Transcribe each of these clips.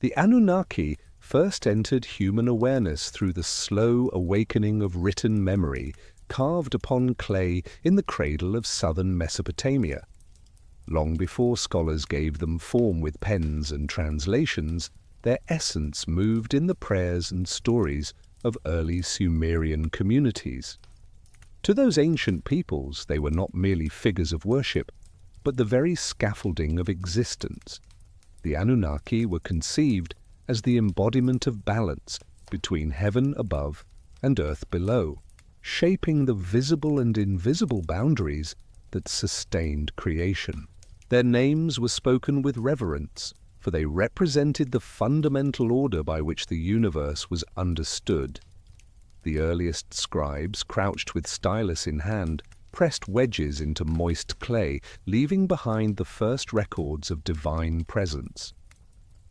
The Anunnaki first entered human awareness through the slow awakening of written memory carved upon clay in the cradle of southern Mesopotamia. Long before scholars gave them form with pens and translations, their essence moved in the prayers and stories of early Sumerian communities. To those ancient peoples, they were not merely figures of worship, but the very scaffolding of existence. The Anunnaki were conceived as the embodiment of balance between heaven above and earth below, shaping the visible and invisible boundaries that sustained creation. Their names were spoken with reverence, for they represented the fundamental order by which the universe was understood. The earliest scribes, crouched with stylus in hand, pressed wedges into moist clay, leaving behind the first records of divine presence.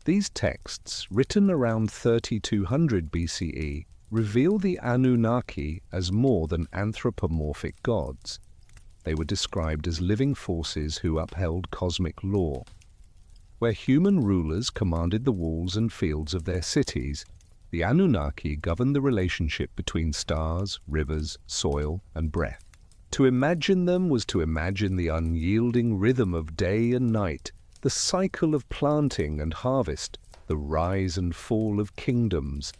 These texts, written around 3200 BCE, reveal the Anunnaki as more than anthropomorphic gods. They were described as living forces who upheld cosmic law. Where human rulers commanded the walls and fields of their cities, the Anunnaki governed the relationship between stars, rivers, soil, and breath. To imagine them was to imagine the unyielding rhythm of day and night, the cycle of planting and harvest, the rise and fall of kingdoms.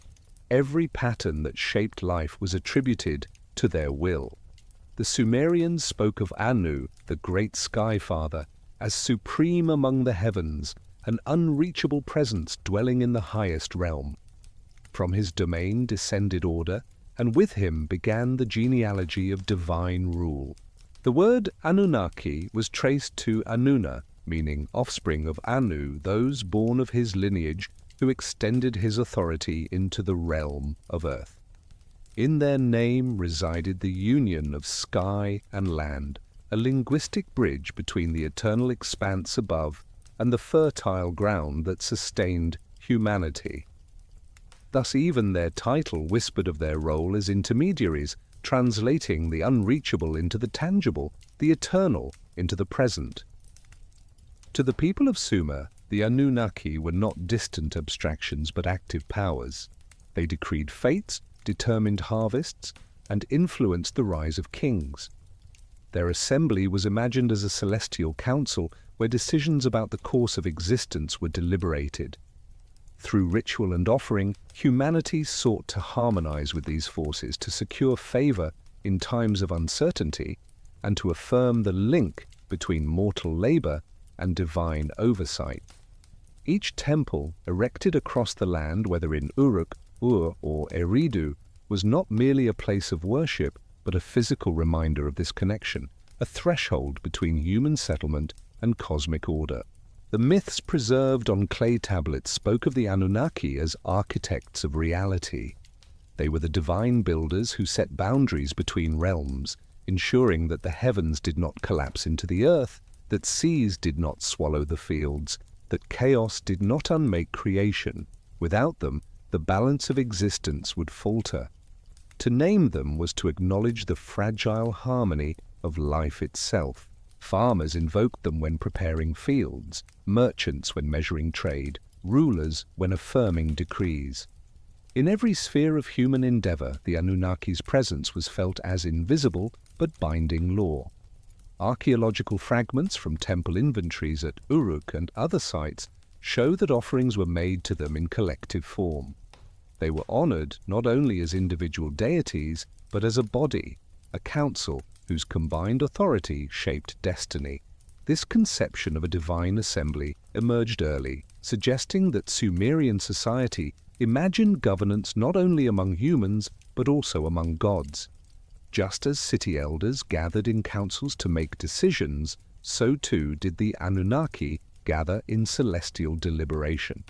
Every pattern that shaped life was attributed to their will. The Sumerians spoke of Anu, the great sky father, as supreme among the heavens, an unreachable presence dwelling in the highest realm. From his domain descended order, and with him began the genealogy of divine rule. The word Anunnaki was traced to Anunna, meaning offspring of Anu, those born of his lineage who extended his authority into the realm of earth. In their name resided the union of sky and land, a linguistic bridge between the eternal expanse above and the fertile ground that sustained humanity. Thus even their title whispered of their role as intermediaries, translating the unreachable into the tangible, the eternal into the present. To the people of Sumer, the Anunnaki were not distant abstractions but active powers. They decreed fates, determined harvests, and influenced the rise of kings. Their assembly was imagined as a celestial council where decisions about the course of existence were deliberated. Through ritual and offering, humanity sought to harmonize with these forces to secure favor in times of uncertainty and to affirm the link between mortal labor and divine oversight. Each temple, erected across the land, whether in Uruk, Ur, or Eridu, was not merely a place of worship, but a physical reminder of this connection, a threshold between human settlement and cosmic order. The myths preserved on clay tablets spoke of the Anunnaki as architects of reality. They were the divine builders who set boundaries between realms, ensuring that the heavens did not collapse into the earth, that seas did not swallow the fields, that chaos did not unmake creation. Without them, the balance of existence would falter. To name them was to acknowledge the fragile harmony of life itself. Farmers invoked them when preparing fields, merchants when measuring trade, rulers when affirming decrees. In every sphere of human endeavor, the Anunnaki's presence was felt as invisible but binding law. Archaeological fragments from temple inventories at Uruk and other sites show that offerings were made to them in collective form. They were honored not only as individual deities, but as a body, a council whose combined authority shaped destiny. This conception of a divine assembly emerged early, suggesting that Sumerian society imagined governance not only among humans, but also among gods. Just as city elders gathered in councils to make decisions, so too did the Anunnaki gather in celestial deliberation.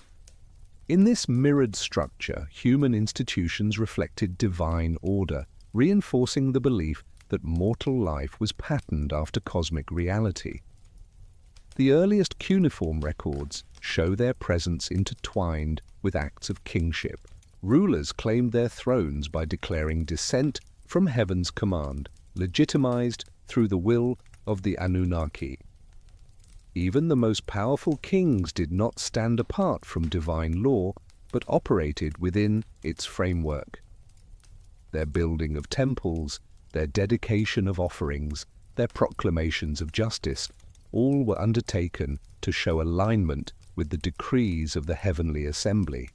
In this mirrored structure, human institutions reflected divine order, reinforcing the belief that mortal life was patterned after cosmic reality. The earliest cuneiform records show their presence intertwined with acts of kingship. Rulers claimed their thrones by declaring descent from heaven's command, legitimized through the will of the Anunnaki. Even the most powerful kings did not stand apart from divine law, but operated within its framework. Their building of temples, their dedication of offerings, their proclamations of justice, all were undertaken to show alignment with the decrees of the heavenly assembly.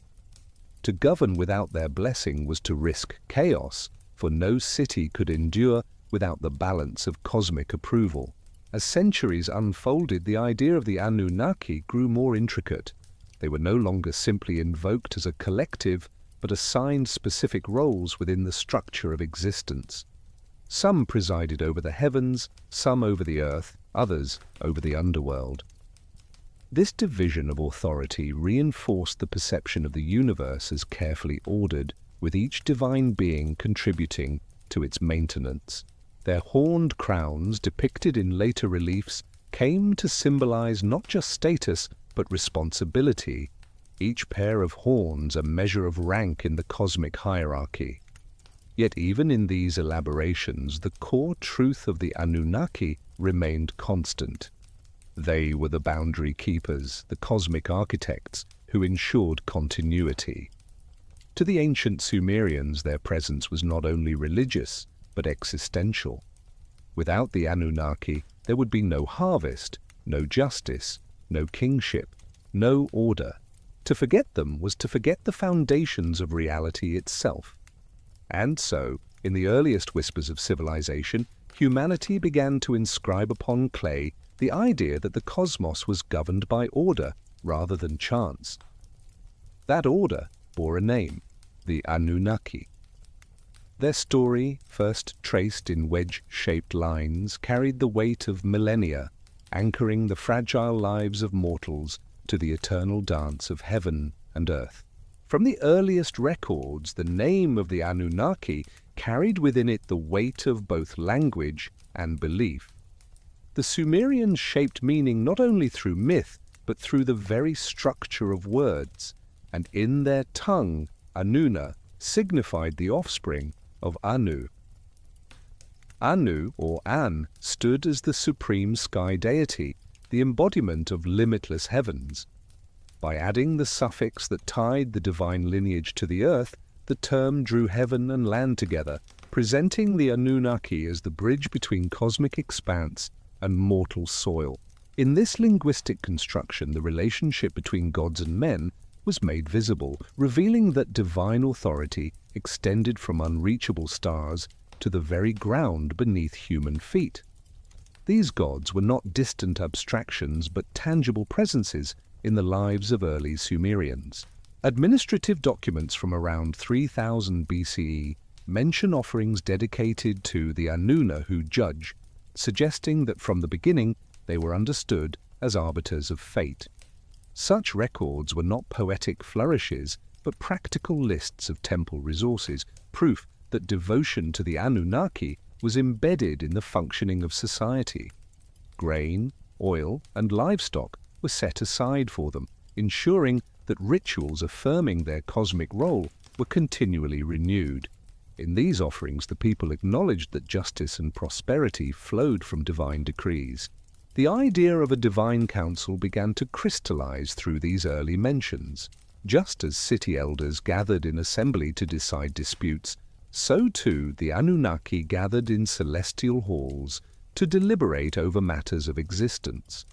To govern without their blessing was to risk chaos, for no city could endure without the balance of cosmic approval. As centuries unfolded, the idea of the Anunnaki grew more intricate. They were no longer simply invoked as a collective, but assigned specific roles within the structure of existence. Some presided over the heavens, some over the earth, others over the underworld. This division of authority reinforced the perception of the universe as carefully ordered, with each divine being contributing to its maintenance. Their horned crowns, depicted in later reliefs, came to symbolize not just status, but responsibility, each pair of horns a measure of rank in the cosmic hierarchy. Yet even in these elaborations, the core truth of the Anunnaki remained constant. They were the boundary keepers, the cosmic architects, who ensured continuity. To the ancient Sumerians, their presence was not only religious, but existential. Without the Anunnaki, there would be no harvest, no justice, no kingship, no order. To forget them was to forget the foundations of reality itself. And so, in the earliest whispers of civilization, humanity began to inscribe upon clay the idea that the cosmos was governed by order rather than chance. That order bore a name, the Anunnaki. Their story, first traced in wedge-shaped lines, carried the weight of millennia, anchoring the fragile lives of mortals to the eternal dance of heaven and earth. From the earliest records, the name of the Anunnaki carried within it the weight of both language and belief. The Sumerians shaped meaning not only through myth, but through the very structure of words, and in their tongue, Anunna signified the offspring of Anu. Anu, or An, stood as the supreme sky deity, the embodiment of limitless heavens. By adding the suffix that tied the divine lineage to the earth, the term drew heaven and land together, presenting the Anunnaki as the bridge between cosmic expanse and mortal soil. In this linguistic construction, the relationship between gods and men was made visible, revealing that divine authority extended from unreachable stars to the very ground beneath human feet. These gods were not distant abstractions, but tangible presences in the lives of early Sumerians. Administrative documents from around 3000 BCE mention offerings dedicated to the Anunna who judge, suggesting that from the beginning they were understood as arbiters of fate. Such records were not poetic flourishes, but practical lists of temple resources, proof that devotion to the Anunnaki was embedded in the functioning of society. Grain, oil, and livestock were set aside for them, ensuring that rituals affirming their cosmic role were continually renewed. In these offerings, the people acknowledged that justice and prosperity flowed from divine decrees. The idea of a divine council began to crystallize through these early mentions. Just as city elders gathered in assembly to decide disputes, so too the Anunnaki gathered in celestial halls to deliberate over matters of existence.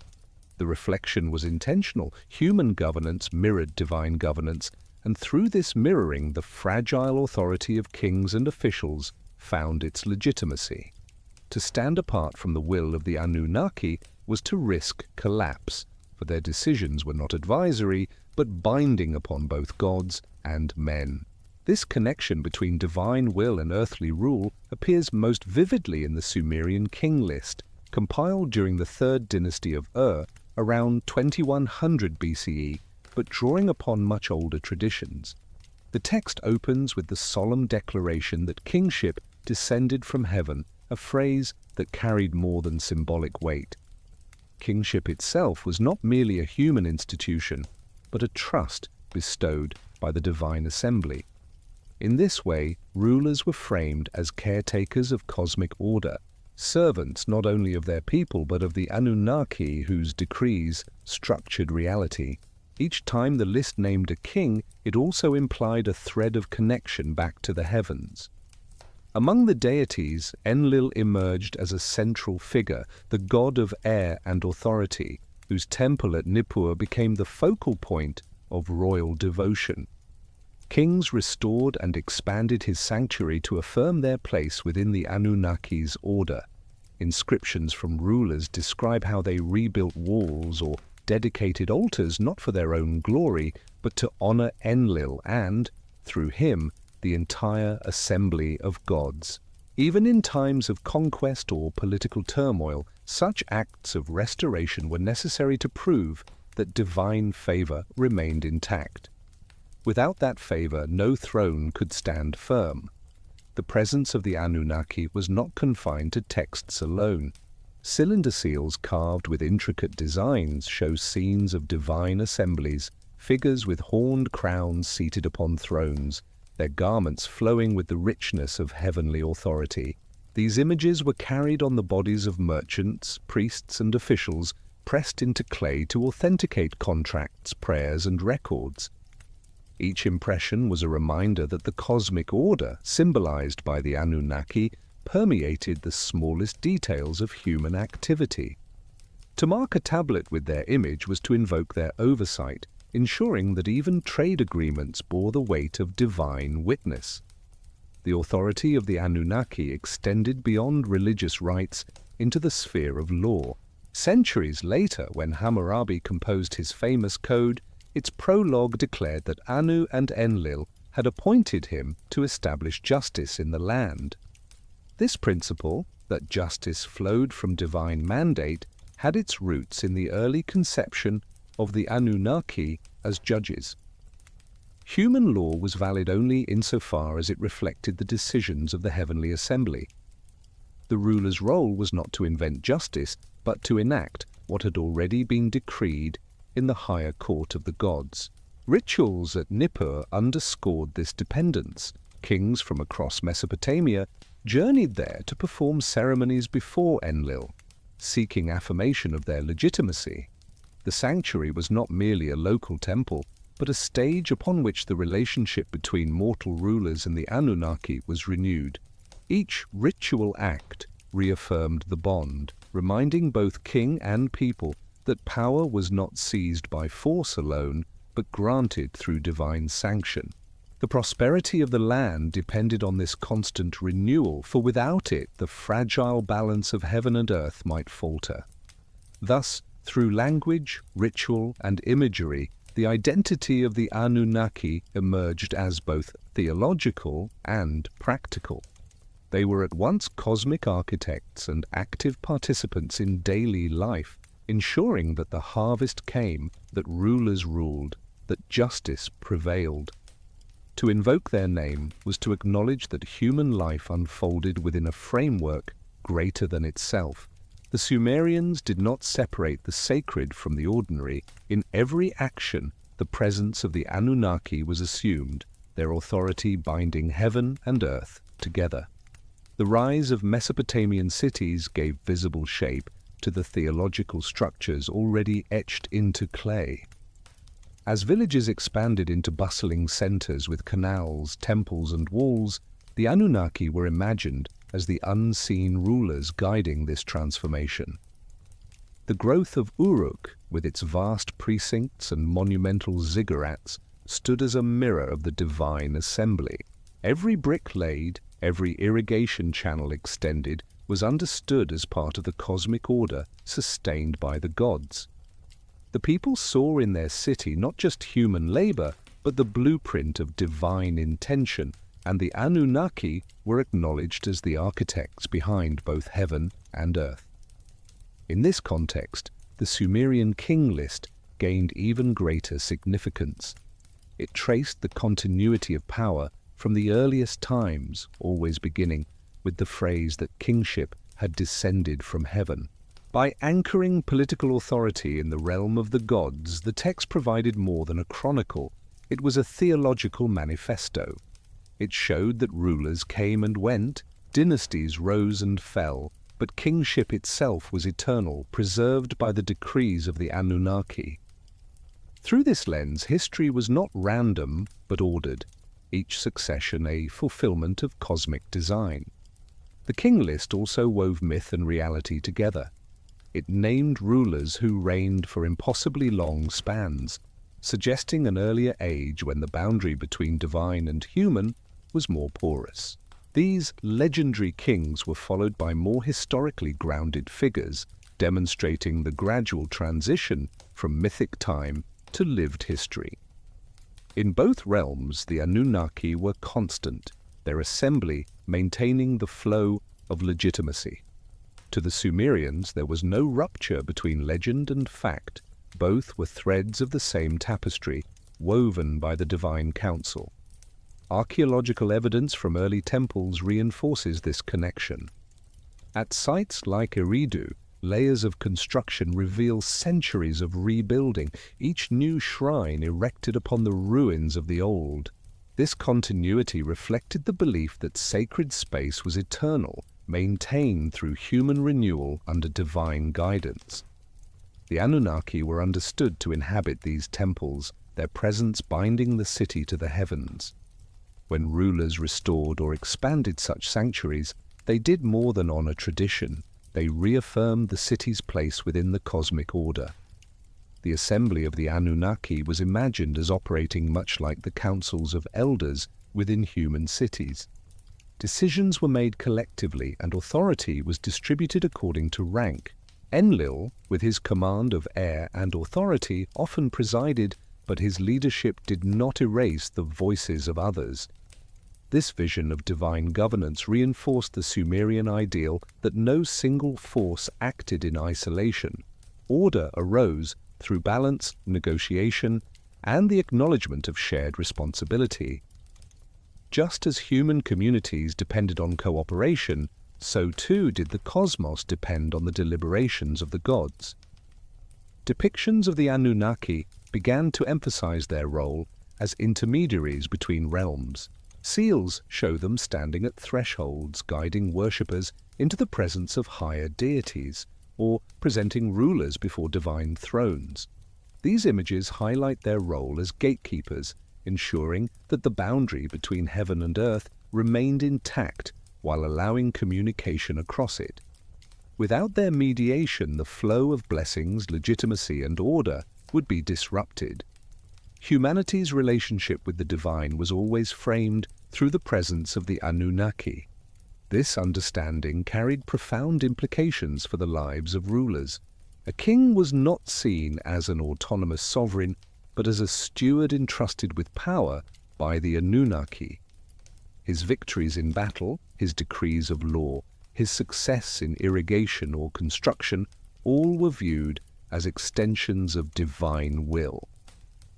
The reflection was intentional. Human governance mirrored divine governance, and through this mirroring, the fragile authority of kings and officials found its legitimacy. To stand apart from the will of the Anunnaki was to risk collapse, for their decisions were not advisory, but binding upon both gods and men. This connection between divine will and earthly rule appears most vividly in the Sumerian king list, compiled during the third dynasty of Ur, around 2100 BCE, but drawing upon much older traditions. The text opens with the solemn declaration that kingship descended from heaven, a phrase that carried more than symbolic weight. Kingship itself was not merely a human institution, but a trust bestowed by the divine assembly. In this way, rulers were framed as caretakers of cosmic order, servants not only of their people but of the Anunnaki whose decrees structured reality. Each time the list named a king, it also implied a thread of connection back to the heavens. Among the deities, Enlil emerged as a central figure, the god of air and authority, whose temple at Nippur became the focal point of royal devotion. Kings restored and expanded his sanctuary to affirm their place within the Anunnaki's order. Inscriptions from rulers describe how they rebuilt walls or dedicated altars not for their own glory, but to honor Enlil and, through him, the entire assembly of gods. Even in times of conquest or political turmoil, such acts of restoration were necessary to prove that divine favor remained intact. Without that favor, no throne could stand firm. The presence of the Anunnaki was not confined to texts alone. Cylinder seals carved with intricate designs show scenes of divine assemblies, figures with horned crowns seated upon thrones, their garments flowing with the richness of heavenly authority. These images were carried on the bodies of merchants, priests, and officials, pressed into clay to authenticate contracts, prayers, and records. Each impression was a reminder that the cosmic order, symbolized by the Anunnaki, permeated the smallest details of human activity. To mark a tablet with their image was to invoke their oversight, ensuring that even trade agreements bore the weight of divine witness. The authority of the Anunnaki extended beyond religious rites into the sphere of law. Centuries later, when Hammurabi composed his famous code, its prologue declared that Anu and Enlil had appointed him to establish justice in the land. This principle, that justice flowed from divine mandate, had its roots in the early conception of the Anunnaki as judges. Human law was valid only insofar as it reflected the decisions of the heavenly assembly. The ruler's role was not to invent justice, but to enact what had already been decreed in the higher court of the gods. Rituals at Nippur underscored this dependence. Kings from across Mesopotamia journeyed there to perform ceremonies before Enlil, seeking affirmation of their legitimacy. The sanctuary was not merely a local temple, but a stage upon which the relationship between mortal rulers and the Anunnaki was renewed. Each ritual act reaffirmed the bond, reminding both king and people that power was not seized by force alone, but granted through divine sanction. The prosperity of the land depended on this constant renewal, for without it the fragile balance of heaven and earth might falter. Thus, through language, ritual, and imagery, the identity of the Anunnaki emerged as both theological and practical. They were at once cosmic architects and active participants in daily life, ensuring that the harvest came, that rulers ruled, that justice prevailed. To invoke their name was to acknowledge that human life unfolded within a framework greater than itself. The Sumerians did not separate the sacred from the ordinary. In every action, the presence of the Anunnaki was assumed, their authority binding heaven and earth together. The rise of Mesopotamian cities gave visible shape to the theological structures already etched into clay. As villages expanded into bustling centers with canals, temples, and walls, the Anunnaki were imagined as the unseen rulers guiding this transformation. The growth of Uruk, with its vast precincts and monumental ziggurats, stood as a mirror of the divine assembly. Every brick laid, every irrigation channel extended, was understood as part of the cosmic order sustained by the gods. The people saw in their city not just human labor, but the blueprint of divine intention, and the Anunnaki were acknowledged as the architects behind both heaven and earth. In this context, the Sumerian king list gained even greater significance. It traced the continuity of power from the earliest times, always beginning with the phrase that kingship had descended from heaven. By anchoring political authority in the realm of the gods, the text provided more than a chronicle. It was a theological manifesto. It showed that rulers came and went, dynasties rose and fell, but kingship itself was eternal, preserved by the decrees of the Anunnaki. Through this lens, history was not random, but ordered, each succession a fulfillment of cosmic design. The king list also wove myth and reality together. It named rulers who reigned for impossibly long spans, suggesting an earlier age when the boundary between divine and human was more porous. These legendary kings were followed by more historically grounded figures, demonstrating the gradual transition from mythic time to lived history. In both realms, the Anunnaki were constant, their assembly maintaining the flow of legitimacy. To the Sumerians, there was no rupture between legend and fact. Both were threads of the same tapestry, woven by the divine council. Archaeological evidence from early temples reinforces this connection. At sites like Eridu, layers of construction reveal centuries of rebuilding, each new shrine erected upon the ruins of the old. This continuity reflected the belief that sacred space was eternal, maintained through human renewal under divine guidance. The Anunnaki were understood to inhabit these temples, their presence binding the city to the heavens. When rulers restored or expanded such sanctuaries, they did more than honor tradition. They reaffirmed the city's place within the cosmic order. The assembly of the Anunnaki was imagined as operating much like the councils of elders within human cities. Decisions were made collectively, and authority was distributed according to rank. Enlil, with his command of air and authority, often presided, but his leadership did not erase the voices of others. This vision of divine governance reinforced the Sumerian ideal that no single force acted in isolation. Order arose through balance, negotiation, and the acknowledgement of shared responsibility. Just as human communities depended on cooperation, so too did the cosmos depend on the deliberations of the gods. Depictions of the Anunnaki began to emphasize their role as intermediaries between realms. Seals show them standing at thresholds, guiding worshippers into the presence of higher deities, or presenting rulers before divine thrones. These images highlight their role as gatekeepers, ensuring that the boundary between heaven and earth remained intact while allowing communication across it. Without their mediation, the flow of blessings, legitimacy, and order would be disrupted. Humanity's relationship with the divine was always framed through the presence of the Anunnaki. This understanding carried profound implications for the lives of rulers. A king was not seen as an autonomous sovereign, but as a steward entrusted with power by the Anunnaki. His victories in battle, his decrees of law, his success in irrigation or construction, all were viewed as extensions of divine will.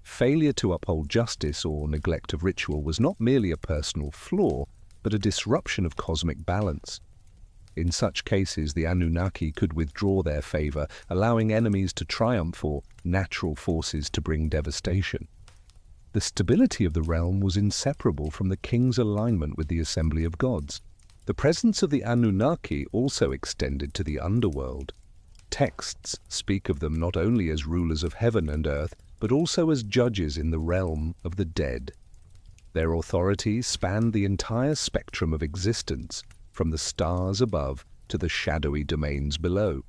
Failure to uphold justice or neglect of ritual was not merely a personal flaw, but a disruption of cosmic balance. In such cases, the Anunnaki could withdraw their favor, allowing enemies to triumph or natural forces to bring devastation. The stability of the realm was inseparable from the king's alignment with the assembly of gods. The presence of the Anunnaki also extended to the underworld. Texts speak of them not only as rulers of heaven and earth, but also as judges in the realm of the dead. Their authority spanned the entire spectrum of existence, from the stars above to the shadowy domains below.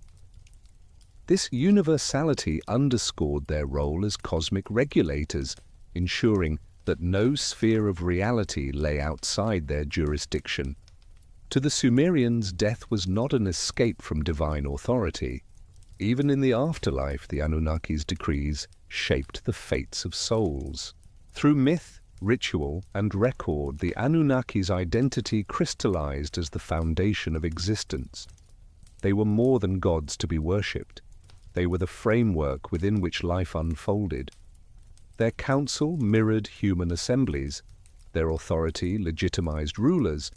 This universality underscored their role as cosmic regulators, ensuring that no sphere of reality lay outside their jurisdiction. To the Sumerians, death was not an escape from divine authority. Even in the afterlife, the Anunnaki's decrees shaped the fates of souls. Through myth, ritual, and record, the Anunnaki's identity crystallized as the foundation of existence. They were more than gods to be worshipped. They were the framework within which life unfolded. Their council mirrored human assemblies. Their authority legitimized rulers.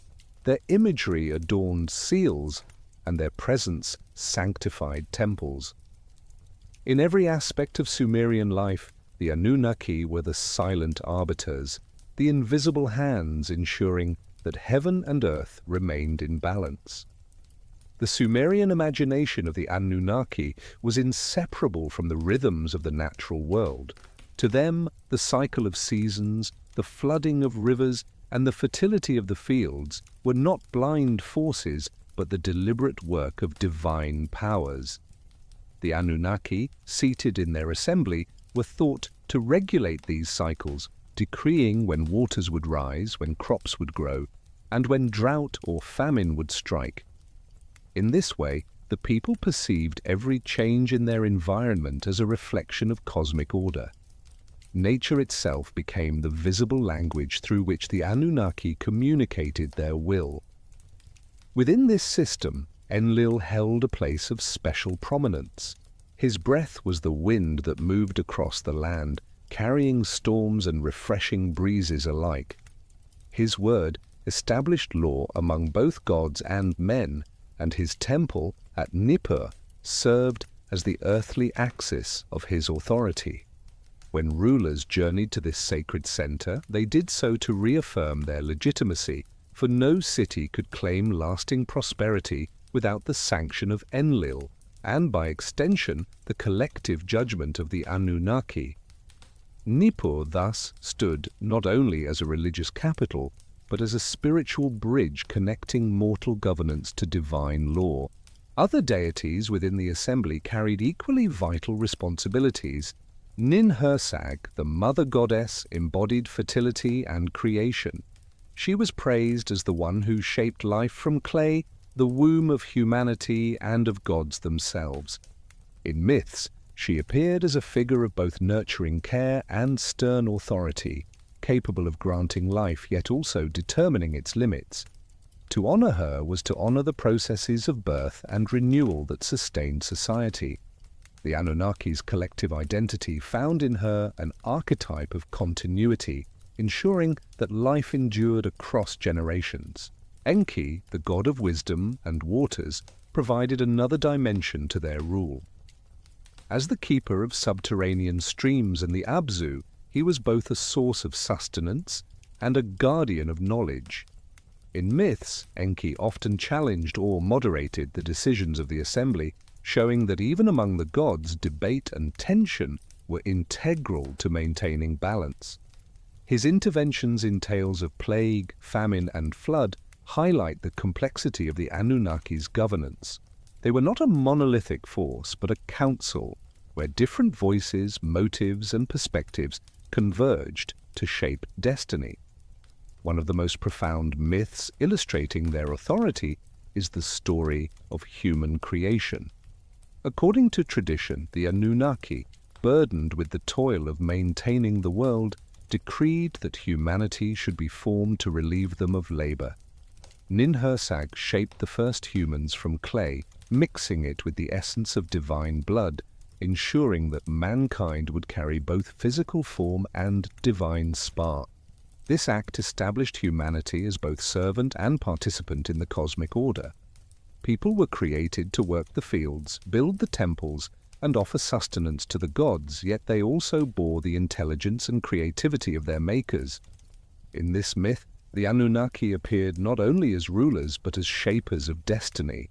Their imagery adorned seals, and their presence sanctified temples. In every aspect of Sumerian life, the Anunnaki were the silent arbiters, the invisible hands ensuring that heaven and earth remained in balance. The Sumerian imagination of the Anunnaki was inseparable from the rhythms of the natural world. To them, the cycle of seasons, the flooding of rivers, and the fertility of the fields were not blind forces, but the deliberate work of divine powers. The Anunnaki, seated in their assembly, were thought to regulate these cycles, decreeing when waters would rise, when crops would grow, and when drought or famine would strike. In this way, the people perceived every change in their environment as a reflection of cosmic order. Nature itself became the visible language through which the Anunnaki communicated their will. Within this system, Enlil held a place of special prominence. His breath was the wind that moved across the land, carrying storms and refreshing breezes alike. His word established law among both gods and men, and his temple at Nippur served as the earthly axis of his authority. When rulers journeyed to this sacred center, they did so to reaffirm their legitimacy, for no city could claim lasting prosperity without the sanction of Enlil, and by extension, the collective judgment of the Anunnaki. Nippur thus stood not only as a religious capital, but as a spiritual bridge connecting mortal governance to divine law. Other deities within the assembly carried equally vital responsibilities. Ninhursag, the mother goddess, embodied fertility and creation. She was praised as the one who shaped life from clay, the womb of humanity and of gods themselves. In myths, she appeared as a figure of both nurturing care and stern authority, capable of granting life yet also determining its limits. To honor her was to honor the processes of birth and renewal that sustained society. The Anunnaki's collective identity found in her an archetype of continuity, ensuring that life endured across generations. Enki, the god of wisdom and waters, provided another dimension to their rule. As the keeper of subterranean streams and the Abzu, he was both a source of sustenance and a guardian of knowledge. In myths, Enki often challenged or moderated the decisions of the assembly, showing that even among the gods, debate and tension were integral to maintaining balance. His interventions in tales of plague, famine, and flood highlight the complexity of the Anunnaki's governance. They were not a monolithic force, but a council, where different voices, motives, and perspectives converged to shape destiny. One of the most profound myths illustrating their authority is the story of human creation. According to tradition, the Anunnaki, burdened with the toil of maintaining the world, decreed that humanity should be formed to relieve them of labor. Ninhursag shaped the first humans from clay, mixing it with the essence of divine blood, ensuring that mankind would carry both physical form and divine spark. This act established humanity as both servant and participant in the cosmic order. People were created to work the fields, build the temples, and offer sustenance to the gods, yet they also bore the intelligence and creativity of their makers. In this myth, the Anunnaki appeared not only as rulers but as shapers of destiny.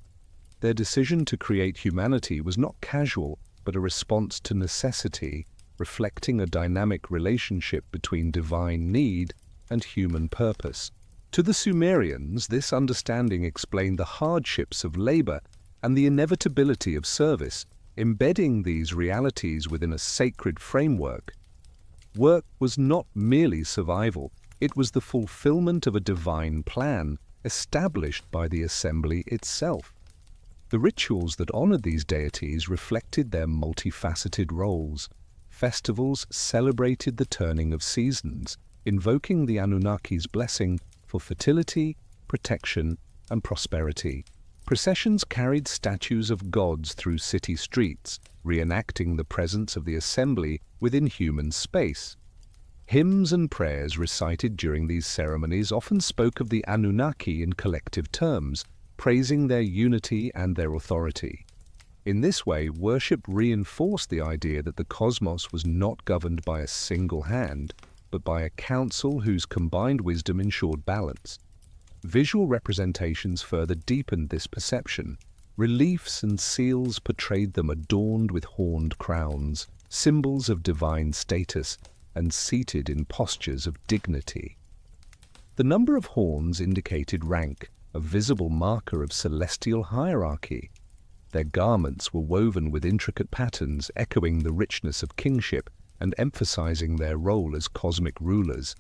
Their decision to create humanity was not casual, but a response to necessity, reflecting a dynamic relationship between divine need and human purpose. To the Sumerians, this understanding explained the hardships of labor and the inevitability of service, embedding these realities within a sacred framework. Work was not merely survival, it was the fulfillment of a divine plan established by the assembly itself. The rituals that honored these deities reflected their multifaceted roles. Festivals celebrated the turning of seasons, invoking the Anunnaki's blessing for fertility, protection, and prosperity. Processions carried statues of gods through city streets, reenacting the presence of the assembly within human space. Hymns and prayers recited during these ceremonies often spoke of the Anunnaki in collective terms, praising their unity and their authority. In this way, worship reinforced the idea that the cosmos was not governed by a single hand, but by a council whose combined wisdom ensured balance. Visual representations further deepened this perception. Reliefs and seals portrayed them adorned with horned crowns, symbols of divine status, and seated in postures of dignity. The number of horns indicated rank, a visible marker of celestial hierarchy. Their garments were woven with intricate patterns, echoing the richness of kingship and emphasizing their role as cosmic rulers.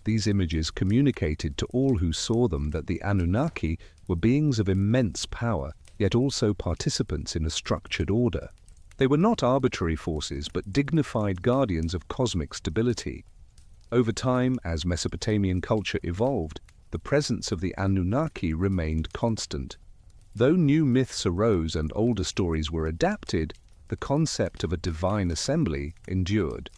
These images communicated to all who saw them that the Anunnaki were beings of immense power, yet also participants in a structured order. They were not arbitrary forces, but dignified guardians of cosmic stability. Over time, as Mesopotamian culture evolved, the presence of the Anunnaki remained constant. Though new myths arose and older stories were adapted, the concept of a divine assembly endured.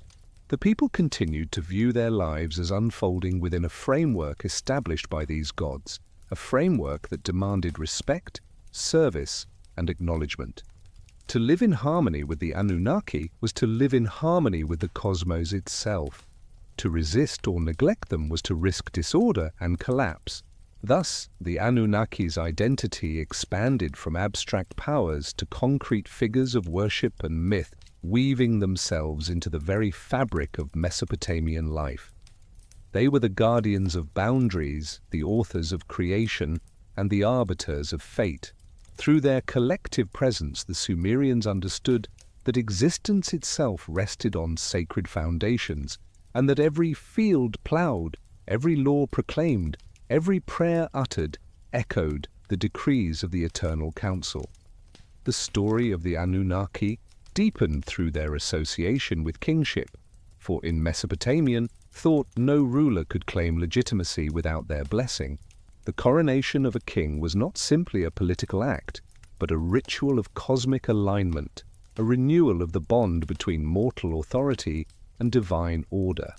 The people continued to view their lives as unfolding within a framework established by these gods, a framework that demanded respect, service, and acknowledgement. To live in harmony with the Anunnaki was to live in harmony with the cosmos itself. To resist or neglect them was to risk disorder and collapse. Thus, the Anunnaki's identity expanded from abstract powers to concrete figures of worship and myth, weaving themselves into the very fabric of Mesopotamian life. They were the guardians of boundaries, the authors of creation, and the arbiters of fate. Through their collective presence, the Sumerians understood that existence itself rested on sacred foundations, and that every field plowed, every law proclaimed, every prayer uttered, echoed the decrees of the Eternal Council. The story of the Anunnaki deepened through their association with kingship, for in Mesopotamian thought no ruler could claim legitimacy without their blessing. The coronation of a king was not simply a political act, but a ritual of cosmic alignment, a renewal of the bond between mortal authority and divine order.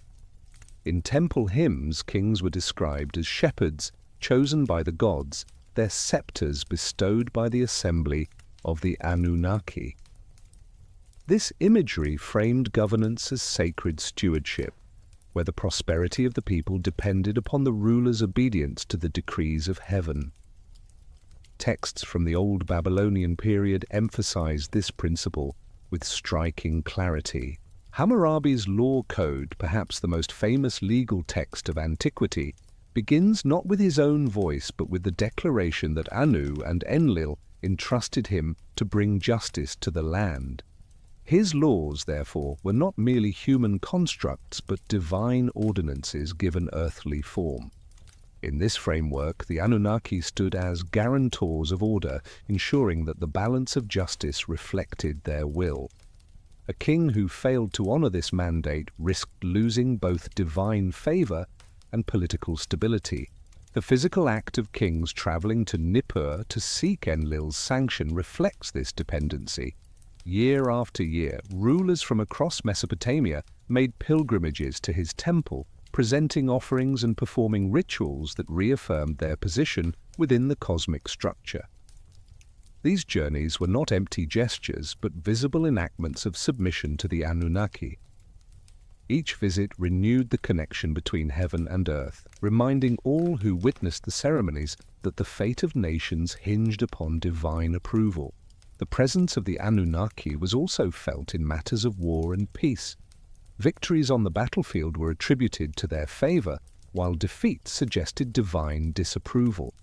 In temple hymns, kings were described as shepherds chosen by the gods, their scepters bestowed by the assembly of the Anunnaki. This imagery framed governance as sacred stewardship, where the prosperity of the people depended upon the ruler's obedience to the decrees of heaven. Texts from the old Babylonian period emphasized this principle with striking clarity. Hammurabi's law code, perhaps the most famous legal text of antiquity, begins not with his own voice but with the declaration that Anu and Enlil entrusted him to bring justice to the land. His laws, therefore, were not merely human constructs but divine ordinances given earthly form. In this framework, the Anunnaki stood as guarantors of order, ensuring that the balance of justice reflected their will. A king who failed to honor this mandate risked losing both divine favor and political stability. The physical act of kings traveling to Nippur to seek Enlil's sanction reflects this dependency. Year after year, rulers from across Mesopotamia made pilgrimages to his temple, presenting offerings and performing rituals that reaffirmed their position within the cosmic structure. These journeys were not empty gestures, but visible enactments of submission to the Anunnaki. Each visit renewed the connection between heaven and earth, reminding all who witnessed the ceremonies that the fate of nations hinged upon divine approval. The presence of the Anunnaki was also felt in matters of war and peace. Victories on the battlefield were attributed to their favor, while defeats suggested divine disapproval.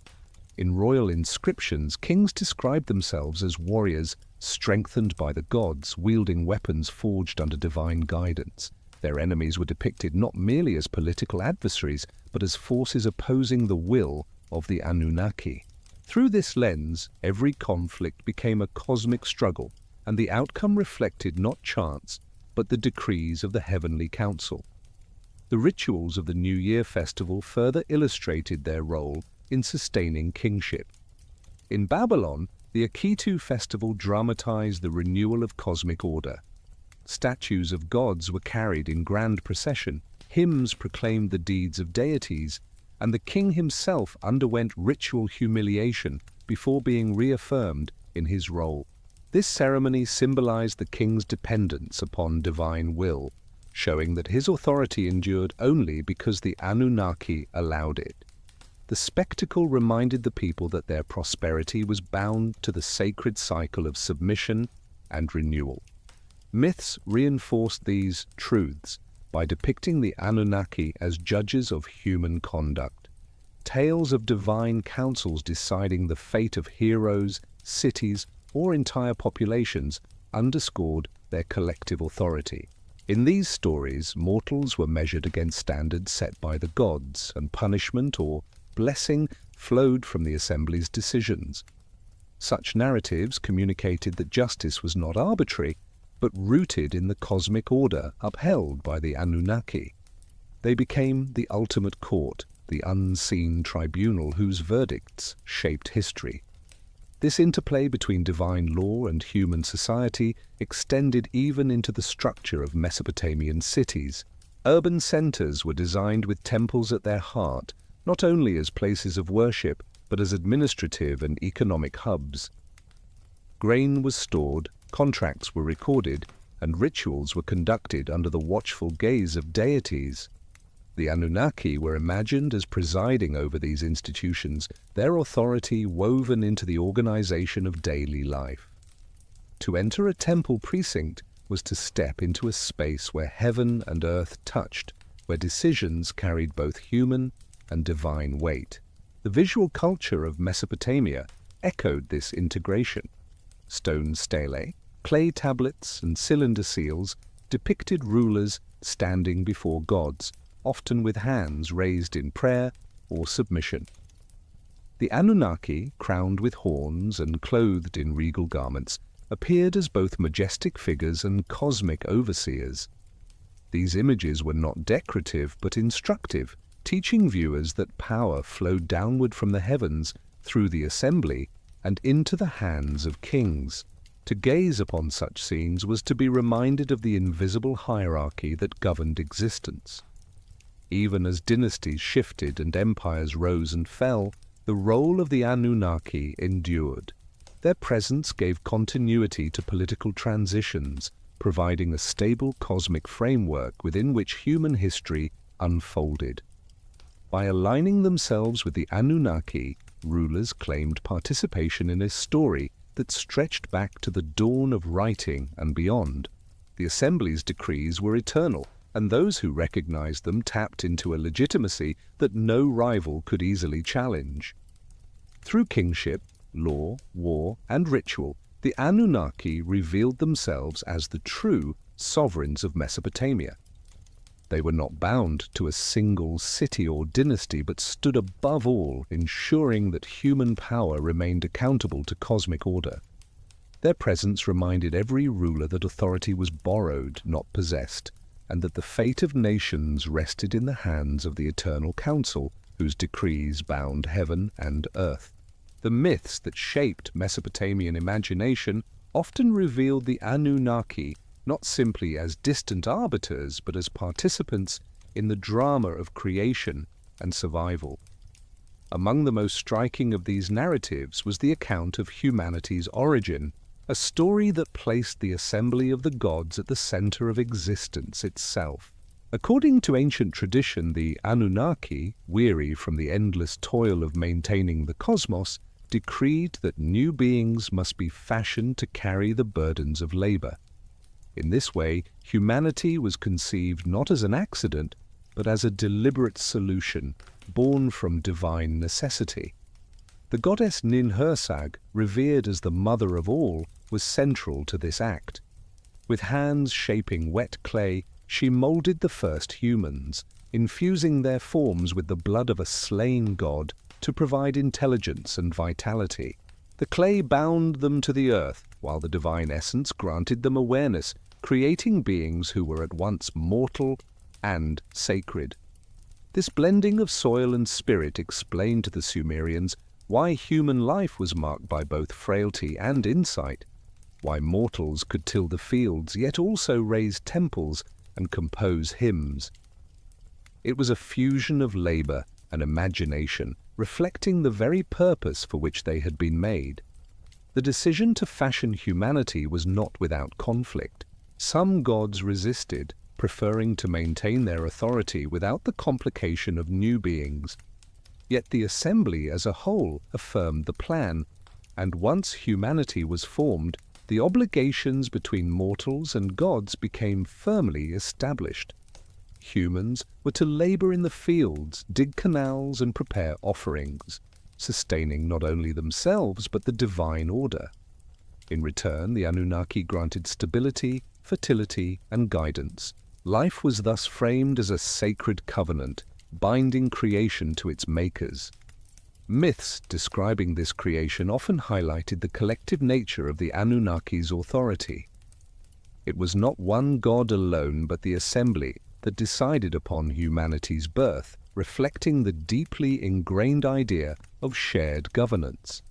In royal inscriptions, kings described themselves as warriors strengthened by the gods, wielding weapons forged under divine guidance. Their enemies were depicted not merely as political adversaries, but as forces opposing the will of the Anunnaki. Through this lens, every conflict became a cosmic struggle, and the outcome reflected not chance, but the decrees of the heavenly council. The rituals of the New Year festival further illustrated their role in sustaining kingship. In Babylon, the Akitu festival dramatized the renewal of cosmic order. Statues of gods were carried in grand procession, hymns proclaimed the deeds of deities, and the king himself underwent ritual humiliation before being reaffirmed in his role. This ceremony symbolized the king's dependence upon divine will, showing that his authority endured only because the Anunnaki allowed it. the spectacle reminded the people that their prosperity was bound to the sacred cycle of submission and renewal. Myths reinforced these truths by depicting the Anunnaki as judges of human conduct. Tales of divine councils deciding the fate of heroes, cities, or entire populations underscored their collective authority. In these stories, mortals were measured against standards set by the gods, and punishment or blessing flowed from the assembly's decisions. Such narratives communicated that justice was not arbitrary, but rooted in the cosmic order upheld by the Anunnaki. They became the ultimate court, the unseen tribunal whose verdicts shaped history. This interplay between divine law and human society extended even into the structure of Mesopotamian cities. Urban centers were designed with temples at their heart, not only as places of worship, but as administrative and economic hubs. Grain was stored, contracts were recorded, and rituals were conducted under the watchful gaze of deities. The Anunnaki were imagined as presiding over these institutions, their authority woven into the organization of daily life. To enter a temple precinct was to step into a space where heaven and earth touched, where decisions carried both human and divine weight. The visual culture of Mesopotamia echoed this integration. Stone stelae, clay tablets, and cylinder seals depicted rulers standing before gods, often with hands raised in prayer or submission. The Anunnaki, crowned with horns and clothed in regal garments, appeared as both majestic figures and cosmic overseers. These images were not decorative but instructive, teaching viewers that power flowed downward from the heavens through the assembly and into the hands of kings. To gaze upon such scenes was to be reminded of the invisible hierarchy that governed existence. Even as dynasties shifted and empires rose and fell, the role of the Anunnaki endured. Their presence gave continuity to political transitions, providing a stable cosmic framework within which human history unfolded. By aligning themselves with the Anunnaki, rulers claimed participation in a story that stretched back to the dawn of writing and beyond. The assembly's decrees were eternal, and those who recognized them tapped into a legitimacy that no rival could easily challenge. Through kingship, law, war, and ritual, the Anunnaki revealed themselves as the true sovereigns of Mesopotamia. They were not bound to a single city or dynasty, but stood above all, ensuring that human power remained accountable to cosmic order. Their presence reminded every ruler that authority was borrowed, not possessed, and that the fate of nations rested in the hands of the Eternal Council, whose decrees bound heaven and earth. The myths that shaped Mesopotamian imagination often revealed the Anunnaki not simply as distant arbiters, but as participants in the drama of creation and survival. Among the most striking of these narratives was the account of humanity's origin, a story that placed the assembly of the gods at the center of existence itself. According to ancient tradition, the Anunnaki, weary from the endless toil of maintaining the cosmos, decreed that new beings must be fashioned to carry the burdens of labor. In this way, humanity was conceived not as an accident, but as a deliberate solution, born from divine necessity. The goddess Ninhursag, revered as the mother of all, was central to this act. With hands shaping wet clay, she molded the first humans, infusing their forms with the blood of a slain god to provide intelligence and vitality. The clay bound them to the earth, while the divine essence granted them awareness, creating beings who were at once mortal and sacred. This blending of soil and spirit explained to the Sumerians why human life was marked by both frailty and insight, why mortals could till the fields yet also raise temples and compose hymns. It was a fusion of labor and imagination, reflecting the very purpose for which they had been made. The decision to fashion humanity was not without conflict. Some gods resisted, preferring to maintain their authority without the complication of new beings. Yet the assembly as a whole affirmed the plan, and once humanity was formed, the obligations between mortals and gods became firmly established. Humans were to labor in the fields, dig canals, and prepare offerings, sustaining not only themselves but the divine order. In return, the Anunnaki granted stability, fertility, and guidance. Life was thus framed as a sacred covenant, binding creation to its makers. Myths describing this creation often highlighted the collective nature of the Anunnaki's authority. It was not one god alone but the assembly that decided upon humanity's birth, reflecting the deeply ingrained idea of shared governance.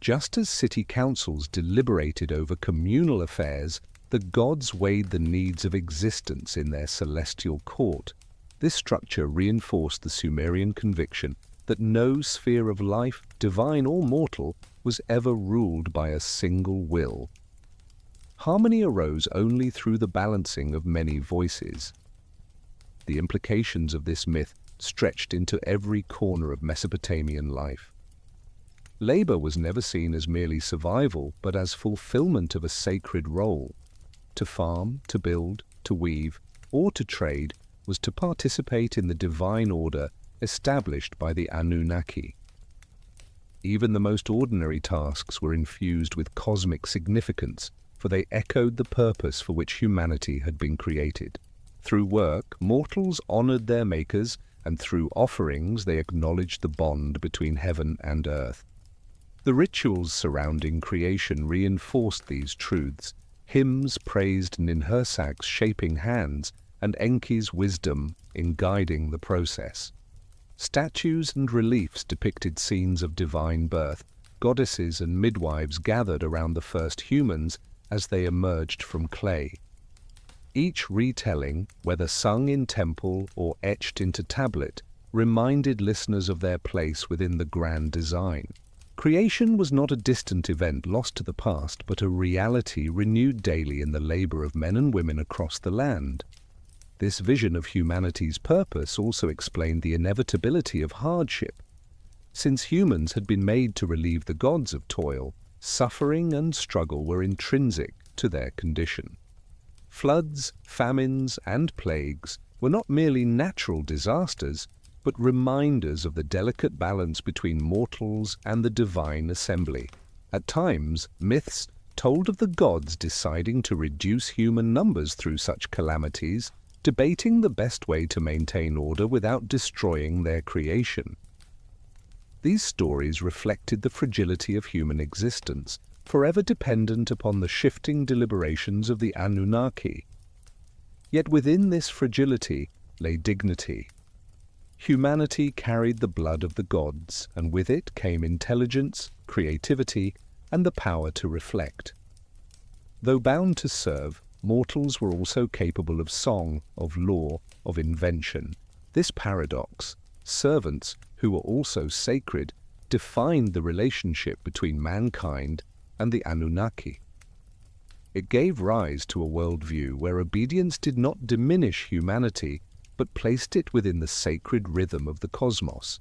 Just as city councils deliberated over communal affairs, the gods weighed the needs of existence in their celestial court. This structure reinforced the Sumerian conviction that no sphere of life, divine or mortal, was ever ruled by a single will. Harmony arose only through the balancing of many voices. The implications of this myth stretched into every corner of Mesopotamian life. Labor was never seen as merely survival, but as fulfillment of a sacred role. To farm, to build, to weave, or to trade was to participate in the divine order established by the Anunnaki. Even the most ordinary tasks were infused with cosmic significance, for they echoed the purpose for which humanity had been created. Through work, mortals honored their makers, and through offerings they acknowledged the bond between heaven and earth. The rituals surrounding creation reinforced these truths. Hymns praised Ninhursag's shaping hands and Enki's wisdom in guiding the process. Statues and reliefs depicted scenes of divine birth. Goddesses and midwives gathered around the first humans as they emerged from clay. Each retelling, whether sung in temple or etched into tablet, reminded listeners of their place within the grand design. Creation was not a distant event lost to the past, but a reality renewed daily in the labor of men and women across the land. This vision of humanity's purpose also explained the inevitability of hardship. Since humans had been made to relieve the gods of toil, suffering and struggle were intrinsic to their condition. Floods, famines, and plagues were not merely natural disasters, but reminders of the delicate balance between mortals and the divine assembly. At times, myths told of the gods deciding to reduce human numbers through such calamities, debating the best way to maintain order without destroying their creation. These stories reflected the fragility of human existence, forever dependent upon the shifting deliberations of the Anunnaki. Yet within this fragility lay dignity. Humanity carried the blood of the gods, and with it came intelligence, creativity, and the power to reflect. Though bound to serve, mortals were also capable of song, of law, of invention. This paradox, servants who were also sacred, defined the relationship between mankind and the Anunnaki. It gave rise to a worldview where obedience did not diminish humanity, but placed it within the sacred rhythm of the cosmos.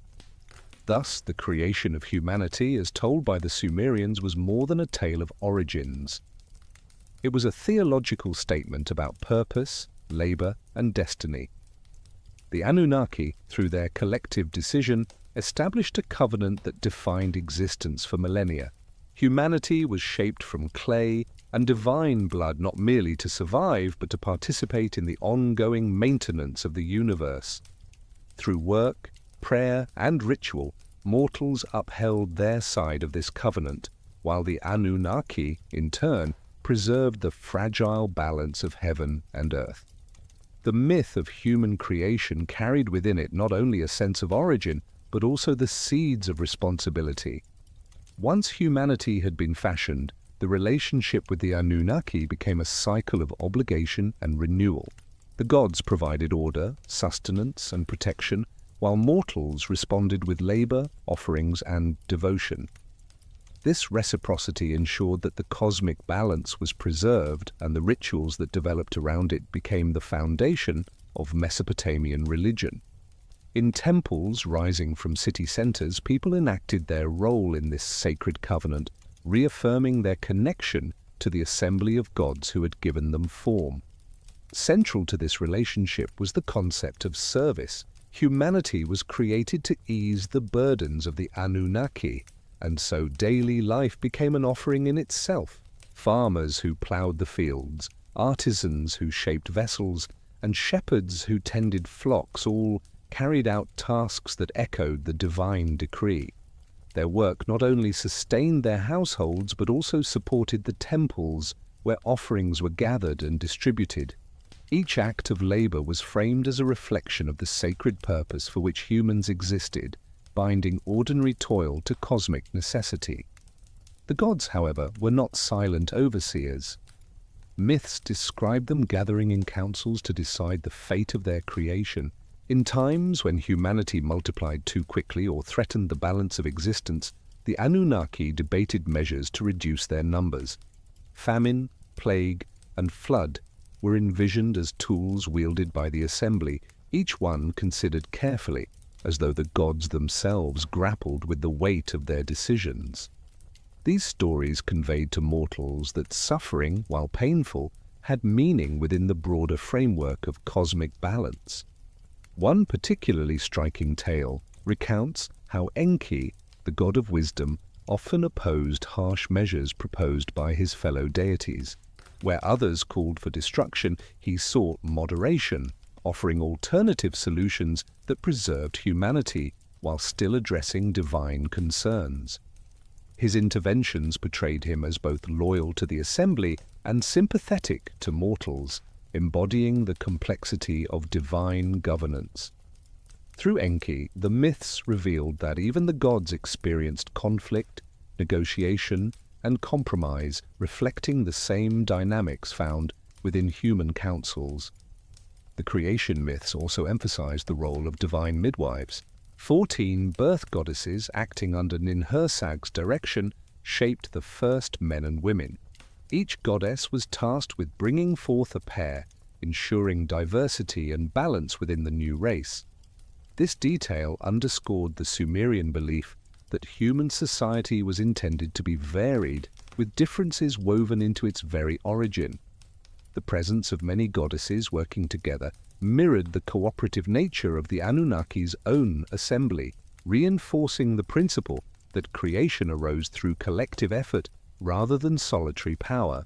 Thus, the creation of humanity, as told by the Sumerians, was more than a tale of origins. It was a theological statement about purpose, labor, and destiny. The Anunnaki, through their collective decision, established a covenant that defined existence for millennia. Humanity was shaped from clay and divine blood not merely to survive, but to participate in the ongoing maintenance of the universe. Through work, prayer, and ritual, mortals upheld their side of this covenant, while the Anunnaki, in turn, preserved the fragile balance of heaven and earth. The myth of human creation carried within it not only a sense of origin, but also the seeds of responsibility. Once humanity had been fashioned, the relationship with the Anunnaki became a cycle of obligation and renewal. The gods provided order, sustenance, and protection, while mortals responded with labor, offerings, and devotion. This reciprocity ensured that the cosmic balance was preserved, and the rituals that developed around it became the foundation of Mesopotamian religion. In temples rising from city centers, people enacted their role in this sacred covenant, reaffirming their connection to the assembly of gods who had given them form. Central to this relationship was the concept of service. Humanity was created to ease the burdens of the Anunnaki, and so daily life became an offering in itself. Farmers who ploughed the fields, artisans who shaped vessels, and shepherds who tended flocks all carried out tasks that echoed the divine decree. Their work not only sustained their households but also supported the temples where offerings were gathered and distributed. Each act of labor was framed as a reflection of the sacred purpose for which humans existed, binding ordinary toil to cosmic necessity. The gods, however, were not silent overseers. Myths describe them gathering in councils to decide the fate of their creation. In times when humanity multiplied too quickly or threatened the balance of existence, the Anunnaki debated measures to reduce their numbers. Famine, plague, and flood were envisioned as tools wielded by the assembly, each one considered carefully, as though the gods themselves grappled with the weight of their decisions. These stories conveyed to mortals that suffering, while painful, had meaning within the broader framework of cosmic balance. One particularly striking tale recounts how Enki, the god of wisdom, often opposed harsh measures proposed by his fellow deities. Where others called for destruction, he sought moderation, offering alternative solutions that preserved humanity while still addressing divine concerns. His interventions portrayed him as both loyal to the assembly and sympathetic to mortals, embodying the complexity of divine governance. Through Enki, the myths revealed that even the gods experienced conflict, negotiation, and compromise, reflecting the same dynamics found within human councils. The creation myths also emphasized the role of divine midwives. 14 birth goddesses acting under Ninhursag's direction shaped the first men and women. Each goddess was tasked with bringing forth a pair, ensuring diversity and balance within the new race. This detail underscored the Sumerian belief that human society was intended to be varied, with differences woven into its very origin. The presence of many goddesses working together mirrored the cooperative nature of the Anunnaki's own assembly, reinforcing the principle that creation arose through collective effort rather than solitary power.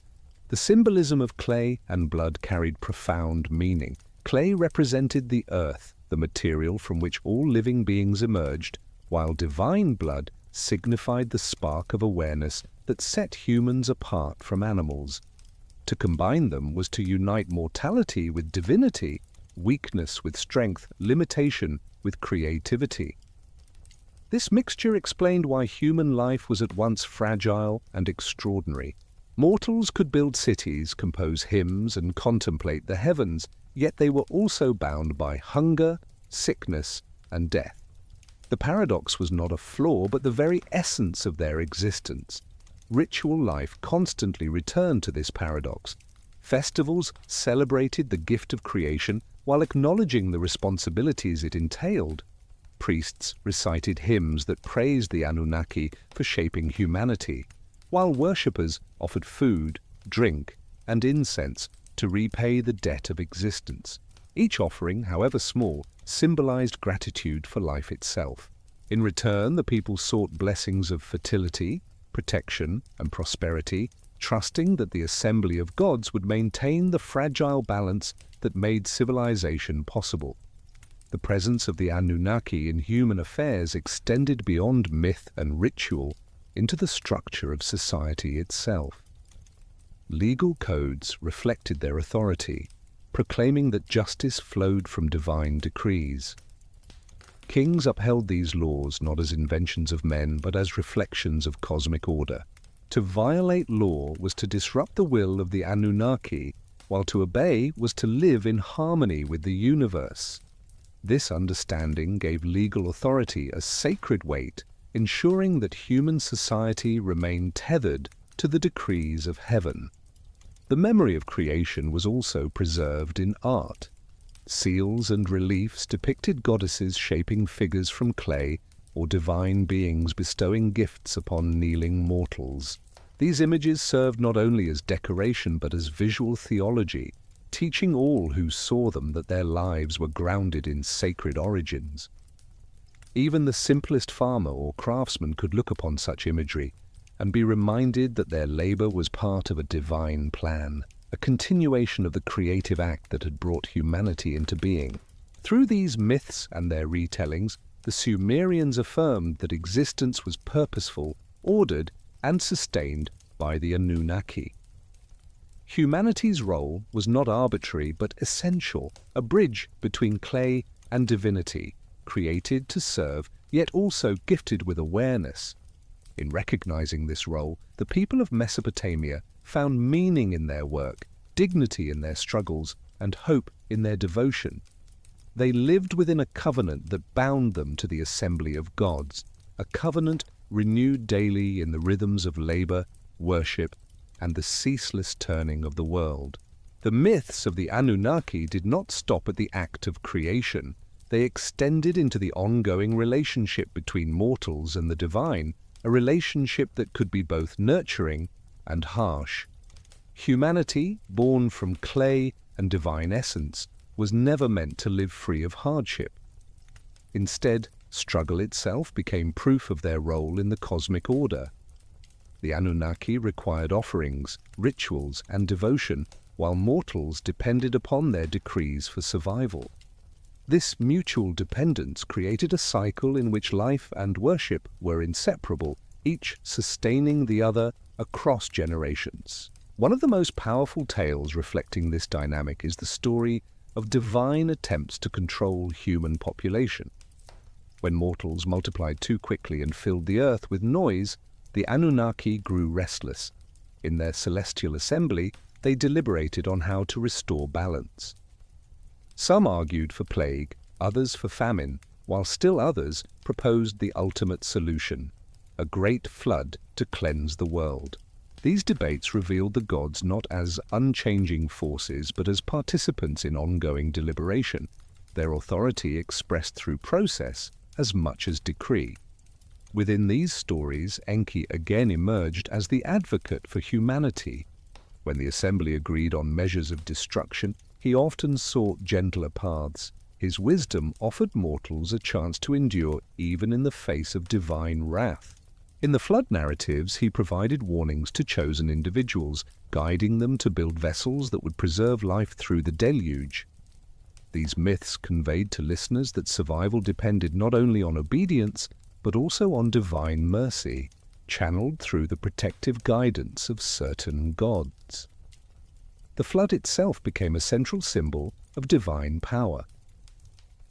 The symbolism of clay and blood carried profound meaning. Clay represented the earth, the material from which all living beings emerged, while divine blood signified the spark of awareness that set humans apart from animals. To combine them was to unite mortality with divinity, weakness with strength, limitation with creativity. This mixture explained why human life was at once fragile and extraordinary. Mortals could build cities, compose hymns, and contemplate the heavens, yet they were also bound by hunger, sickness, and death. The paradox was not a flaw, but the very essence of their existence. Ritual life constantly returned to this paradox. Festivals celebrated the gift of creation while acknowledging the responsibilities it entailed. Priests recited hymns that praised the Anunnaki for shaping humanity, while worshippers offered food, drink, and incense to repay the debt of existence. Each offering, however small, symbolized gratitude for life itself. In return, the people sought blessings of fertility, protection, and prosperity, trusting that the assembly of gods would maintain the fragile balance that made civilization possible. The presence of the Anunnaki in human affairs extended beyond myth and ritual into the structure of society itself. Legal codes reflected their authority, proclaiming that justice flowed from divine decrees. Kings upheld these laws not as inventions of men, but as reflections of cosmic order. To violate law was to disrupt the will of the Anunnaki, while to obey was to live in harmony with the universe. This understanding gave legal authority a sacred weight, ensuring that human society remained tethered to the decrees of heaven. The memory of creation was also preserved in art. Seals and reliefs depicted goddesses shaping figures from clay or divine beings bestowing gifts upon kneeling mortals. These images served not only as decoration but as visual theology, teaching all who saw them that their lives were grounded in sacred origins. Even the simplest farmer or craftsman could look upon such imagery and be reminded that their labor was part of a divine plan, a continuation of the creative act that had brought humanity into being. Through these myths and their retellings, the Sumerians affirmed that existence was purposeful, ordered, and sustained by the Anunnaki. Humanity's role was not arbitrary but essential, a bridge between clay and divinity, created to serve, yet also gifted with awareness. In recognizing this role, the people of Mesopotamia found meaning in their work, dignity in their struggles, and hope in their devotion. They lived within a covenant that bound them to the assembly of gods, a covenant renewed daily in the rhythms of labor, worship, and the ceaseless turning of the world. The myths of the Anunnaki did not stop at the act of creation. They extended into the ongoing relationship between mortals and the divine, a relationship that could be both nurturing and harsh. Humanity, born from clay and divine essence, was never meant to live free of hardship. Instead, struggle itself became proof of their role in the cosmic order. The Anunnaki required offerings, rituals, and devotion, while mortals depended upon their decrees for survival. This mutual dependence created a cycle in which life and worship were inseparable, each sustaining the other across generations. One of the most powerful tales reflecting this dynamic is the story of divine attempts to control human population. When mortals multiplied too quickly and filled the earth with noise, the Anunnaki grew restless. In their celestial assembly, they deliberated on how to restore balance. Some argued for plague, others for famine, while still others proposed the ultimate solution, a great flood to cleanse the world. These debates revealed the gods not as unchanging forces but as participants in ongoing deliberation, their authority expressed through process as much as decree. Within these stories, Enki again emerged as the advocate for humanity. When the assembly agreed on measures of destruction, he often sought gentler paths. His wisdom offered mortals a chance to endure even in the face of divine wrath. In the flood narratives, he provided warnings to chosen individuals, guiding them to build vessels that would preserve life through the deluge. These myths conveyed to listeners that survival depended not only on obedience, but also on divine mercy, channeled through the protective guidance of certain gods. The flood itself became a central symbol of divine power.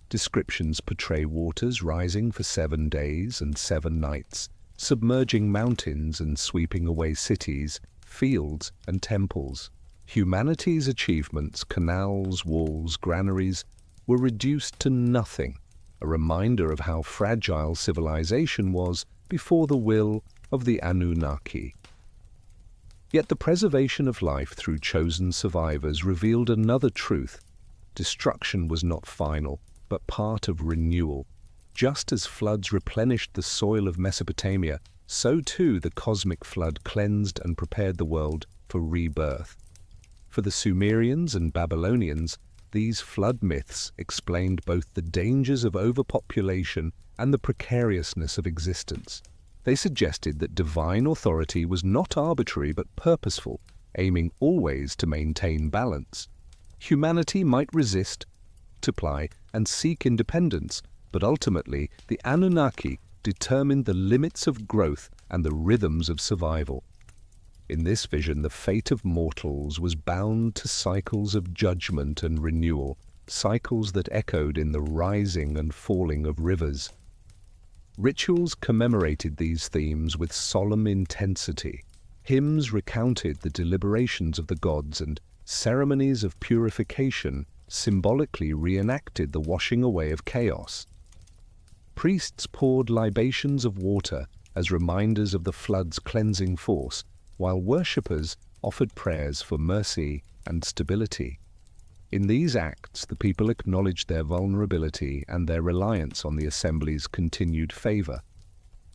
Descriptions portray waters rising for 7 days and 7 nights, submerging mountains and sweeping away cities, fields, and temples. Humanity's achievements, canals, walls, granaries, were reduced to nothing, a reminder of how fragile civilization was before the will of the Anunnaki. Yet the preservation of life through chosen survivors revealed another truth. Destruction was not final, but part of renewal. Just as floods replenished the soil of Mesopotamia, so too the cosmic flood cleansed and prepared the world for rebirth. For the Sumerians and Babylonians, these flood myths explained both the dangers of overpopulation and the precariousness of existence. They suggested that divine authority was not arbitrary but purposeful, aiming always to maintain balance. Humanity might resist, multiply, and seek independence, but ultimately the Anunnaki determined the limits of growth and the rhythms of survival. In this vision, the fate of mortals was bound to cycles of judgment and renewal, cycles that echoed in the rising and falling of rivers. Rituals commemorated these themes with solemn intensity. Hymns recounted the deliberations of the gods, and ceremonies of purification symbolically reenacted the washing away of chaos. Priests poured libations of water as reminders of the flood's cleansing force, while worshippers offered prayers for mercy and stability. In these acts, the people acknowledged their vulnerability and their reliance on the assembly's continued favor.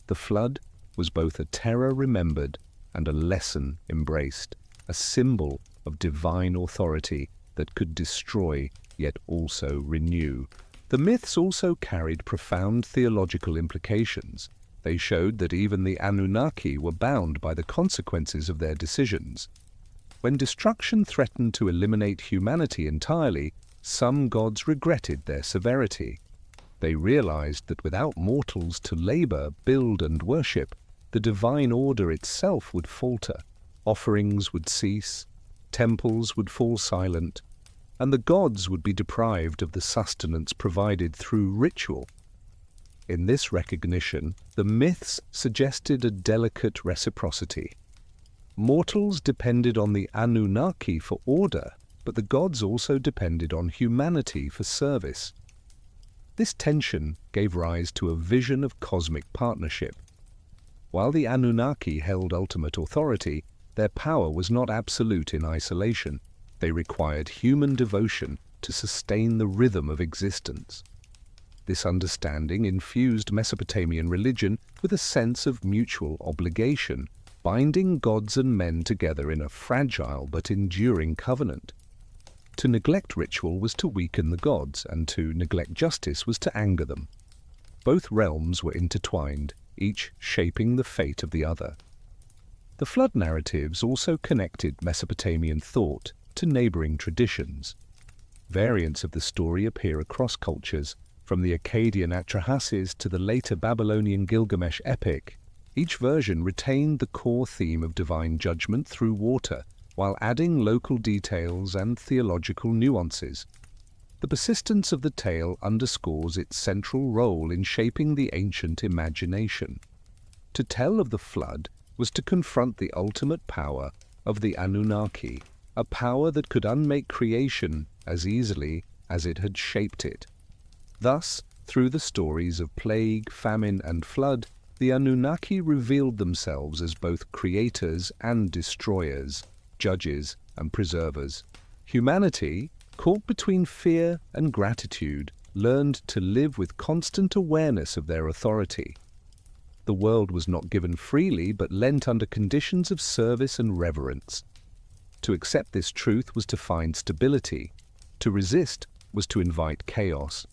The flood was both a terror remembered and a lesson embraced, a symbol of divine authority that could destroy yet also renew. The myths also carried profound theological implications. They showed that even the Anunnaki were bound by the consequences of their decisions. When destruction threatened to eliminate humanity entirely, some gods regretted their severity. They realized that without mortals to labor, build, and worship, the divine order itself would falter, offerings would cease, temples would fall silent, and the gods would be deprived of the sustenance provided through ritual. In this recognition, the myths suggested a delicate reciprocity. Mortals depended on the Anunnaki for order, but the gods also depended on humanity for service. This tension gave rise to a vision of cosmic partnership. While the Anunnaki held ultimate authority, their power was not absolute in isolation. They required human devotion to sustain the rhythm of existence. This understanding infused Mesopotamian religion with a sense of mutual obligation, binding gods and men together in a fragile but enduring covenant. To neglect ritual was to weaken the gods, and to neglect justice was to anger them. Both realms were intertwined, each shaping the fate of the other. The flood narratives also connected Mesopotamian thought to neighboring traditions. Variants of the story appear across cultures, from the Akkadian Atrahasis to the later Babylonian Gilgamesh epic. Each version retained the core theme of divine judgment through water, while adding local details and theological nuances. The persistence of the tale underscores its central role in shaping the ancient imagination. To tell of the flood was to confront the ultimate power of the Anunnaki, a power that could unmake creation as easily as it had shaped it. Thus, through the stories of plague, famine, and flood, the Anunnaki revealed themselves as both creators and destroyers, judges and preservers. Humanity, caught between fear and gratitude, learned to live with constant awareness of their authority. The world was not given freely, but lent under conditions of service and reverence. To accept this truth was to find stability. To resist was to invite chaos.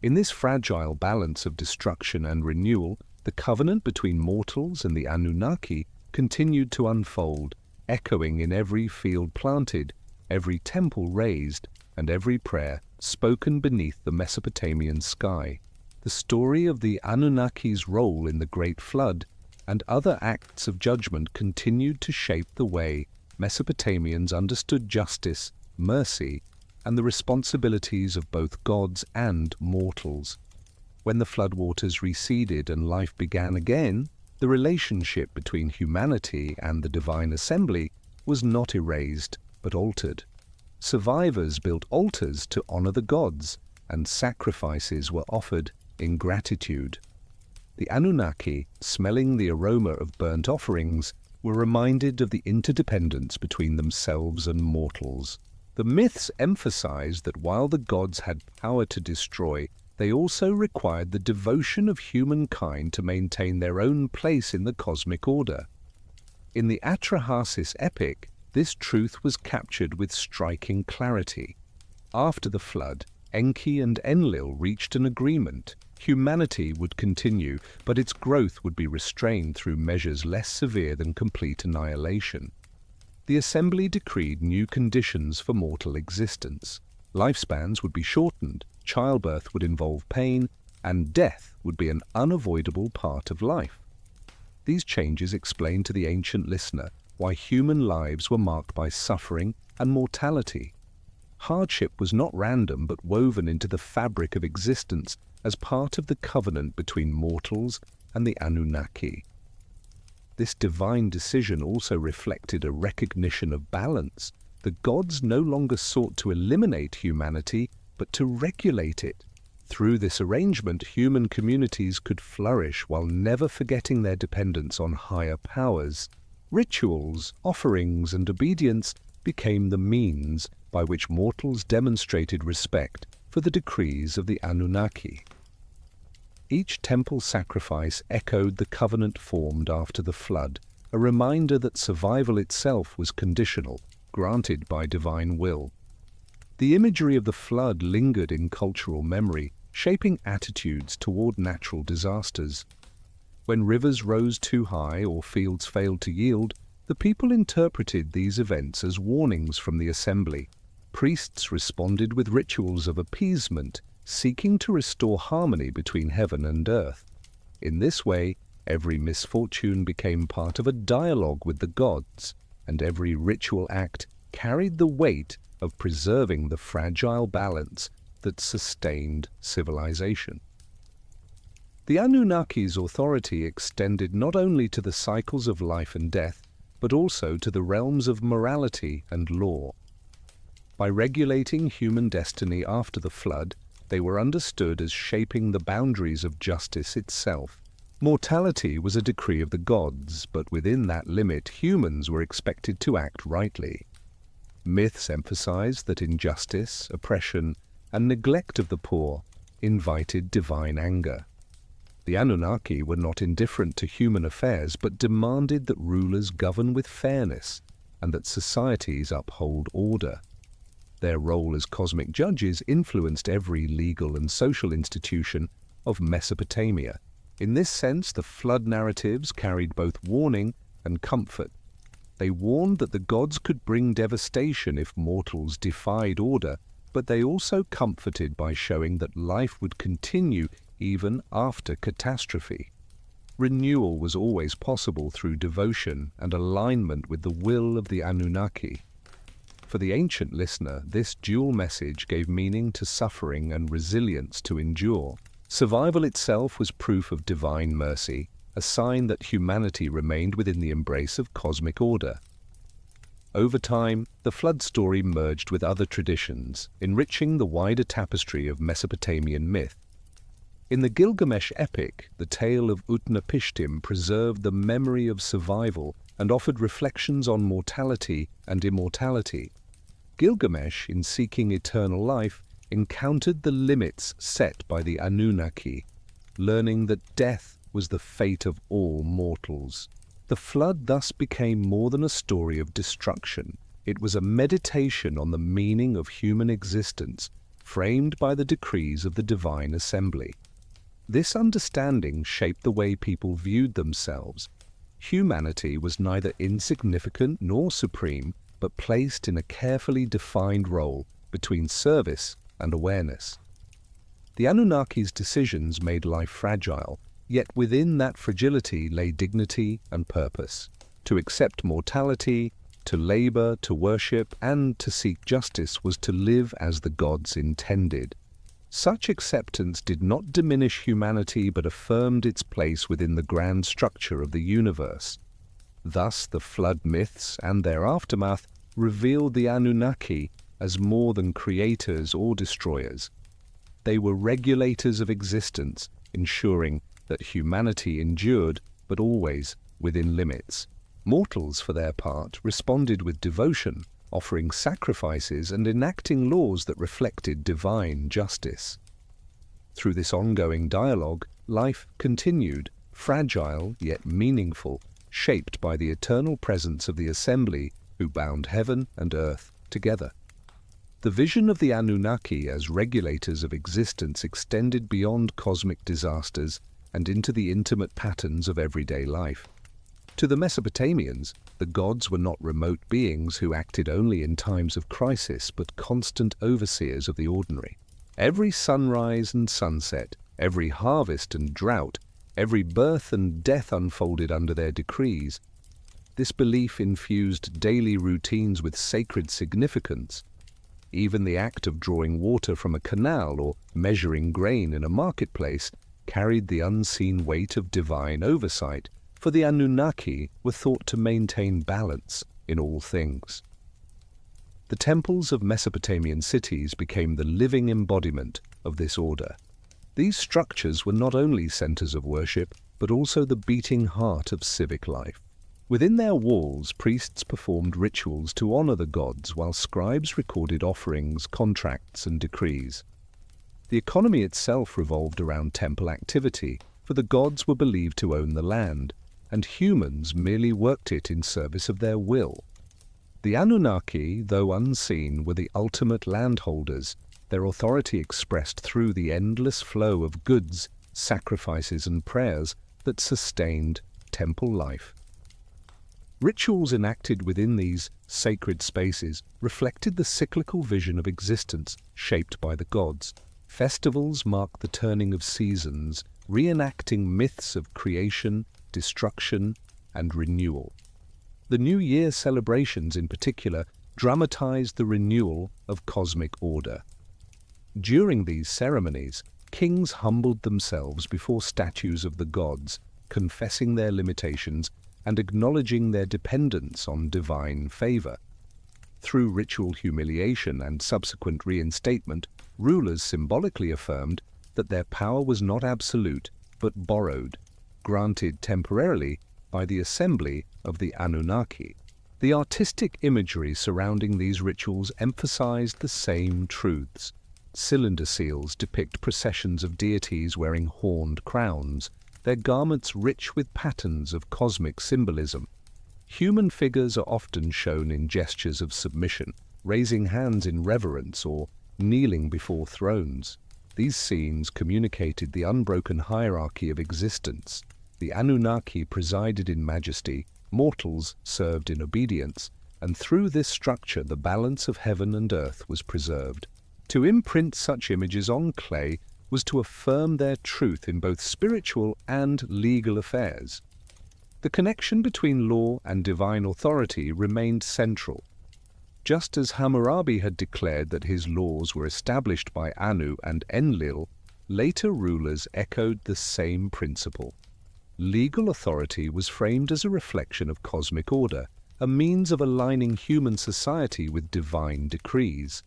In this fragile balance of destruction and renewal, the covenant between mortals and the Anunnaki continued to unfold, echoing in every field planted, every temple raised, and every prayer spoken beneath the Mesopotamian sky. The story of the Anunnaki's role in the Great Flood and other acts of judgment continued to shape the way Mesopotamians understood justice, mercy, and the responsibilities of both gods and mortals. When the floodwaters receded and life began again, the relationship between humanity and the divine assembly was not erased, but altered. Survivors built altars to honor the gods, and sacrifices were offered in gratitude. The Anunnaki, smelling the aroma of burnt offerings, were reminded of the interdependence between themselves and mortals. The myths emphasized that while the gods had power to destroy, they also required the devotion of humankind to maintain their own place in the cosmic order. In the Atrahasis epic, this truth was captured with striking clarity. After the flood, Enki and Enlil reached an agreement. Humanity would continue, but its growth would be restrained through measures less severe than complete annihilation. The assembly decreed new conditions for mortal existence. Lifespans would be shortened, childbirth would involve pain, and death would be an unavoidable part of life. These changes explain to the ancient listener why human lives were marked by suffering and mortality. Hardship was not random but woven into the fabric of existence as part of the covenant between mortals and the Anunnaki. This divine decision also reflected a recognition of balance. The gods no longer sought to eliminate humanity, but to regulate it. Through this arrangement, human communities could flourish while never forgetting their dependence on higher powers. Rituals, offerings, and obedience became the means, by which mortals demonstrated respect for the decrees of the Anunnaki. Each temple sacrifice echoed the covenant formed after the flood, a reminder that survival itself was conditional, granted by divine will. The imagery of the flood lingered in cultural memory, shaping attitudes toward natural disasters. When rivers rose too high or fields failed to yield, the people interpreted these events as warnings from the assembly. Priests responded with rituals of appeasement, seeking to restore harmony between heaven and earth. In this way, every misfortune became part of a dialogue with the gods, and every ritual act carried the weight of preserving the fragile balance that sustained civilization. The Anunnaki's authority extended not only to the cycles of life and death, but also to the realms of morality and law. By regulating human destiny after the flood, they were understood as shaping the boundaries of justice itself. Mortality was a decree of the gods, but within that limit humans were expected to act rightly. Myths emphasized that injustice, oppression, and neglect of the poor invited divine anger. The Anunnaki were not indifferent to human affairs, but demanded that rulers govern with fairness and that societies uphold order. Their role as cosmic judges influenced every legal and social institution of Mesopotamia. In this sense, the flood narratives carried both warning and comfort. They warned that the gods could bring devastation if mortals defied order, but they also comforted by showing that life would continue even after catastrophe. Renewal was always possible through devotion and alignment with the will of the Anunnaki. For the ancient listener, this dual message gave meaning to suffering and resilience to endure. Survival itself was proof of divine mercy, a sign that humanity remained within the embrace of cosmic order. Over time, the flood story merged with other traditions, enriching the wider tapestry of Mesopotamian myth. In the Gilgamesh epic, the tale of Utnapishtim preserved the memory of survival and offered reflections on mortality and immortality. Gilgamesh, in seeking eternal life, encountered the limits set by the Anunnaki, learning that death was the fate of all mortals. The flood thus became more than a story of destruction. It was a meditation on the meaning of human existence, framed by the decrees of the divine assembly. This understanding shaped the way people viewed themselves. Humanity was neither insignificant nor supreme, but placed in a carefully defined role between service and awareness. The Anunnaki's decisions made life fragile, yet within that fragility lay dignity and purpose. To accept mortality, to labor, to worship, and to seek justice was to live as the gods intended. Such acceptance did not diminish humanity but affirmed its place within the grand structure of the universe. Thus, the flood myths and their aftermath revealed the Anunnaki as more than creators or destroyers. They were regulators of existence, ensuring that humanity endured, but always within limits. Mortals, for their part, responded with devotion, offering sacrifices and enacting laws that reflected divine justice. Through this ongoing dialogue, life continued, fragile yet meaningful, shaped by the eternal presence of the assembly who bound heaven and earth together. The vision of the Anunnaki as regulators of existence extended beyond cosmic disasters and into the intimate patterns of everyday life. To the Mesopotamians, the gods were not remote beings who acted only in times of crisis, but constant overseers of the ordinary. Every sunrise and sunset, every harvest and drought, every birth and death unfolded under their decrees. This belief infused daily routines with sacred significance. Even the act of drawing water from a canal or measuring grain in a marketplace carried the unseen weight of divine oversight, for the Anunnaki were thought to maintain balance in all things. The temples of Mesopotamian cities became the living embodiment of this order. These structures were not only centers of worship, but also the beating heart of civic life. Within their walls, priests performed rituals to honor the gods, while scribes recorded offerings, contracts, and decrees. The economy itself revolved around temple activity, for the gods were believed to own the land, and humans merely worked it in service of their will. The Anunnaki, though unseen, were the ultimate landholders, their authority expressed through the endless flow of goods, sacrifices, and prayers that sustained temple life. Rituals enacted within these sacred spaces reflected the cyclical vision of existence shaped by the gods. Festivals marked the turning of seasons, reenacting myths of creation, destruction, and renewal. The New Year celebrations, in particular, dramatized the renewal of cosmic order. During these ceremonies, kings humbled themselves before statues of the gods, confessing their limitations and acknowledging their dependence on divine favor. Through ritual humiliation and subsequent reinstatement, rulers symbolically affirmed that their power was not absolute but borrowed, granted temporarily by the assembly of the Anunnaki. The artistic imagery surrounding these rituals emphasized the same truths. Cylinder seals depict processions of deities wearing horned crowns, their garments rich with patterns of cosmic symbolism. Human figures are often shown in gestures of submission, raising hands in reverence or kneeling before thrones. These scenes communicated the unbroken hierarchy of existence. The Anunnaki presided in majesty, mortals served in obedience, and through this structure the balance of heaven and earth was preserved. To imprint such images on clay was to affirm their truth in both spiritual and legal affairs. The connection between law and divine authority remained central. Just as Hammurabi had declared that his laws were established by Anu and Enlil, later rulers echoed the same principle. Legal authority was framed as a reflection of cosmic order, a means of aligning human society with divine decrees.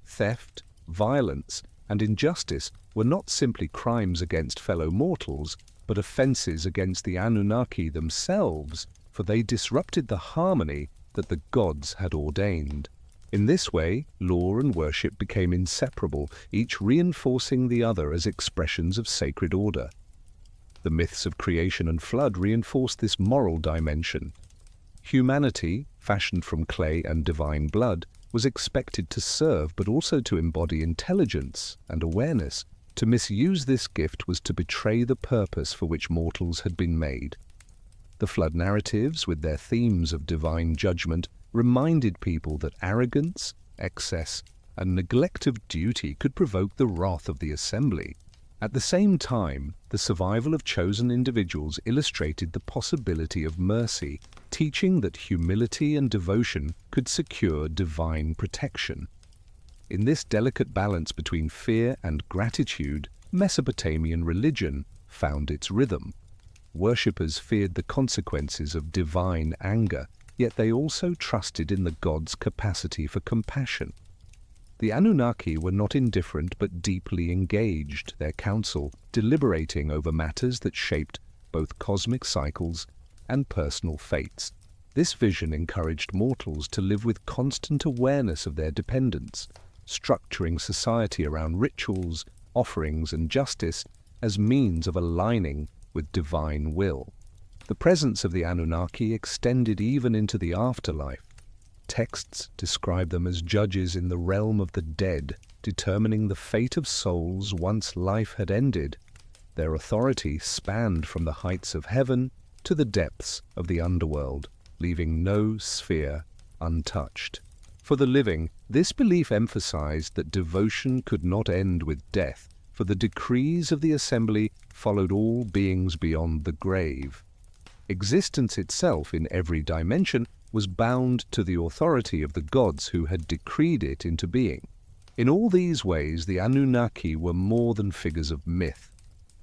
Theft, violence, and injustice were not simply crimes against fellow mortals, but offenses against the Anunnaki themselves, for they disrupted the harmony that the gods had ordained. In this way, law and worship became inseparable, each reinforcing the other as expressions of sacred order. The myths of creation and flood reinforced this moral dimension. Humanity, fashioned from clay and divine blood, was expected to serve but also to embody intelligence and awareness. To misuse this gift was to betray the purpose for which mortals had been made. The flood narratives, with their themes of divine judgment, reminded people that arrogance, excess, and neglect of duty could provoke the wrath of the assembly. At the same time, the survival of chosen individuals illustrated the possibility of mercy, teaching that humility and devotion could secure divine protection. In this delicate balance between fear and gratitude, Mesopotamian religion found its rhythm. Worshippers feared the consequences of divine anger, yet they also trusted in the gods' capacity for compassion. The Anunnaki were not indifferent but deeply engaged, their council deliberating over matters that shaped both cosmic cycles and personal fates. This vision encouraged mortals to live with constant awareness of their dependence, structuring society around rituals, offerings, and justice as means of aligning with divine will. The presence of the Anunnaki extended even into the afterlife. Texts describe them as judges in the realm of the dead, determining the fate of souls once life had ended. Their authority spanned from the heights of heaven to the depths of the underworld, leaving no sphere untouched. For the living, this belief emphasized that devotion could not end with death, for the decrees of the assembly followed all beings beyond the grave. Existence itself in every dimension was bound to the authority of the gods who had decreed it into being. In all these ways, the Anunnaki were more than figures of myth.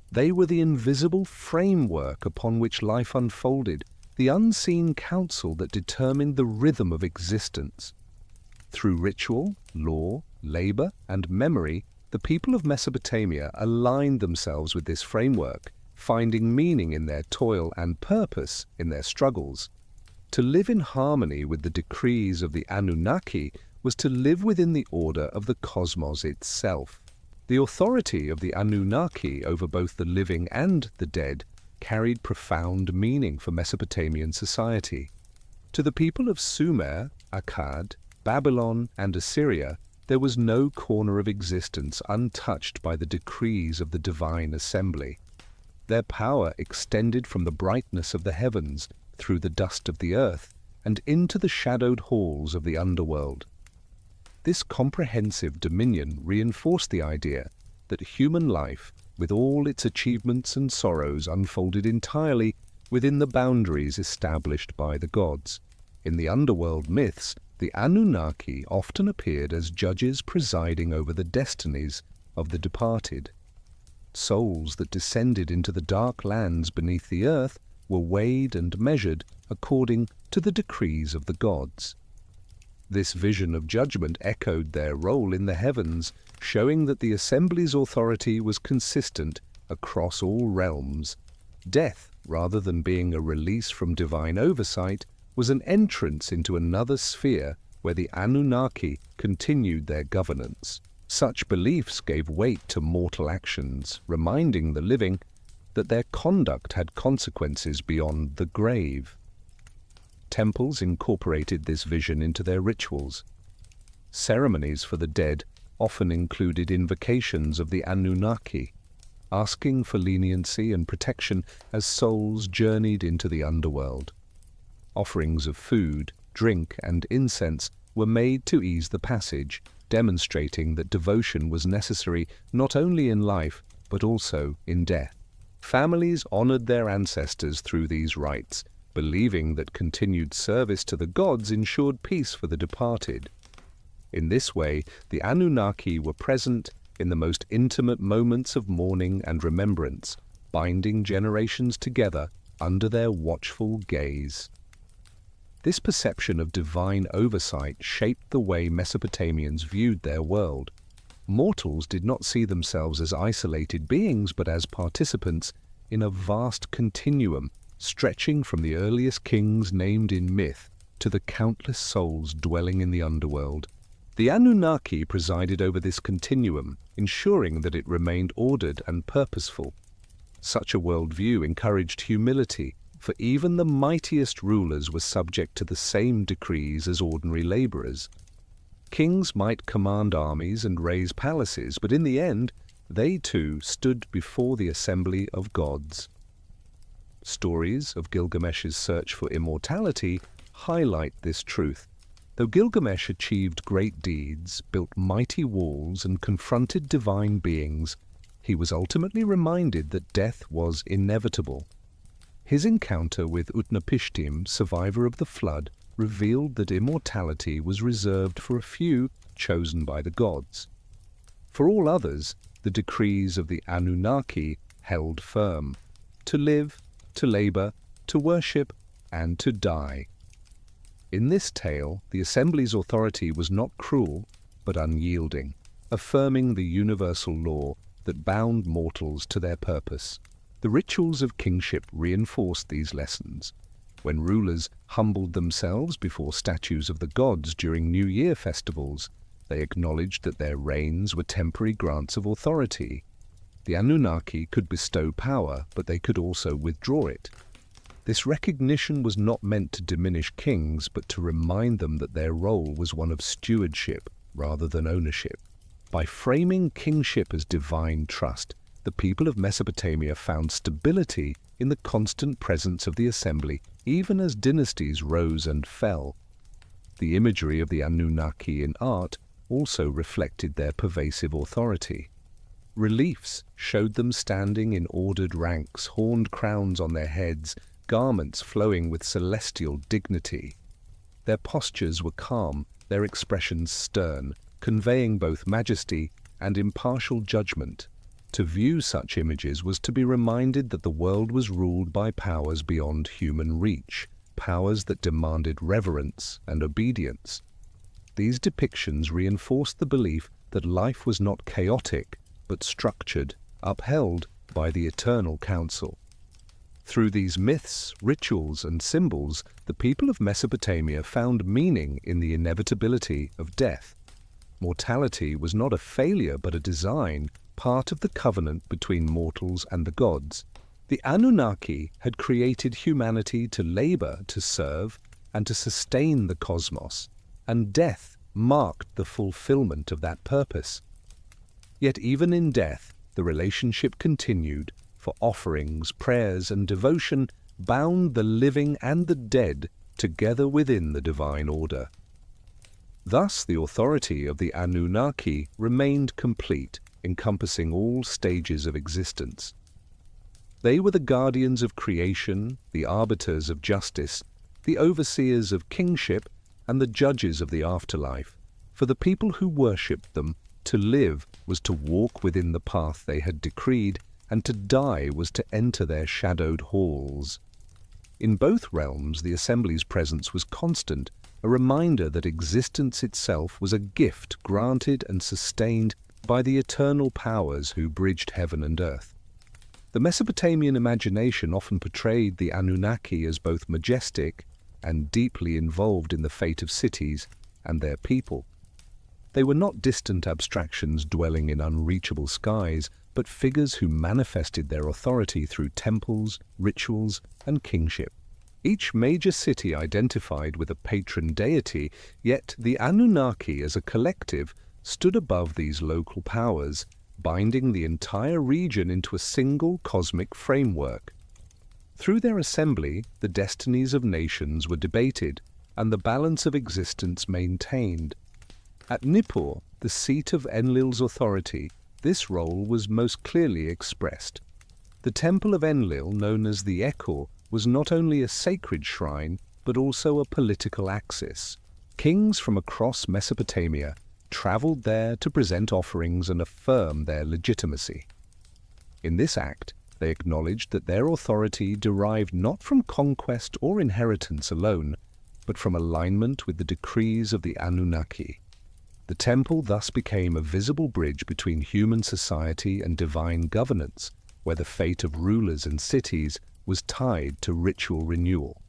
They were the invisible framework upon which life unfolded, the unseen council that determined the rhythm of existence. Through ritual, law, labor, and memory, the people of Mesopotamia aligned themselves with this framework, finding meaning in their toil and purpose in their struggles. To live in harmony with the decrees of the Anunnaki was to live within the order of the cosmos itself. The authority of the Anunnaki over both the living and the dead carried profound meaning for Mesopotamian society. To the people of Sumer, Akkad, Babylon, and Assyria, there was no corner of existence untouched by the decrees of the divine assembly. Their power extended from the brightness of the heavens through the dust of the earth and into the shadowed halls of the underworld. This comprehensive dominion reinforced the idea that human life, with all its achievements and sorrows, unfolded entirely within the boundaries established by the gods. In the underworld myths, the Anunnaki often appeared as judges presiding over the destinies of the departed. Souls that descended into the dark lands beneath the earth were weighed and measured according to the decrees of the gods. This vision of judgment echoed their role in the heavens, showing that the assembly's authority was consistent across all realms. Death, rather than being a release from divine oversight, was an entrance into another sphere where the Anunnaki continued their governance. Such beliefs gave weight to mortal actions, reminding the living that their conduct had consequences beyond the grave. Temples incorporated this vision into their rituals. Ceremonies for the dead often included invocations of the Anunnaki, asking for leniency and protection as souls journeyed into the underworld. Offerings of food, drink, and incense were made to ease the passage, demonstrating that devotion was necessary not only in life but also in death. Families honored their ancestors through these rites, believing that continued service to the gods ensured peace for the departed. In this way, the Anunnaki were present in the most intimate moments of mourning and remembrance, binding generations together under their watchful gaze. This perception of divine oversight shaped the way Mesopotamians viewed their world. Mortals did not see themselves as isolated beings, but as participants in a vast continuum stretching from the earliest kings named in myth to the countless souls dwelling in the underworld. The Anunnaki presided over this continuum, ensuring that it remained ordered and purposeful. Such a worldview encouraged humility, for even the mightiest rulers were subject to the same decrees as ordinary laborers. Kings might command armies and raise palaces, but in the end, they too stood before the assembly of gods. Stories of Gilgamesh's search for immortality highlight this truth. Though Gilgamesh achieved great deeds, built mighty walls, and confronted divine beings, he was ultimately reminded that death was inevitable. His encounter with Utnapishtim, survivor of the flood, revealed that immortality was reserved for a few chosen by the gods. For all others, the decrees of the Anunnaki held firm: to live, to labor, to worship, and to die. In this tale, the assembly's authority was not cruel, but unyielding, affirming the universal law that bound mortals to their purpose. The rituals of kingship reinforced these lessons. When rulers humbled themselves before statues of the gods during New Year festivals, they acknowledged that their reigns were temporary grants of authority. The Anunnaki could bestow power, but they could also withdraw it. This recognition was not meant to diminish kings, but to remind them that their role was one of stewardship rather than ownership. By framing kingship as divine trust, the people of Mesopotamia found stability in the constant presence of the assembly, even as dynasties rose and fell. The imagery of the Anunnaki in art also reflected their pervasive authority. Reliefs showed them standing in ordered ranks, horned crowns on their heads, garments flowing with celestial dignity. Their postures were calm, their expressions stern, conveying both majesty and impartial judgment. To view such images was to be reminded that the world was ruled by powers beyond human reach, powers that demanded reverence and obedience. These depictions reinforced the belief that life was not chaotic, but structured, upheld by the eternal council. Through these myths, rituals, and symbols, the people of Mesopotamia found meaning in the inevitability of death. Mortality was not a failure but a design, part of the covenant between mortals and the gods. The Anunnaki had created humanity to labor, to serve, and to sustain the cosmos, and death marked the fulfillment of that purpose. Yet even in death, the relationship continued, for offerings, prayers, and devotion bound the living and the dead together within the divine order. Thus the authority of the Anunnaki remained complete, encompassing all stages of existence. They were the guardians of creation, the arbiters of justice, the overseers of kingship, and the judges of the afterlife. For the people who worshipped them, to live was to walk within the path they had decreed, and to die was to enter their shadowed halls. In both realms the assembly's presence was constant, a reminder that existence itself was a gift granted and sustained by the eternal powers who bridged heaven and earth. The Mesopotamian imagination often portrayed the Anunnaki as both majestic and deeply involved in the fate of cities and their people. They were not distant abstractions dwelling in unreachable skies, but figures who manifested their authority through temples, rituals, and kingship. Each major city identified with a patron deity, yet the Anunnaki as a collective stood above these local powers, binding the entire region into a single cosmic framework. Through their assembly, the destinies of nations were debated, and the balance of existence maintained. At Nippur, the seat of Enlil's authority, this role was most clearly expressed. The temple of Enlil, known as the Echo, was not only a sacred shrine, but also a political axis. Kings from across Mesopotamia traveled there to present offerings and affirm their legitimacy. In this act, they acknowledged that their authority derived not from conquest or inheritance alone, but from alignment with the decrees of the Anunnaki. The temple thus became a visible bridge between human society and divine governance, where the fate of rulers and cities was tied to ritual renewal.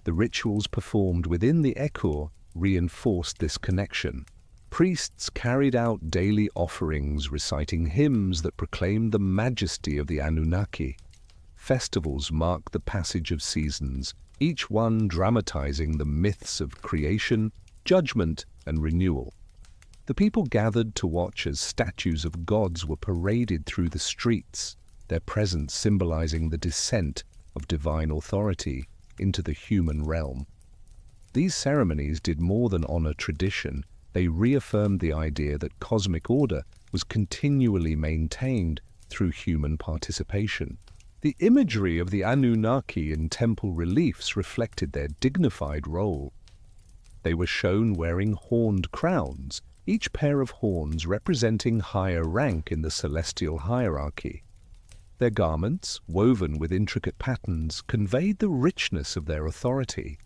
The rituals performed within the Echo reinforced this connection. Priests carried out daily offerings, reciting hymns that proclaimed the majesty of the Anunnaki. Festivals marked the passage of seasons, each one dramatizing the myths of creation, judgment, and renewal. The people gathered to watch as statues of gods were paraded through the streets, their presence symbolizing the descent of divine authority into the human realm. These ceremonies did more than honor tradition. They reaffirmed the idea that cosmic order was continually maintained through human participation. The imagery of the Anunnaki in temple reliefs reflected their dignified role. They were shown wearing horned crowns, each pair of horns representing higher rank in the celestial hierarchy. Their garments, woven with intricate patterns, conveyed the richness of their authority.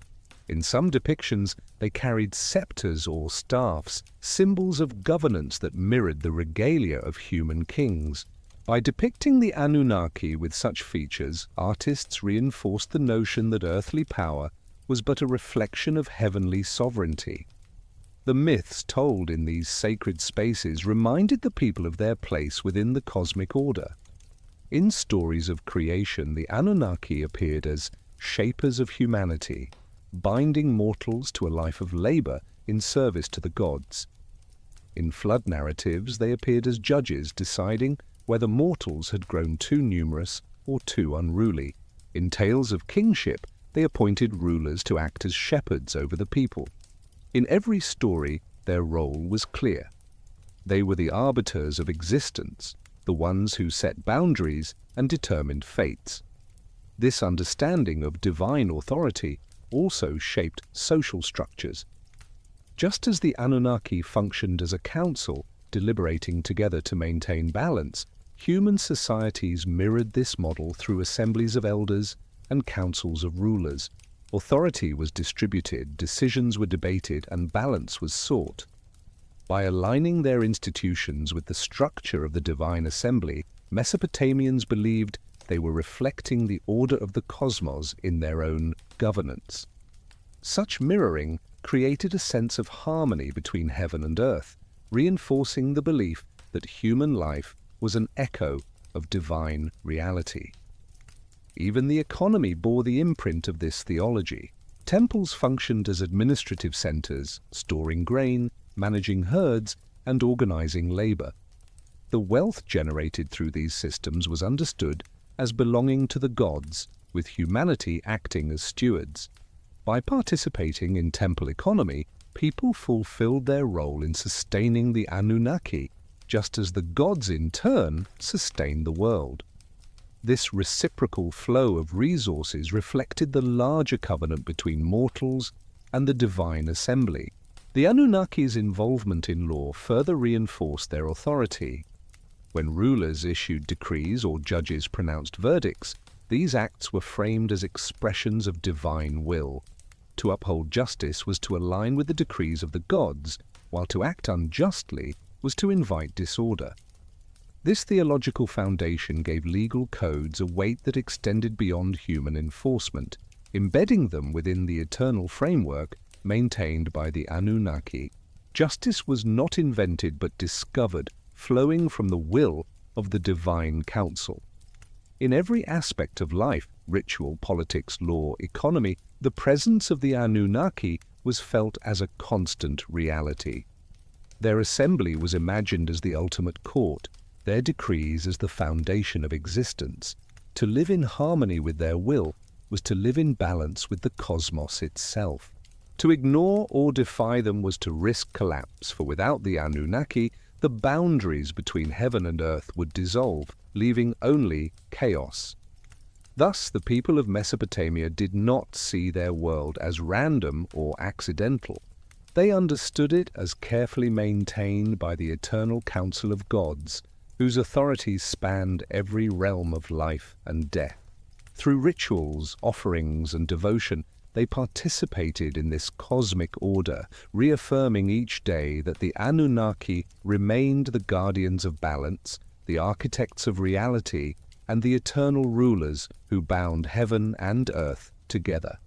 In some depictions, they carried scepters or staffs, symbols of governance that mirrored the regalia of human kings. By depicting the Anunnaki with such features, artists reinforced the notion that earthly power was but a reflection of heavenly sovereignty. The myths told in these sacred spaces reminded the people of their place within the cosmic order. In stories of creation, the Anunnaki appeared as shapers of humanity, binding mortals to a life of labor in service to the gods. In flood narratives, they appeared as judges deciding whether mortals had grown too numerous or too unruly. In tales of kingship, they appointed rulers to act as shepherds over the people. In every story, their role was clear. They were the arbiters of existence, the ones who set boundaries and determined fates. This understanding of divine authority also shaped social structures. Just as the Anunnaki functioned as a council, deliberating together to maintain balance, human societies mirrored this model through assemblies of elders and councils of rulers. Authority was distributed, decisions were debated, and balance was sought. By aligning their institutions with the structure of the divine assembly, Mesopotamians believed they were reflecting the order of the cosmos in their own governance. Such mirroring created a sense of harmony between heaven and earth, reinforcing the belief that human life was an echo of divine reality. Even the economy bore the imprint of this theology. Temples functioned as administrative centers, storing grain, managing herds, and organizing labor. The wealth generated through these systems was understood as belonging to the gods, with humanity acting as stewards. By participating in temple economy, people fulfilled their role in sustaining the Anunnaki, just as the gods in turn sustained the world. This reciprocal flow of resources reflected the larger covenant between mortals and the divine assembly. The Anunnaki's involvement in law further reinforced their authority. When rulers issued decrees or judges pronounced verdicts, these acts were framed as expressions of divine will. To uphold justice was to align with the decrees of the gods, while to act unjustly was to invite disorder. This theological foundation gave legal codes a weight that extended beyond human enforcement, embedding them within the eternal framework maintained by the Anunnaki. Justice was not invented but discovered, flowing from the will of the divine council. In every aspect of life, ritual, politics, law, economy, the presence of the Anunnaki was felt as a constant reality. Their assembly was imagined as the ultimate court, their decrees as the foundation of existence. To live in harmony with their will was to live in balance with the cosmos itself. To ignore or defy them was to risk collapse, for without the Anunnaki, the boundaries between heaven and earth would dissolve, leaving only chaos. Thus, the people of Mesopotamia did not see their world as random or accidental. They understood it as carefully maintained by the eternal council of gods, whose authorities spanned every realm of life and death. Through rituals, offerings, and devotion, they participated in this cosmic order, reaffirming each day that the Anunnaki remained the guardians of balance, the architects of reality, and the eternal rulers who bound heaven and earth together.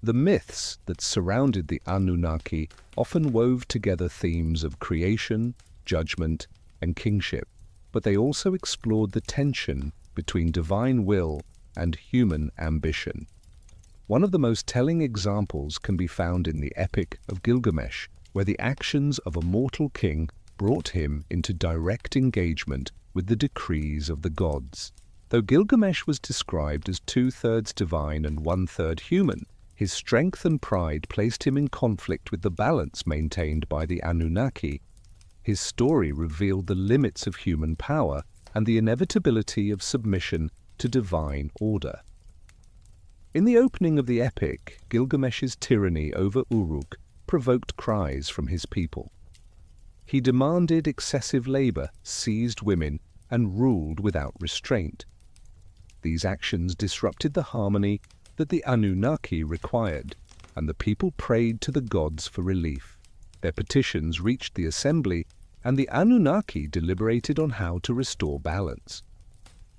The myths that surrounded the Anunnaki often wove together themes of creation, judgment, and kingship, but they also explored the tension between divine will and human ambition. One of the most telling examples can be found in the Epic of Gilgamesh, where the actions of a mortal king brought him into direct engagement with the decrees of the gods. Though Gilgamesh was described as 2/3 divine and 1/3 human, his strength and pride placed him in conflict with the balance maintained by the Anunnaki. His story revealed the limits of human power and the inevitability of submission to divine order. In the opening of the epic, Gilgamesh's tyranny over Uruk provoked cries from his people. He demanded excessive labor, seized women, and ruled without restraint. These actions disrupted the harmony that the Anunnaki required, and the people prayed to the gods for relief. Their petitions reached the assembly, and the Anunnaki deliberated on how to restore balance.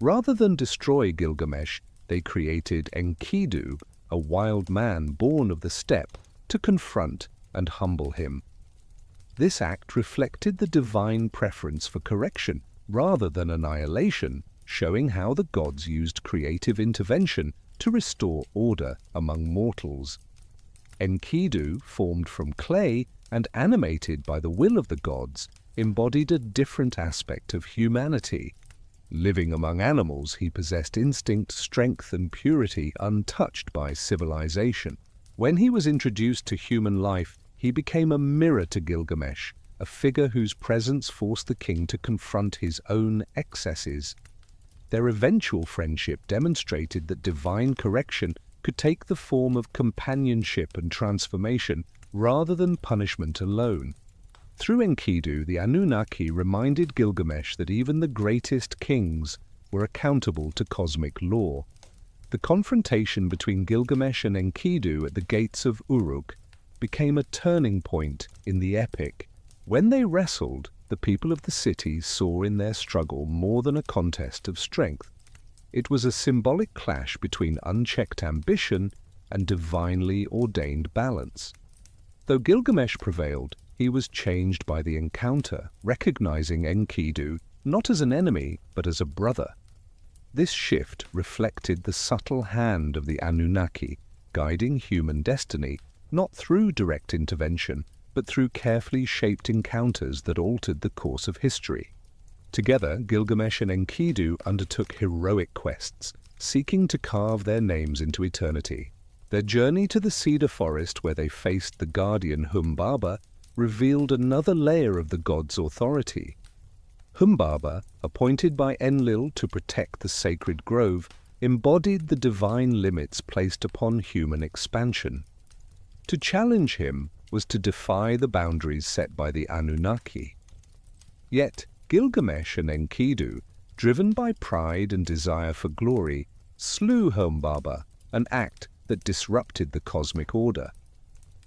Rather than destroy Gilgamesh, they created Enkidu, a wild man born of the steppe, to confront and humble him. This act reflected the divine preference for correction rather than annihilation, showing how the gods used creative intervention to restore order among mortals. Enkidu, formed from clay and animated by the will of the gods, embodied a different aspect of humanity. Living among animals, he possessed instinct, strength, and purity untouched by civilization. When he was introduced to human life, he became a mirror to Gilgamesh, a figure whose presence forced the king to confront his own excesses. Their eventual friendship demonstrated that divine correction could take the form of companionship and transformation rather than punishment alone. Through Enkidu, the Anunnaki reminded Gilgamesh that even the greatest kings were accountable to cosmic law. The confrontation between Gilgamesh and Enkidu at the gates of Uruk became a turning point in the epic. When they wrestled, the people of the city saw in their struggle more than a contest of strength. It was a symbolic clash between unchecked ambition and divinely ordained balance. Though Gilgamesh prevailed, he was changed by the encounter, recognizing Enkidu not as an enemy but as a brother. This shift reflected the subtle hand of the Anunnaki, guiding human destiny, not through direct intervention, but through carefully shaped encounters that altered the course of history. Together, Gilgamesh and Enkidu undertook heroic quests, seeking to carve their names into eternity. Their journey to the cedar forest where they faced the guardian Humbaba revealed another layer of the god's authority. Humbaba, appointed by Enlil to protect the sacred grove, embodied the divine limits placed upon human expansion. To challenge him was to defy the boundaries set by the Anunnaki. Yet, Gilgamesh and Enkidu, driven by pride and desire for glory, slew Humbaba, an act that disrupted the cosmic order.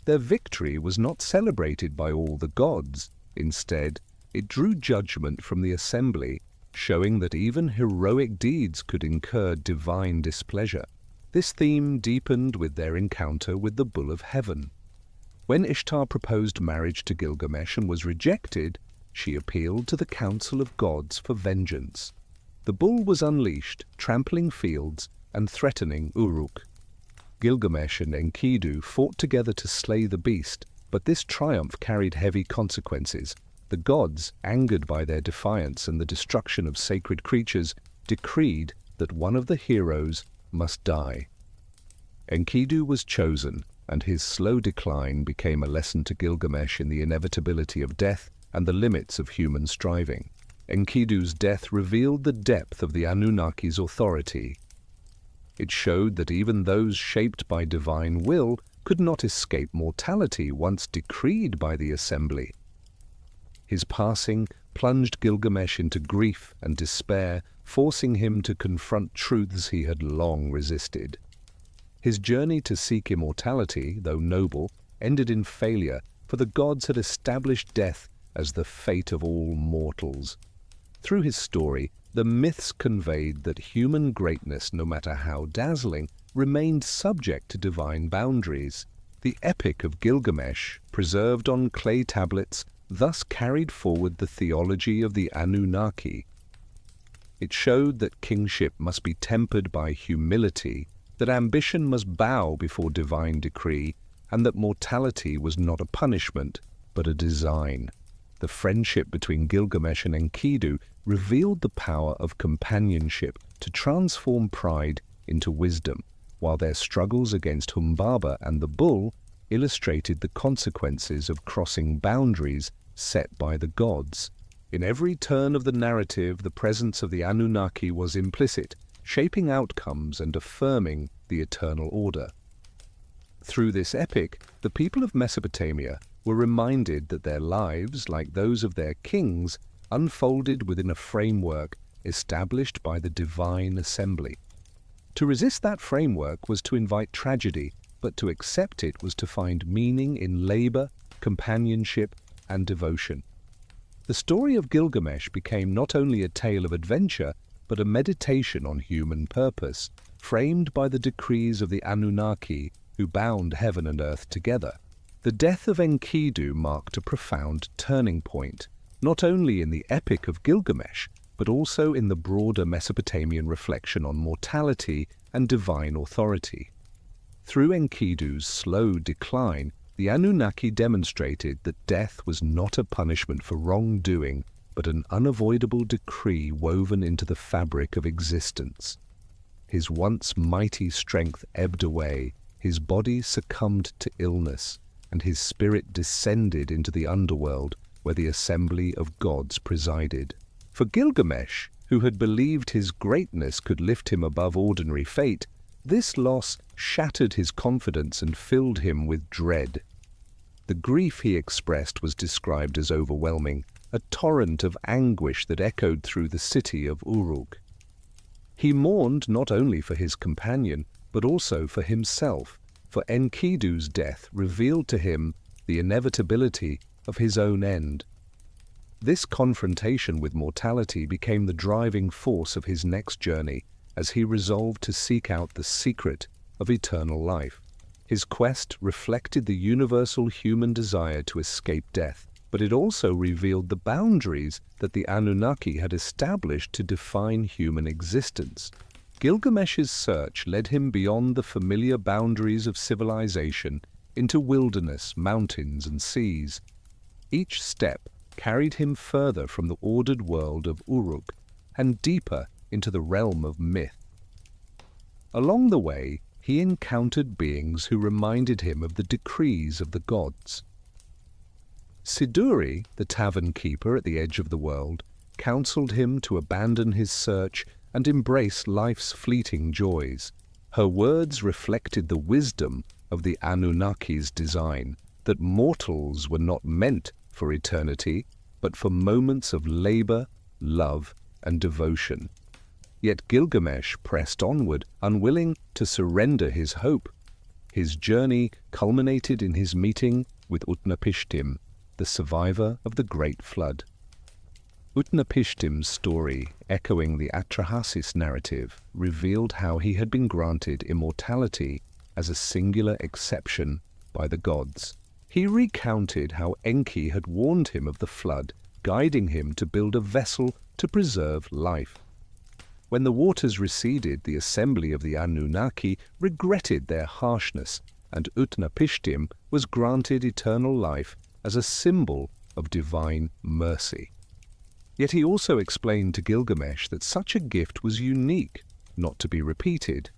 Their victory was not celebrated by all the gods. Instead, it drew judgment from the assembly, showing that even heroic deeds could incur divine displeasure. This theme deepened with their encounter with the Bull of Heaven. When Ishtar proposed marriage to Gilgamesh and was rejected, she appealed to the Council of Gods for vengeance. The bull was unleashed, trampling fields and threatening Uruk. Gilgamesh and Enkidu fought together to slay the beast, but this triumph carried heavy consequences. The gods, angered by their defiance and the destruction of sacred creatures, decreed that one of the heroes must die. Enkidu was chosen, and his slow decline became a lesson to Gilgamesh in the inevitability of death and the limits of human striving. Enkidu's death revealed the depth of the Anunnaki's authority. It showed that even those shaped by divine will could not escape mortality once decreed by the assembly. His passing plunged Gilgamesh into grief and despair, forcing him to confront truths he had long resisted. His journey to seek immortality, though noble, ended in failure, for the gods had established death as the fate of all mortals. Through his story, the myths conveyed that human greatness, no matter how dazzling, remained subject to divine boundaries. The Epic of Gilgamesh, preserved on clay tablets, thus carried forward the theology of the Anunnaki. It showed that kingship must be tempered by humility, that ambition must bow before divine decree, and that mortality was not a punishment, but a design. The friendship between Gilgamesh and Enkidu revealed the power of companionship to transform pride into wisdom, while their struggles against Humbaba and the bull illustrated the consequences of crossing boundaries set by the gods. In every turn of the narrative, the presence of the Anunnaki was implicit, shaping outcomes and affirming the eternal order. Through this epic, the people of Mesopotamia were reminded that their lives, like those of their kings, unfolded within a framework established by the divine assembly. To resist that framework was to invite tragedy, but to accept it was to find meaning in labor, companionship, and devotion. The story of Gilgamesh became not only a tale of adventure, but a meditation on human purpose, framed by the decrees of the Anunnaki who bound heaven and earth together. The death of Enkidu marked a profound turning point, not only in the Epic of Gilgamesh, but also in the broader Mesopotamian reflection on mortality and divine authority. Through Enkidu's slow decline, the Anunnaki demonstrated that death was not a punishment for wrongdoing, but an unavoidable decree woven into the fabric of existence. His once mighty strength ebbed away, his body succumbed to illness, and his spirit descended into the underworld, where the assembly of gods presided. For Gilgamesh, who had believed his greatness could lift him above ordinary fate, this loss shattered his confidence and filled him with dread. The grief he expressed was described as overwhelming, a torrent of anguish that echoed through the city of Uruk. He mourned not only for his companion, but also for himself, for Enkidu's death revealed to him the inevitability of his own end. This confrontation with mortality became the driving force of his next journey, as he resolved to seek out the secret of eternal life. His quest reflected the universal human desire to escape death, but it also revealed the boundaries that the Anunnaki had established to define human existence. Gilgamesh's search led him beyond the familiar boundaries of civilization into wilderness, mountains, and seas. Each step carried him further from the ordered world of Uruk and deeper into the realm of myth. Along the way, he encountered beings who reminded him of the decrees of the gods. Siduri, the tavern keeper at the edge of the world, counseled him to abandon his search and embrace life's fleeting joys. Her words reflected the wisdom of the Anunnaki's design, that mortals were not meant for eternity, but for moments of labor, love, and devotion. Yet Gilgamesh pressed onward, unwilling to surrender his hope. His journey culminated in his meeting with Utnapishtim, the survivor of the Great Flood. Utnapishtim's story, echoing the Atrahasis narrative, revealed how he had been granted immortality as a singular exception by the gods. He recounted how Enki had warned him of the flood, guiding him to build a vessel to preserve life. When the waters receded, the assembly of the Anunnaki regretted their harshness, and Utnapishtim was granted eternal life as a symbol of divine mercy. Yet he also explained to Gilgamesh that such a gift was unique, not to be repeated.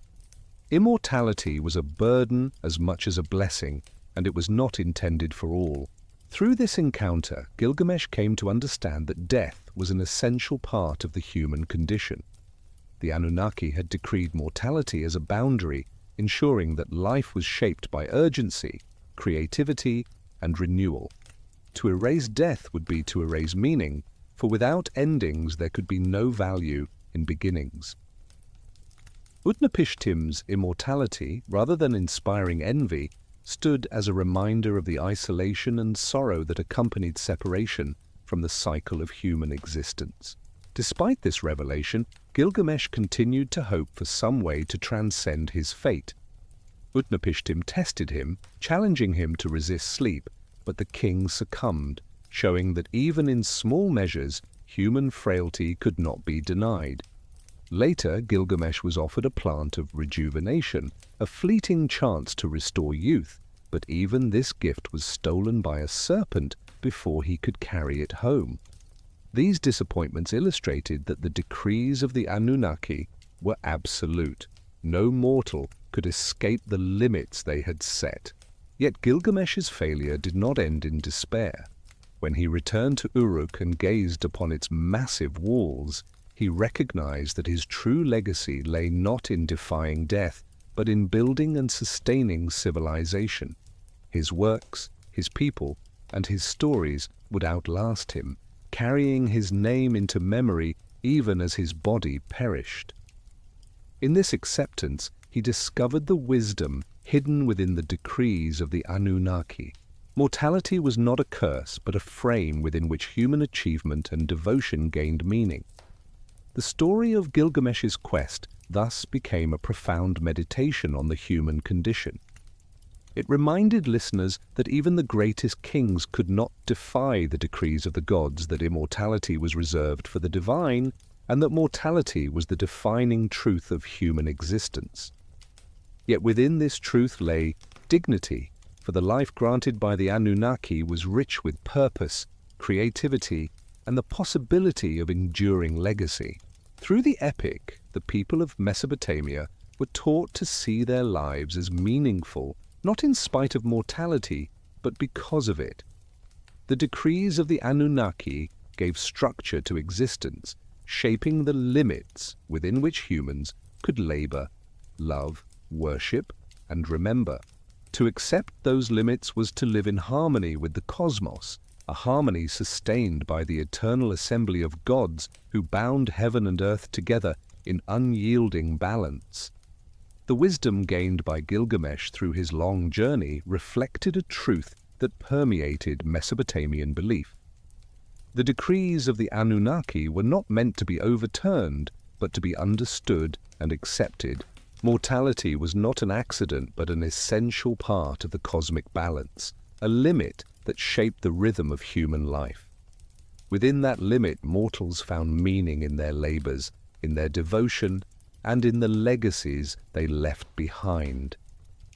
Immortality was a burden as much as a blessing, and it was not intended for all. Through this encounter, Gilgamesh came to understand that death was an essential part of the human condition. The Anunnaki had decreed mortality as a boundary, ensuring that life was shaped by urgency, creativity, and renewal. To erase death would be to erase meaning, for without endings there could be no value in beginnings. Utnapishtim's immortality, rather than inspiring envy, stood as a reminder of the isolation and sorrow that accompanied separation from the cycle of human existence. Despite this revelation, Gilgamesh continued to hope for some way to transcend his fate. Utnapishtim tested him, challenging him to resist sleep, but the king succumbed, showing that even in small measures, human frailty could not be denied. Later, Gilgamesh was offered a plant of rejuvenation, a fleeting chance to restore youth, but even this gift was stolen by a serpent before he could carry it home. These disappointments illustrated that the decrees of the Anunnaki were absolute. No mortal could escape the limits they had set. Yet Gilgamesh's failure did not end in despair. When he returned to Uruk and gazed upon its massive walls, he recognized that his true legacy lay not in defying death, but in building and sustaining civilization. His works, his people, and his stories would outlast him, carrying his name into memory even as his body perished. In this acceptance, he discovered the wisdom hidden within the decrees of the Anunnaki. Mortality was not a curse, but a frame within which human achievement and devotion gained meaning. The story of Gilgamesh's quest thus became a profound meditation on the human condition. It reminded listeners that even the greatest kings could not defy the decrees of the gods, that immortality was reserved for the divine, and that mortality was the defining truth of human existence. Yet within this truth lay dignity, for the life granted by the Anunnaki was rich with purpose, creativity, and the possibility of enduring legacy. Through the epic, the people of Mesopotamia were taught to see their lives as meaningful, not in spite of mortality, but because of it. The decrees of the Anunnaki gave structure to existence, shaping the limits within which humans could labor, love, worship, and remember. To accept those limits was to live in harmony with the cosmos, a harmony sustained by the eternal assembly of gods who bound heaven and earth together in unyielding balance. The wisdom gained by Gilgamesh through his long journey reflected a truth that permeated Mesopotamian belief. The decrees of the Anunnaki were not meant to be overturned, but to be understood and accepted. Mortality was not an accident but an essential part of the cosmic balance, a limit that shaped the rhythm of human life. Within that limit, mortals found meaning in their labors, in their devotion, and in the legacies they left behind.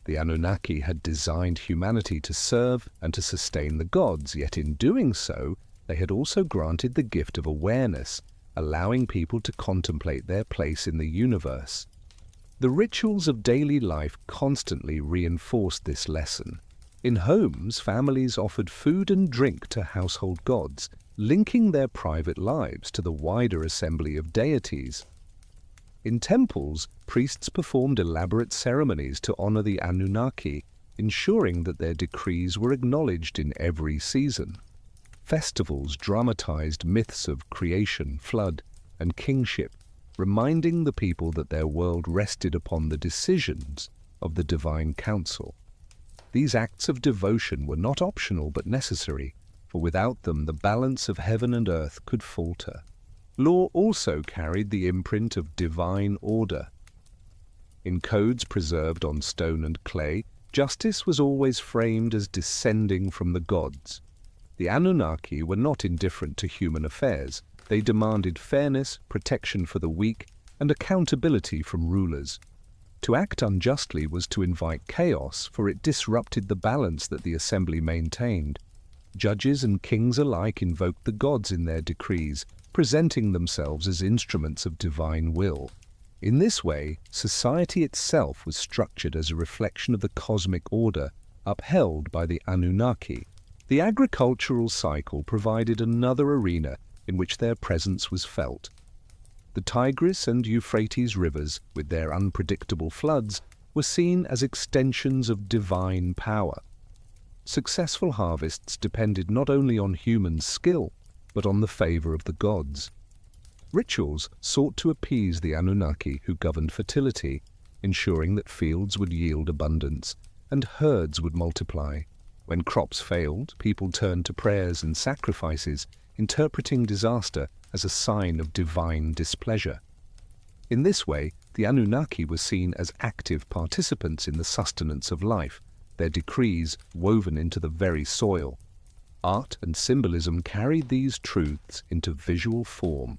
The Anunnaki had designed humanity to serve and to sustain the gods, yet in doing so, they had also granted the gift of awareness, allowing people to contemplate their place in the universe. The rituals of daily life constantly reinforced this lesson. In homes, families offered food and drink to household gods, linking their private lives to the wider assembly of deities. In temples, priests performed elaborate ceremonies to honor the Anunnaki, ensuring that their decrees were acknowledged in every season. Festivals dramatized myths of creation, flood, and kingship, reminding the people that their world rested upon the decisions of the divine council. These acts of devotion were not optional but necessary, for without them the balance of heaven and earth could falter. Law also carried the imprint of divine order. In codes preserved on stone and clay, justice was always framed as descending from the gods. The Anunnaki were not indifferent to human affairs. They demanded fairness, protection for the weak, and accountability from rulers. To act unjustly was to invite chaos, for it disrupted the balance that the assembly maintained. Judges and kings alike invoked the gods in their decrees, presenting themselves as instruments of divine will. In this way, society itself was structured as a reflection of the cosmic order, upheld by the Anunnaki. The agricultural cycle provided another arena in which their presence was felt. The Tigris and Euphrates rivers, with their unpredictable floods, were seen as extensions of divine power. Successful harvests depended not only on human skill, but on the favor of the gods. Rituals sought to appease the Anunnaki who governed fertility, ensuring that fields would yield abundance and herds would multiply. When crops failed, people turned to prayers and sacrifices, interpreting disaster as a sign of divine displeasure. In this way, the Anunnaki were seen as active participants in the sustenance of life, their decrees woven into the very soil. Art and symbolism carried these truths into visual form.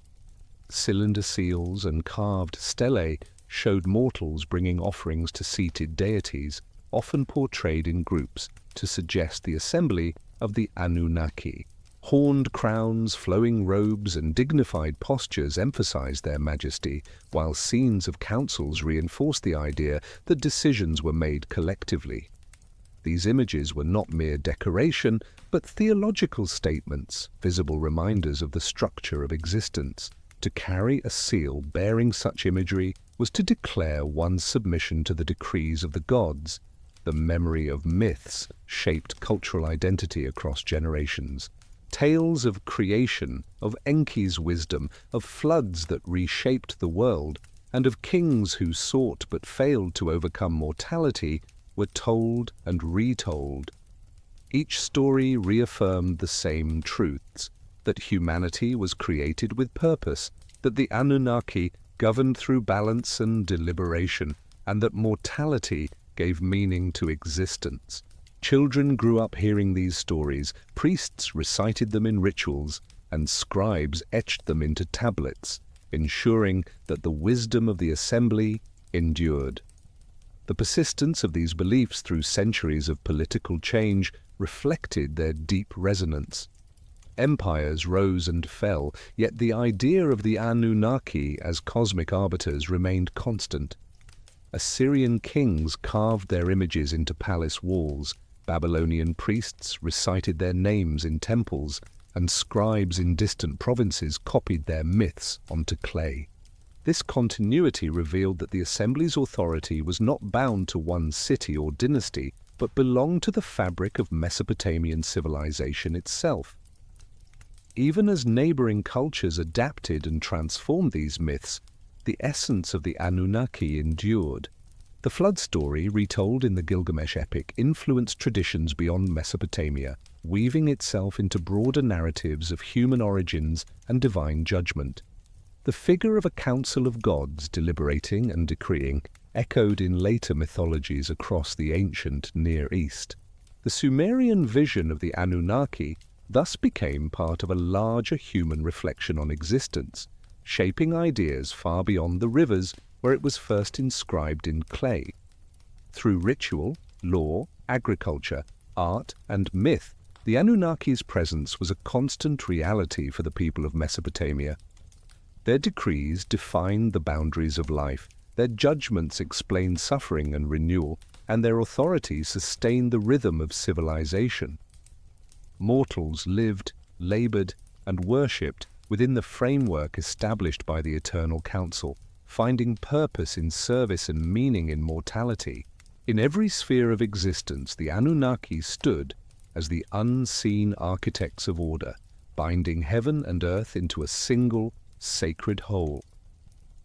Cylinder seals and carved stelae showed mortals bringing offerings to seated deities, often portrayed in groups to suggest the assembly of the Anunnaki. Horned crowns, flowing robes, and dignified postures emphasized their majesty, while scenes of councils reinforced the idea that decisions were made collectively. These images were not mere decoration, but theological statements, visible reminders of the structure of existence. To carry a seal bearing such imagery was to declare one's submission to the decrees of the gods. The memory of myths shaped cultural identity across generations. Tales of creation, of Enki's wisdom, of floods that reshaped the world, and of kings who sought but failed to overcome mortality were told and retold. Each story reaffirmed the same truths, that humanity was created with purpose, that the Anunnaki governed through balance and deliberation, and that mortality gave meaning to existence. Children grew up hearing these stories, priests recited them in rituals, and scribes etched them into tablets, ensuring that the wisdom of the assembly endured. The persistence of these beliefs through centuries of political change reflected their deep resonance. Empires rose and fell, yet the idea of the Anunnaki as cosmic arbiters remained constant. Assyrian kings carved their images into palace walls, Babylonian priests recited their names in temples, and scribes in distant provinces copied their myths onto clay. This continuity revealed that the assembly's authority was not bound to one city or dynasty, but belonged to the fabric of Mesopotamian civilization itself. Even as neighboring cultures adapted and transformed these myths, the essence of the Anunnaki endured. The flood story, retold in the Gilgamesh epic, influenced traditions beyond Mesopotamia, weaving itself into broader narratives of human origins and divine judgment. The figure of a council of gods deliberating and decreeing echoed in later mythologies across the ancient Near East. The Sumerian vision of the Anunnaki thus became part of a larger human reflection on existence, shaping ideas far beyond the rivers where it was first inscribed in clay. Through ritual, law, agriculture, art, and myth, the Anunnaki's presence was a constant reality for the people of Mesopotamia. Their decrees defined the boundaries of life, their judgments explained suffering and renewal, and their authority sustained the rhythm of civilization. Mortals lived, labored, and worshipped within the framework established by the Eternal Council, finding purpose in service and meaning in mortality. In every sphere of existence, the Anunnaki stood as the unseen architects of order, binding heaven and earth into a single, sacred whole.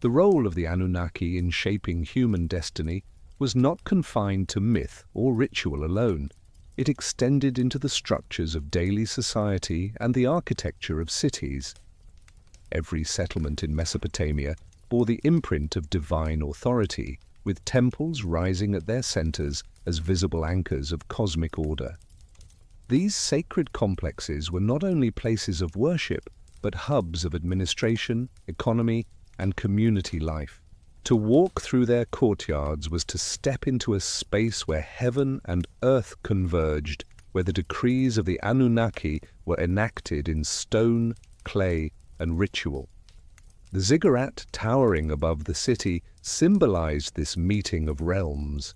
The role of the Anunnaki in shaping human destiny was not confined to myth or ritual alone. It extended into the structures of daily society and the architecture of cities. Every settlement in Mesopotamia bore the imprint of divine authority, with temples rising at their centers as visible anchors of cosmic order. These sacred complexes were not only places of worship, but hubs of administration, economy, and community life. To walk through their courtyards was to step into a space where heaven and earth converged, where the decrees of the Anunnaki were enacted in stone, clay, and ritual. The ziggurat towering above the city symbolized this meeting of realms.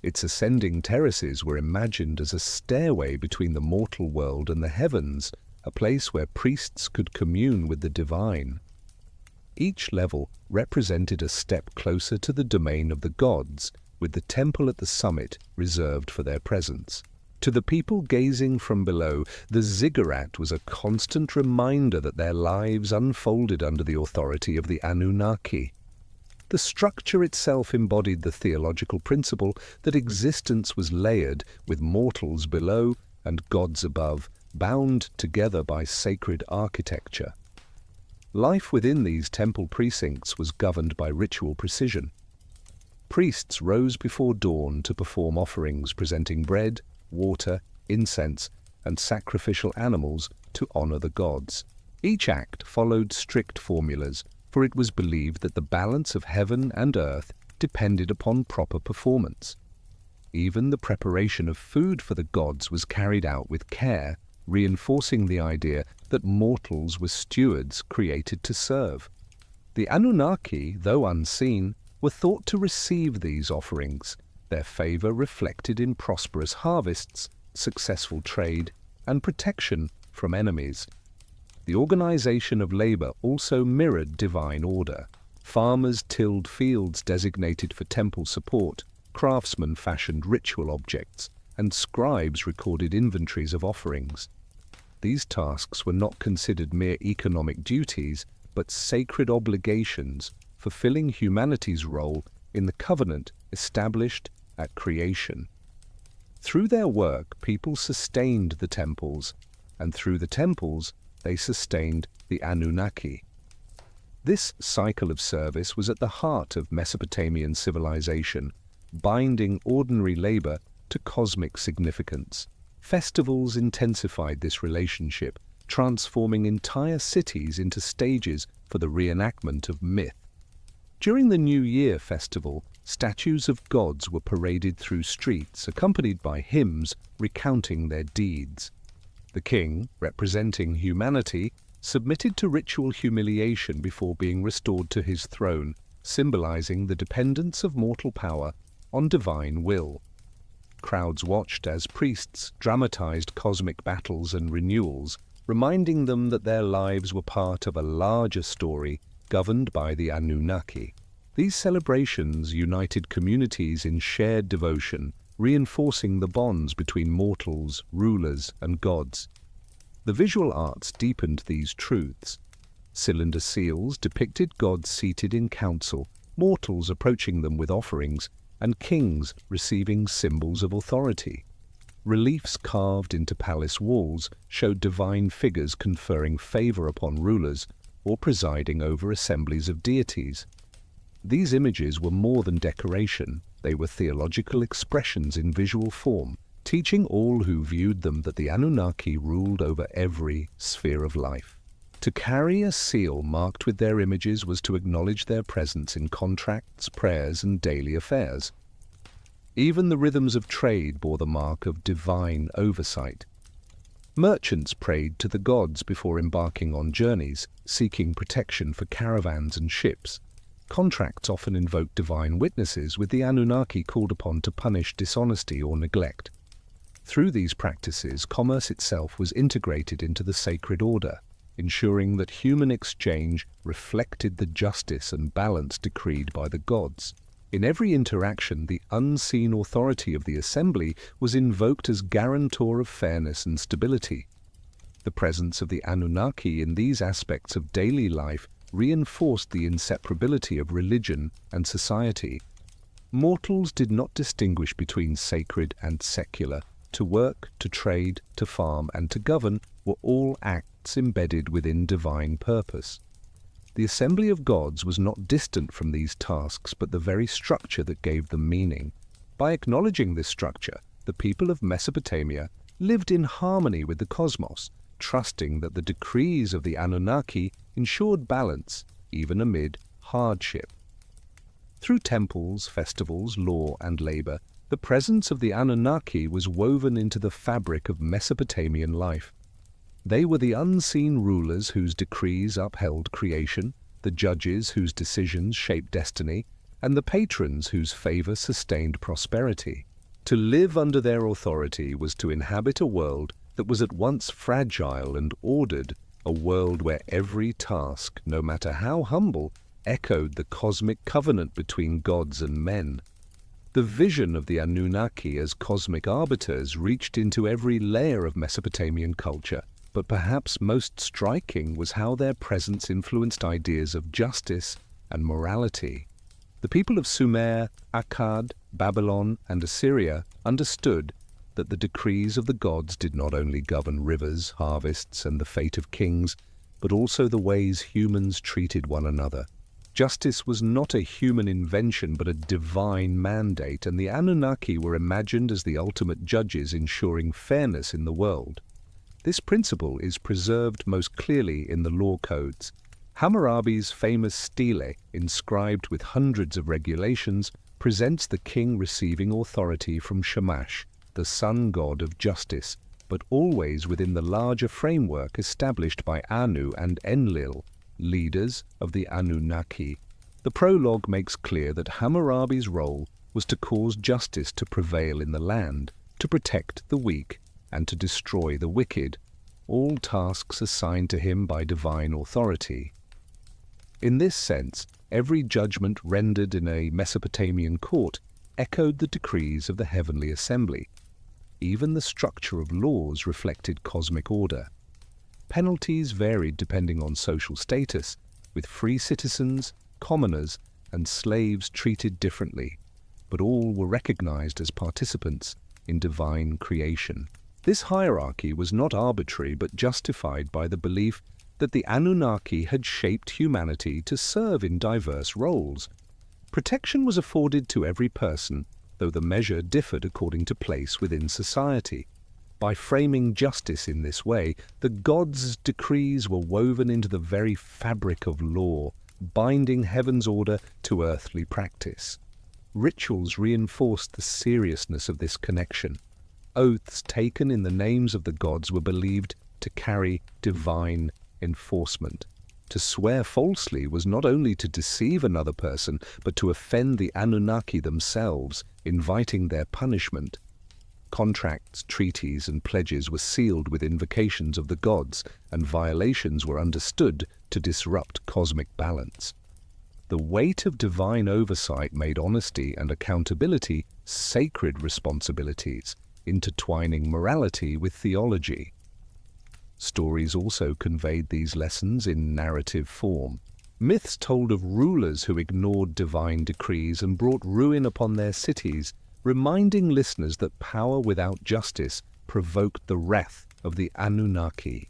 Its ascending terraces were imagined as a stairway between the mortal world and the heavens, a place where priests could commune with the divine. Each level represented a step closer to the domain of the gods, with the temple at the summit reserved for their presence. To the people gazing from below, the ziggurat was a constant reminder that their lives unfolded under the authority of the Anunnaki. The structure itself embodied the theological principle that existence was layered, with mortals below and gods above, bound together by sacred architecture. Life within these temple precincts was governed by ritual precision. Priests rose before dawn to perform offerings presenting bread, water, incense, and sacrificial animals to honor the gods. Each act followed strict formulas, for it was believed that the balance of heaven and earth depended upon proper performance. Even the preparation of food for the gods was carried out with care, reinforcing the idea that mortals were stewards created to serve. The Anunnaki, though unseen, were thought to receive these offerings, their favor reflected in prosperous harvests, successful trade, and protection from enemies. The organization of labor also mirrored divine order. Farmers tilled fields designated for temple support, craftsmen fashioned ritual objects, and scribes recorded inventories of offerings. These tasks were not considered mere economic duties, but sacred obligations, fulfilling humanity's role in the covenant established at creation. Through their work, people sustained the temples, and through the temples, they sustained the Anunnaki. This cycle of service was at the heart of Mesopotamian civilization, binding ordinary labor to cosmic significance. Festivals intensified this relationship, transforming entire cities into stages for the reenactment of myth. During the New Year festival, statues of gods were paraded through streets, accompanied by hymns recounting their deeds. The king, representing humanity, submitted to ritual humiliation before being restored to his throne, symbolizing the dependence of mortal power on divine will. Crowds watched as priests dramatized cosmic battles and renewals, reminding them that their lives were part of a larger story governed by the Anunnaki. These celebrations united communities in shared devotion, reinforcing the bonds between mortals, rulers, and gods. The visual arts deepened these truths. Cylinder seals depicted gods seated in council, mortals approaching them with offerings, and kings receiving symbols of authority. Reliefs carved into palace walls showed divine figures conferring favor upon rulers, or presiding over assemblies of deities. These images were more than decoration, they were theological expressions in visual form, teaching all who viewed them that the Anunnaki ruled over every sphere of life. To carry a seal marked with their images was to acknowledge their presence in contracts, prayers, and daily affairs. Even the rhythms of trade bore the mark of divine oversight. Merchants prayed to the gods before embarking on journeys, seeking protection for caravans and ships. Contracts often invoked divine witnesses, with the Anunnaki called upon to punish dishonesty or neglect. Through these practices, commerce itself was integrated into the sacred order, ensuring that human exchange reflected the justice and balance decreed by the gods. In every interaction, the unseen authority of the assembly was invoked as guarantor of fairness and stability. The presence of the Anunnaki in these aspects of daily life reinforced the inseparability of religion and society. Mortals did not distinguish between sacred and secular. To work, to trade, to farm, and to govern were all acts embedded within divine purpose. The assembly of gods was not distant from these tasks, but the very structure that gave them meaning. By acknowledging this structure, the people of Mesopotamia lived in harmony with the cosmos, trusting that the decrees of the Anunnaki ensured balance, even amid hardship. Through temples, festivals, law, and labor, the presence of the Anunnaki was woven into the fabric of Mesopotamian life. They were the unseen rulers whose decrees upheld creation, the judges whose decisions shaped destiny, and the patrons whose favor sustained prosperity. To live under their authority was to inhabit a world that was at once fragile and ordered, a world where every task, no matter how humble, echoed the cosmic covenant between gods and men. The vision of the Anunnaki as cosmic arbiters reached into every layer of Mesopotamian culture, but perhaps most striking was how their presence influenced ideas of justice and morality. The people of Sumer, Akkad, Babylon, and Assyria understood that the decrees of the gods did not only govern rivers, harvests, and the fate of kings, but also the ways humans treated one another. Justice was not a human invention but a divine mandate, and the Anunnaki were imagined as the ultimate judges ensuring fairness in the world. This principle is preserved most clearly in the law codes. Hammurabi's famous stele, inscribed with hundreds of regulations, presents the king receiving authority from Shamash, the sun god of justice, but always within the larger framework established by Anu and Enlil, leaders of the Anunnaki. The prologue makes clear that Hammurabi's role was to cause justice to prevail in the land, to protect the weak, and to destroy the wicked, all tasks assigned to him by divine authority. In this sense, every judgment rendered in a Mesopotamian court echoed the decrees of the heavenly assembly. Even the structure of laws reflected cosmic order. Penalties varied depending on social status, with free citizens, commoners, and slaves treated differently, but all were recognized as participants in divine creation. This hierarchy was not arbitrary but justified by the belief that the Anunnaki had shaped humanity to serve in diverse roles. Protection was afforded to every person, though the measure differed according to place within society. By framing justice in this way, the gods' decrees were woven into the very fabric of law, binding heaven's order to earthly practice. Rituals reinforced the seriousness of this connection. Oaths taken in the names of the gods were believed to carry divine enforcement. To swear falsely was not only to deceive another person, but to offend the Anunnaki themselves, inviting their punishment. Contracts, treaties, and pledges were sealed with invocations of the gods, and violations were understood to disrupt cosmic balance. The weight of divine oversight made honesty and accountability sacred responsibilities, intertwining morality with theology. Stories also conveyed these lessons in narrative form. Myths told of rulers who ignored divine decrees and brought ruin upon their cities, reminding listeners that power without justice provoked the wrath of the Anunnaki.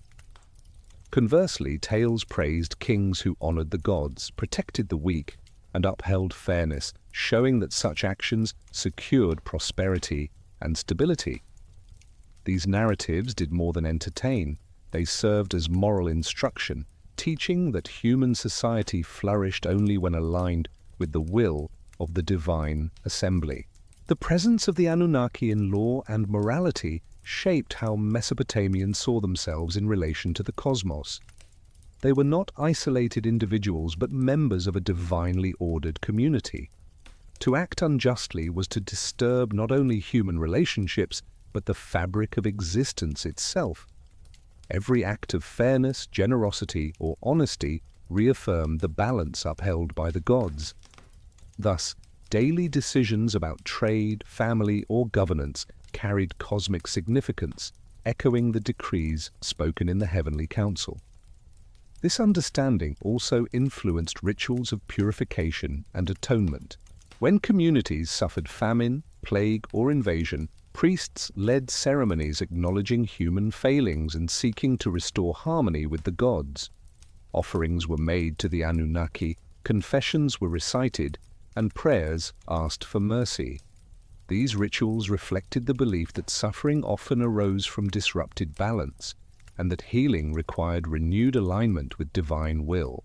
Conversely, tales praised kings who honored the gods, protected the weak, and upheld fairness, showing that such actions secured prosperity and stability. These narratives did more than entertain. They served as moral instruction, teaching that human society flourished only when aligned with the will of the divine assembly. The presence of the Anunnaki in law and morality shaped how Mesopotamians saw themselves in relation to the cosmos. They were not isolated individuals, but members of a divinely ordered community. To act unjustly was to disturb not only human relationships, but the fabric of existence itself. Every act of fairness, generosity, or honesty reaffirmed the balance upheld by the gods. Thus, daily decisions about trade, family, or governance carried cosmic significance, echoing the decrees spoken in the heavenly council. This understanding also influenced rituals of purification and atonement. When communities suffered famine, plague, or invasion, priests led ceremonies acknowledging human failings and seeking to restore harmony with the gods. Offerings were made to the Anunnaki, confessions were recited, and prayers asked for mercy. These rituals reflected the belief that suffering often arose from disrupted balance, and that healing required renewed alignment with divine will.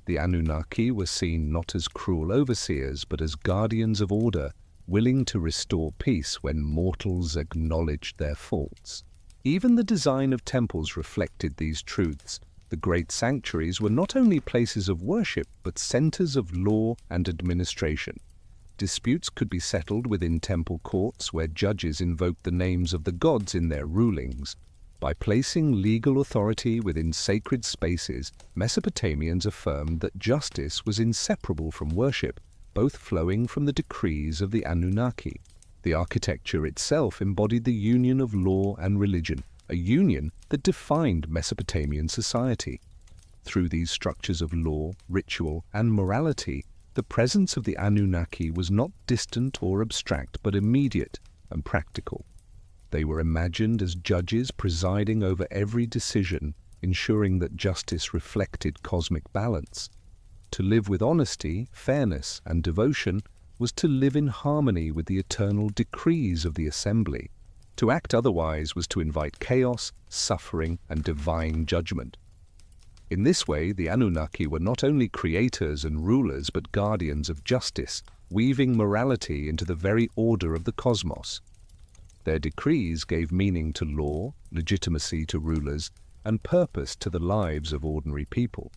The Anunnaki were seen not as cruel overseers, but as guardians of order, willing to restore peace when mortals acknowledged their faults. Even the design of temples reflected these truths. The great sanctuaries were not only places of worship, but centers of law and administration. Disputes could be settled within temple courts, where judges invoked the names of the gods in their rulings. By placing legal authority within sacred spaces, Mesopotamians affirmed that justice was inseparable from worship, both flowing from the decrees of the Anunnaki. The architecture itself embodied the union of law and religion, a union that defined Mesopotamian society. Through these structures of law, ritual, and morality, the presence of the Anunnaki was not distant or abstract, but immediate and practical. They were imagined as judges presiding over every decision, ensuring that justice reflected cosmic balance. To live with honesty, fairness, and devotion was to live in harmony with the eternal decrees of the assembly. To act otherwise was to invite chaos, suffering, and divine judgment. In this way, the Anunnaki were not only creators and rulers, but guardians of justice, weaving morality into the very order of the cosmos. Their decrees gave meaning to law, legitimacy to rulers, and purpose to the lives of ordinary people.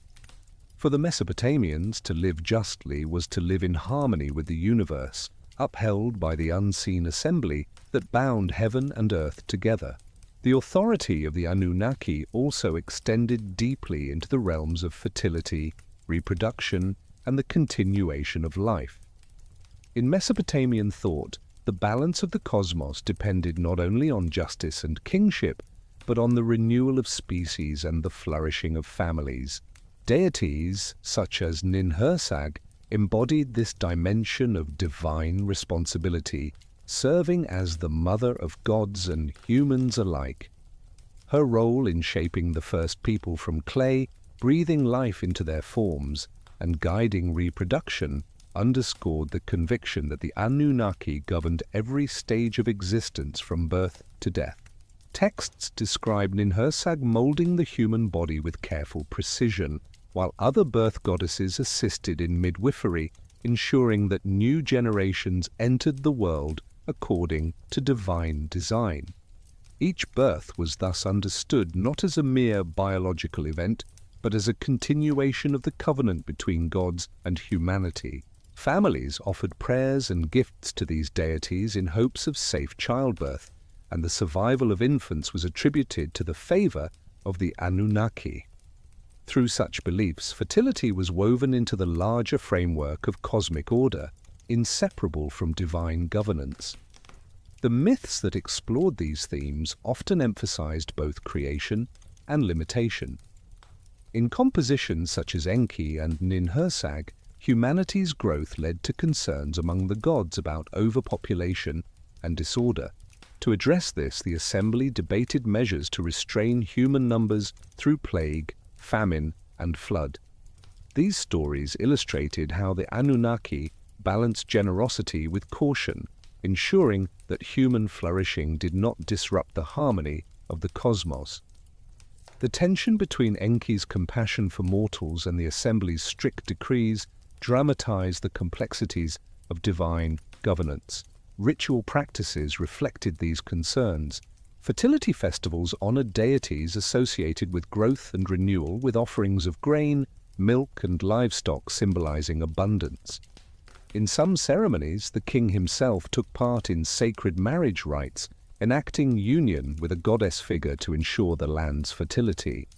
For the Mesopotamians, to live justly was to live in harmony with the universe, upheld by the unseen assembly that bound heaven and earth together. The authority of the Anunnaki also extended deeply into the realms of fertility, reproduction, and the continuation of life. In Mesopotamian thought, the balance of the cosmos depended not only on justice and kingship, but on the renewal of species and the flourishing of families. Deities, such as Ninhursag, embodied this dimension of divine responsibility, serving as the mother of gods and humans alike. Her role in shaping the first people from clay, breathing life into their forms, and guiding reproduction underscored the conviction that the Anunnaki governed every stage of existence from birth to death. Texts describe Ninhursag molding the human body with careful precision, while other birth goddesses assisted in midwifery, ensuring that new generations entered the world according to divine design. Each birth was thus understood not as a mere biological event, but as a continuation of the covenant between gods and humanity. Families offered prayers and gifts to these deities in hopes of safe childbirth, and the survival of infants was attributed to the favor of the Anunnaki. Through such beliefs, fertility was woven into the larger framework of cosmic order, inseparable from divine governance. The myths that explored these themes often emphasized both creation and limitation. In compositions such as Enki and Ninhursag, humanity's growth led to concerns among the gods about overpopulation and disorder. To address this, the assembly debated measures to restrain human numbers through plague, famine, and flood. These stories illustrated how the Anunnaki balanced generosity with caution, ensuring that human flourishing did not disrupt the harmony of the cosmos. The tension between Enki's compassion for mortals and the assembly's strict decrees dramatized the complexities of divine governance. Ritual practices reflected these concerns. Fertility festivals honored deities associated with growth and renewal, with offerings of grain, milk, and livestock symbolizing abundance. In some ceremonies, the king himself took part in sacred marriage rites, enacting union with a goddess figure to ensure the land's fertility.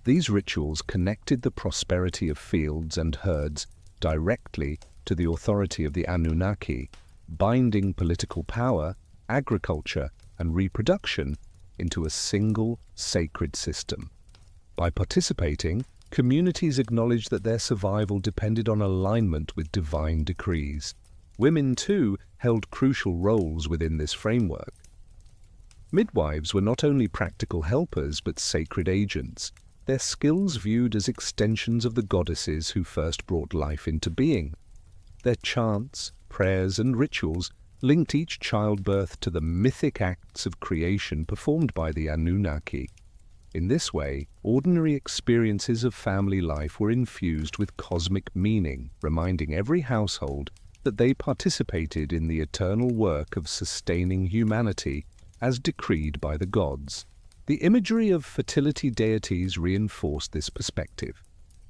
These rituals connected the prosperity of fields and herds directly to the authority of the Anunnaki, binding political power, agriculture, and reproduction into a single sacred system. By participating, communities acknowledged that their survival depended on alignment with divine decrees. Women, too, held crucial roles within this framework. Midwives were not only practical helpers but sacred agents, their skills viewed as extensions of the goddesses who first brought life into being. Their chants, prayers, and rituals linked each childbirth to the mythic acts of creation performed by the Anunnaki. In this way, ordinary experiences of family life were infused with cosmic meaning, reminding every household that they participated in the eternal work of sustaining humanity as decreed by the gods. The imagery of fertility deities reinforced this perspective.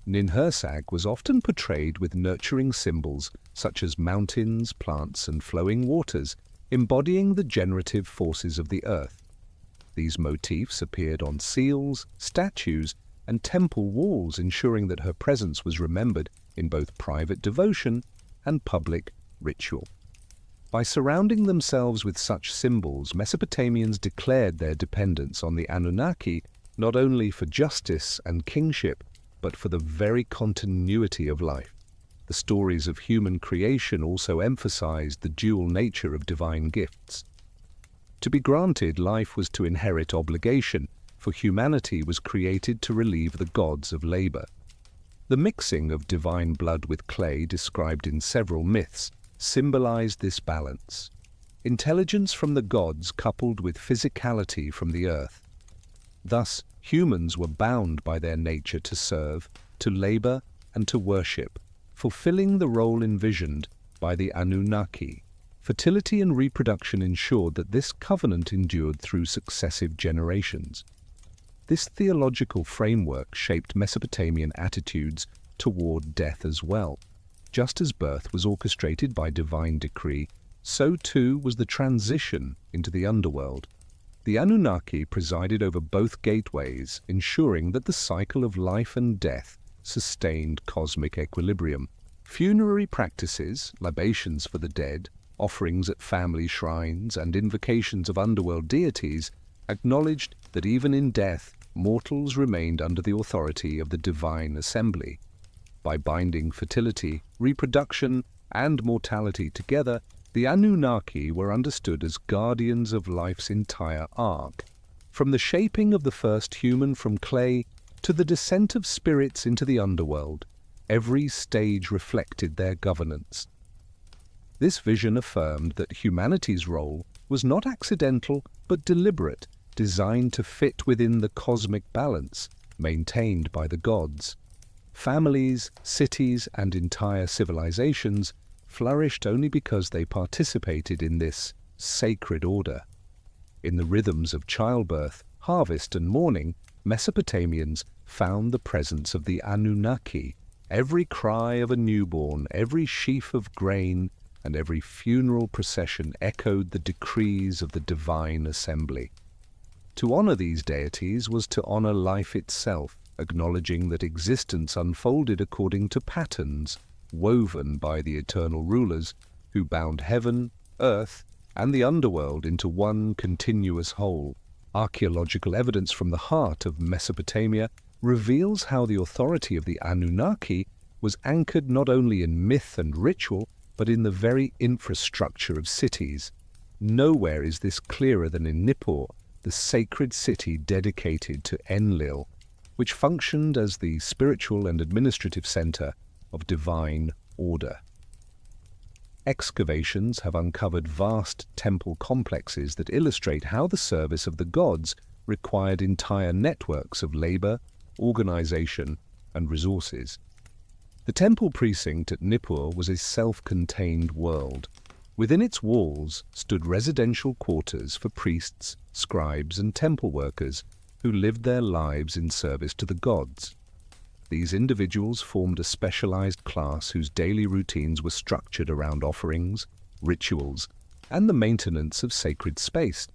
Ninhursag was often portrayed with nurturing symbols such as mountains, plants, and flowing waters, embodying the generative forces of the earth. These motifs appeared on seals, statues, and temple walls, ensuring that her presence was remembered in both private devotion and public ritual. By surrounding themselves with such symbols, Mesopotamians declared their dependence on the Anunnaki not only for justice and kingship, but for the very continuity of life. The stories of human creation also emphasized the dual nature of divine gifts. To be granted life was to inherit obligation, for humanity was created to relieve the gods of labor. The mixing of divine blood with clay, described in several myths, symbolized this balance. Intelligence from the gods coupled with physicality from the earth. Thus, humans were bound by their nature to serve, to labor, and to worship, fulfilling the role envisioned by the Anunnaki. Fertility and reproduction ensured that this covenant endured through successive generations. This theological framework shaped Mesopotamian attitudes toward death as well. Just as birth was orchestrated by divine decree, so too was the transition into the underworld. The Anunnaki presided over both gateways, ensuring that the cycle of life and death sustained cosmic equilibrium. Funerary practices, libations for the dead, offerings at family shrines, and invocations of underworld deities acknowledged that even in death, mortals remained under the authority of the divine assembly. By binding fertility, reproduction, and mortality together, the Anunnaki were understood as guardians of life's entire arc. From the shaping of the first human from clay to the descent of spirits into the underworld, every stage reflected their governance. This vision affirmed that humanity's role was not accidental but deliberate, designed to fit within the cosmic balance maintained by the gods. Families, cities, and entire civilizations flourished only because they participated in this sacred order. In the rhythms of childbirth, harvest, and mourning, Mesopotamians found the presence of the Anunnaki. Every cry of a newborn, every sheaf of grain, and every funeral procession echoed the decrees of the divine assembly. To honor these deities was to honor life itself, acknowledging that existence unfolded according to patterns woven by the eternal rulers who bound heaven, earth, and the underworld into one continuous whole. Archaeological evidence from the heart of Mesopotamia reveals how the authority of the Anunnaki was anchored not only in myth and ritual, but in the very infrastructure of cities. Nowhere is this clearer than in Nippur, the sacred city dedicated to Enlil, which functioned as the spiritual and administrative center of divine order. Excavations have uncovered vast temple complexes that illustrate how the service of the gods required entire networks of labor, organization, and resources. The temple precinct at Nippur was a self-contained world. Within its walls stood residential quarters for priests, scribes, and temple workers who lived their lives in service to the gods. These individuals formed a specialized class whose daily routines were structured around offerings, rituals, and the maintenance of sacred space.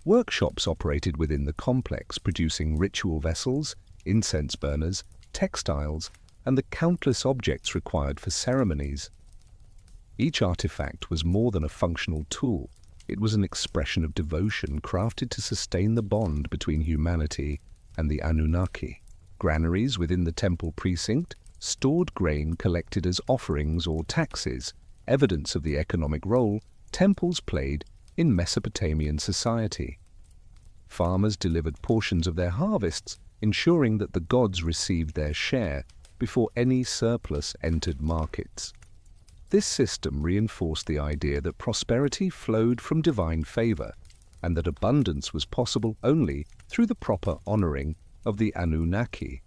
Workshops operated within the complex, producing ritual vessels, incense burners, textiles, and the countless objects required for ceremonies. Each artifact was more than a functional tool. It was an expression of devotion crafted to sustain the bond between humanity and the Anunnaki. Granaries within the temple precinct stored grain collected as offerings or taxes, evidence of the economic role temples played in Mesopotamian society. Farmers delivered portions of their harvests, ensuring that the gods received their share before any surplus entered markets. This system reinforced the idea that prosperity flowed from divine favor, and that abundance was possible only through the proper honoring of the Anunnaki.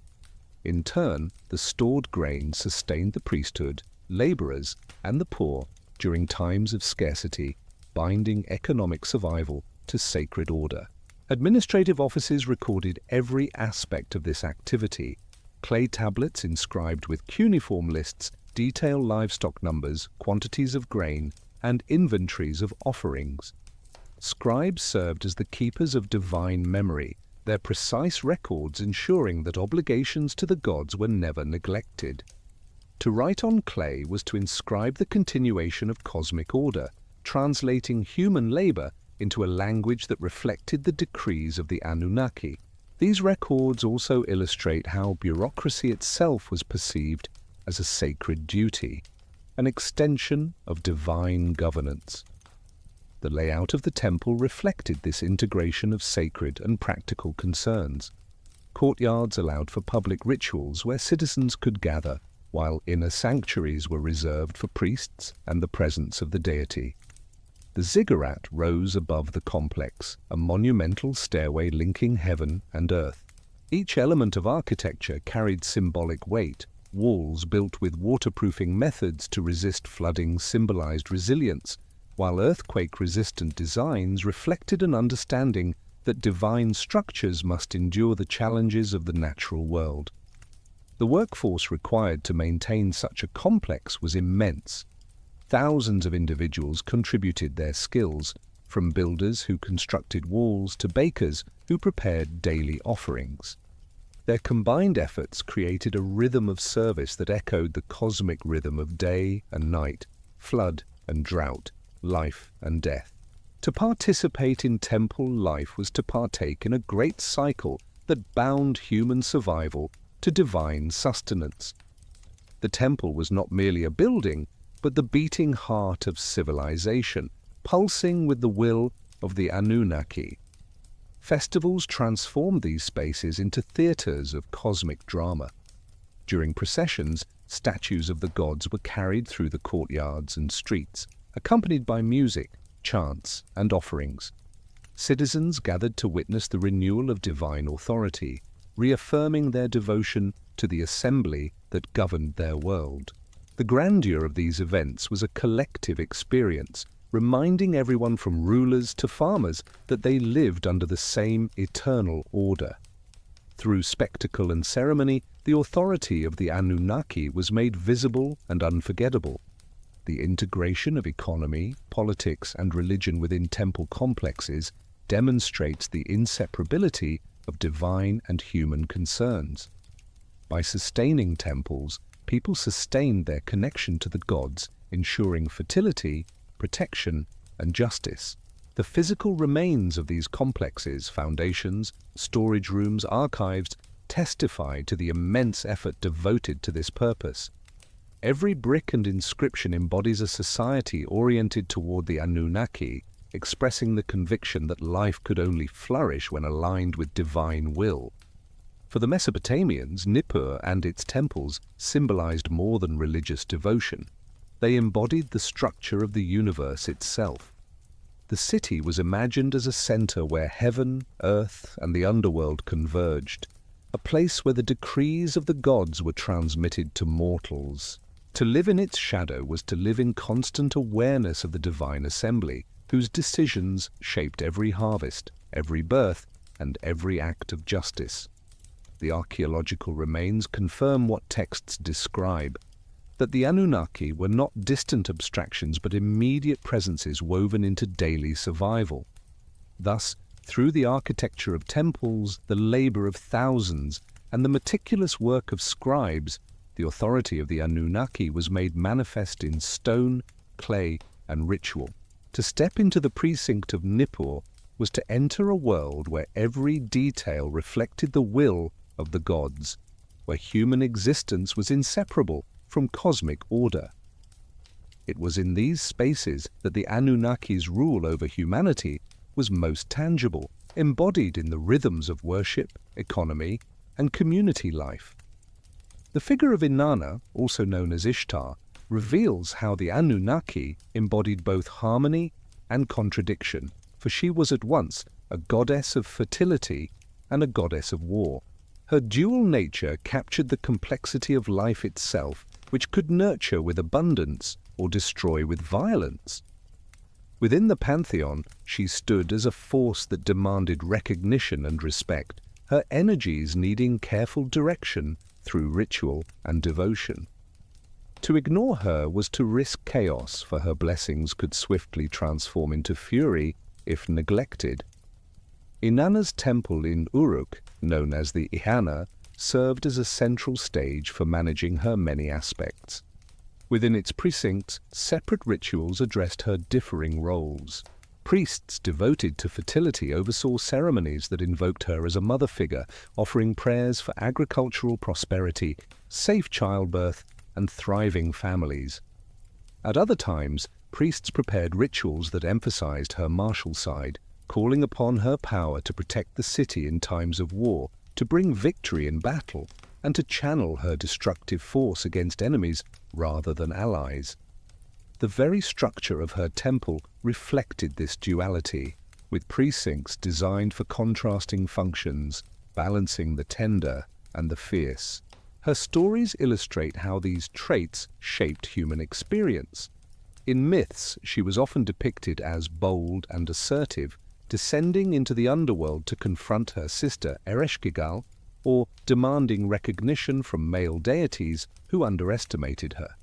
In turn, the stored grain sustained the priesthood, laborers, and the poor during times of scarcity, binding economic survival to sacred order. Administrative offices recorded every aspect of this activity. Clay tablets inscribed with cuneiform lists detail livestock numbers, quantities of grain, and inventories of offerings. Scribes served as the keepers of divine memory, their precise records ensuring that obligations to the gods were never neglected. To write on clay was to inscribe the continuation of cosmic order, translating human labor into a language that reflected the decrees of the Anunnaki. These records also illustrate how bureaucracy itself was perceived as a sacred duty, an extension of divine governance. The layout of the temple reflected this integration of sacred and practical concerns. Courtyards allowed for public rituals where citizens could gather, while inner sanctuaries were reserved for priests and the presence of the deity. The ziggurat rose above the complex, a monumental stairway linking heaven and earth. Each element of architecture carried symbolic weight. Walls built with waterproofing methods to resist flooding symbolized resilience, while earthquake-resistant designs reflected an understanding that divine structures must endure the challenges of the natural world. The workforce required to maintain such a complex was immense. Thousands of individuals contributed their skills, from builders who constructed walls to bakers who prepared daily offerings. Their combined efforts created a rhythm of service that echoed the cosmic rhythm of day and night, flood and drought, life and death. To participate in temple life was to partake in a great cycle that bound human survival to divine sustenance. The temple was not merely a building, but the beating heart of civilization, pulsing with the will of the Anunnaki. Festivals transformed these spaces into theaters of cosmic drama. During processions, statues of the gods were carried through the courtyards and streets, accompanied by music, chants, and offerings. Citizens gathered to witness the renewal of divine authority, reaffirming their devotion to the assembly that governed their world. The grandeur of these events was a collective experience, reminding everyone from rulers to farmers that they lived under the same eternal order. Through spectacle and ceremony, the authority of the Anunnaki was made visible and unforgettable. The integration of economy, politics, and religion within temple complexes demonstrates the inseparability of divine and human concerns. By sustaining temples, people sustained their connection to the gods, ensuring fertility, protection, and justice. The physical remains of these complexes, foundations, storage rooms, archives, testify to the immense effort devoted to this purpose. Every brick and inscription embodies a society oriented toward the Anunnaki, expressing the conviction that life could only flourish when aligned with divine will. For the Mesopotamians, Nippur and its temples symbolized more than religious devotion. They embodied the structure of the universe itself. The city was imagined as a center where heaven, earth, and the underworld converged, a place where the decrees of the gods were transmitted to mortals. To live in its shadow was to live in constant awareness of the divine assembly, whose decisions shaped every harvest, every birth, and every act of justice. The archaeological remains confirm what texts describe, that the Anunnaki were not distant abstractions but immediate presences woven into daily survival. Thus, through the architecture of temples, the labor of thousands, and the meticulous work of scribes, the authority of the Anunnaki was made manifest in stone, clay, and ritual. To step into the precinct of Nippur was to enter a world where every detail reflected the will of the gods, where human existence was inseparable from cosmic order. It was in these spaces that the Anunnaki's rule over humanity was most tangible, embodied in the rhythms of worship, economy, and community life. The figure of Inanna, also known as Ishtar, reveals how the Anunnaki embodied both harmony and contradiction, for she was at once a goddess of fertility and a goddess of war. Her dual nature captured the complexity of life itself, which could nurture with abundance or destroy with violence. Within the pantheon, she stood as a force that demanded recognition and respect, her energies needing careful direction through ritual and devotion. To ignore her was to risk chaos, for her blessings could swiftly transform into fury if neglected. Inanna's temple in Uruk, known as the Inanna, served as a central stage for managing her many aspects. Within its precincts, separate rituals addressed her differing roles. Priests devoted to fertility oversaw ceremonies that invoked her as a mother figure, offering prayers for agricultural prosperity, safe childbirth, and thriving families. At other times, priests prepared rituals that emphasized her martial side, calling upon her power to protect the city in times of war, to bring victory in battle, and to channel her destructive force against enemies rather than allies. The very structure of her temple reflected this duality, with precincts designed for contrasting functions, balancing the tender and the fierce. Her stories illustrate how these traits shaped human experience. In myths, she was often depicted as bold and assertive, descending into the underworld to confront her sister Ereshkigal, or demanding recognition from male deities who underestimated her.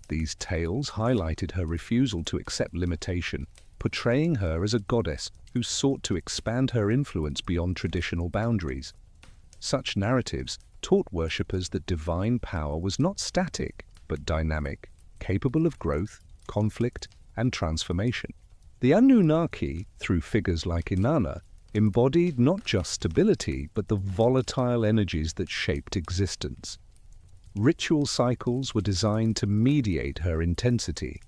These tales highlighted her refusal to accept limitation, portraying her as a goddess who sought to expand her influence beyond traditional boundaries. Such narratives taught worshippers that divine power was not static, but dynamic, capable of growth, conflict, and transformation. The Anunnaki, through figures like Inanna, embodied not just stability, but the volatile energies that shaped existence. Ritual cycles were designed to mediate her intensity.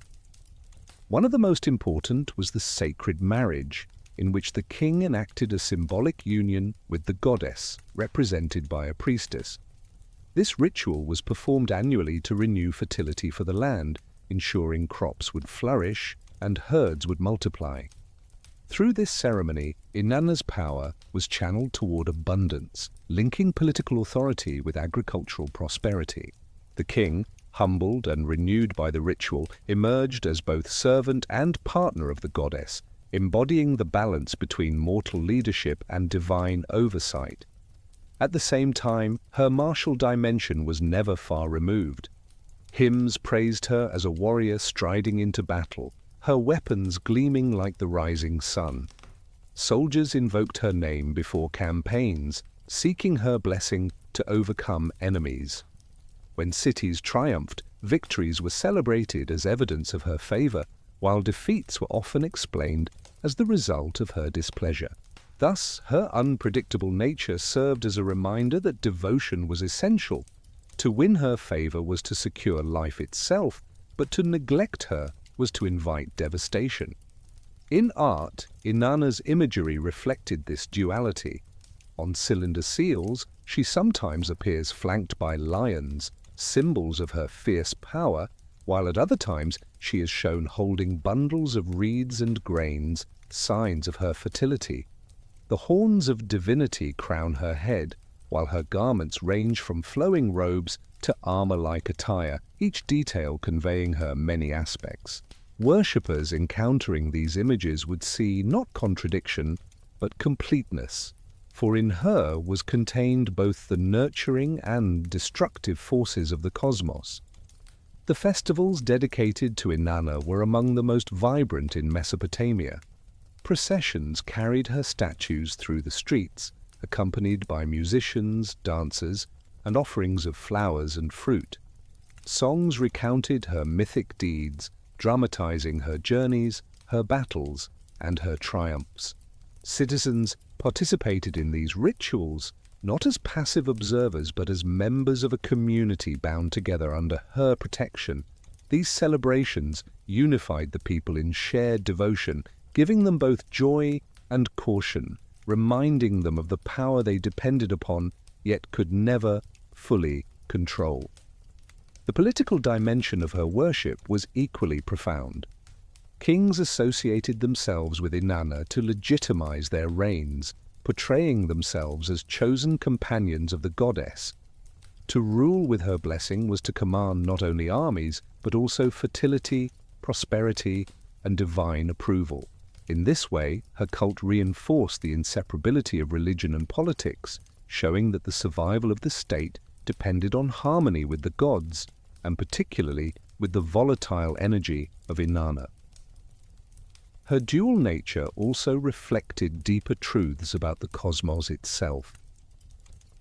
One of the most important was the sacred marriage, in which the king enacted a symbolic union with the goddess, represented by a priestess. This ritual was performed annually to renew fertility for the land, ensuring crops would flourish and herds would multiply. Through this ceremony, Inanna's power was channeled toward abundance, linking political authority with agricultural prosperity. The king, humbled and renewed by the ritual, emerged as both servant and partner of the goddess, embodying the balance between mortal leadership and divine oversight. At the same time, her martial dimension was never far removed. Hymns praised her as a warrior striding into battle, her weapons gleaming like the rising sun. Soldiers invoked her name before campaigns, seeking her blessing to overcome enemies. When cities triumphed, victories were celebrated as evidence of her favor, while defeats were often explained as the result of her displeasure. Thus, her unpredictable nature served as a reminder that devotion was essential. To win her favor was to secure life itself, but to neglect her was to invite devastation. In art, Inanna's imagery reflected this duality. On cylinder seals, she sometimes appears flanked by lions, symbols of her fierce power, while at other times she is shown holding bundles of reeds and grains, signs of her fertility. The horns of divinity crown her head, while her garments range from flowing robes to armor-like attire, each detail conveying her many aspects. Worshippers encountering these images would see not contradiction, but completeness, for in her was contained both the nurturing and destructive forces of the cosmos. The festivals dedicated to Inanna were among the most vibrant in Mesopotamia. Processions carried her statues through the streets, accompanied by musicians, dancers, and offerings of flowers and fruit. Songs recounted her mythic deeds, dramatizing her journeys, her battles, and her triumphs. Citizens participated in these rituals not as passive observers but as members of a community bound together under her protection. These celebrations unified the people in shared devotion, giving them both joy and caution, reminding them of the power they depended upon yet could never fully control. The political dimension of her worship was equally profound. Kings associated themselves with Inanna to legitimize their reigns, portraying themselves as chosen companions of the goddess. To rule with her blessing was to command not only armies, but also fertility, prosperity, and divine approval. In this way, her cult reinforced the inseparability of religion and politics, showing that the survival of the state depended on harmony with the gods, and particularly with the volatile energy of Inanna. Her dual nature also reflected deeper truths about the cosmos itself.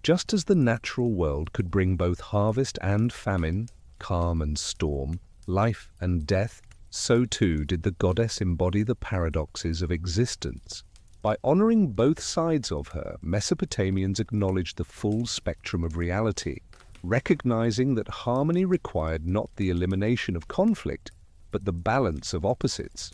Just as the natural world could bring both harvest and famine, calm and storm, life and death, so too did the goddess embody the paradoxes of existence. By honoring both sides of her, Mesopotamians acknowledged the full spectrum of reality, recognizing that harmony required not the elimination of conflict, but the balance of opposites.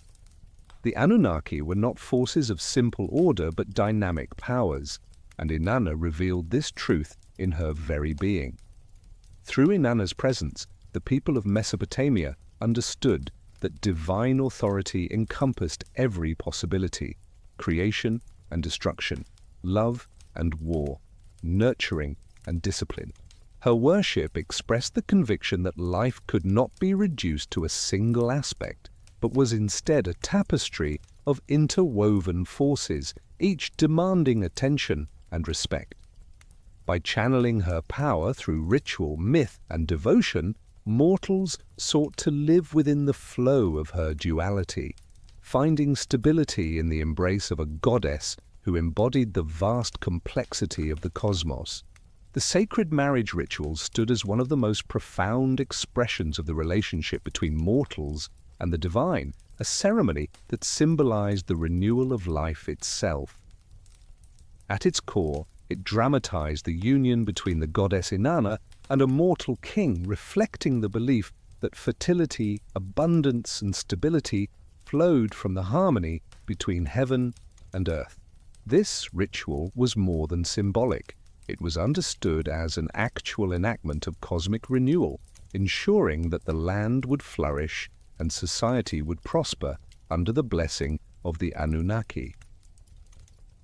The Anunnaki were not forces of simple order but dynamic powers, and Inanna revealed this truth in her very being. Through Inanna's presence, the people of Mesopotamia understood that divine authority encompassed every possibility: creation and destruction, love and war, nurturing and discipline. Her worship expressed the conviction that life could not be reduced to a single aspect, but was instead a tapestry of interwoven forces, each demanding attention and respect. By channeling her power through ritual, myth, and devotion, mortals sought to live within the flow of her duality, finding stability in the embrace of a goddess who embodied the vast complexity of the cosmos. The sacred marriage ritual stood as one of the most profound expressions of the relationship between mortals and the divine, a ceremony that symbolized the renewal of life itself. At its core, it dramatized the union between the goddess Inanna and a mortal king, reflecting the belief that fertility, abundance, and stability flowed from the harmony between heaven and earth. This ritual was more than symbolic. It was understood as an actual enactment of cosmic renewal, ensuring that the land would flourish and society would prosper under the blessing of the Anunnaki.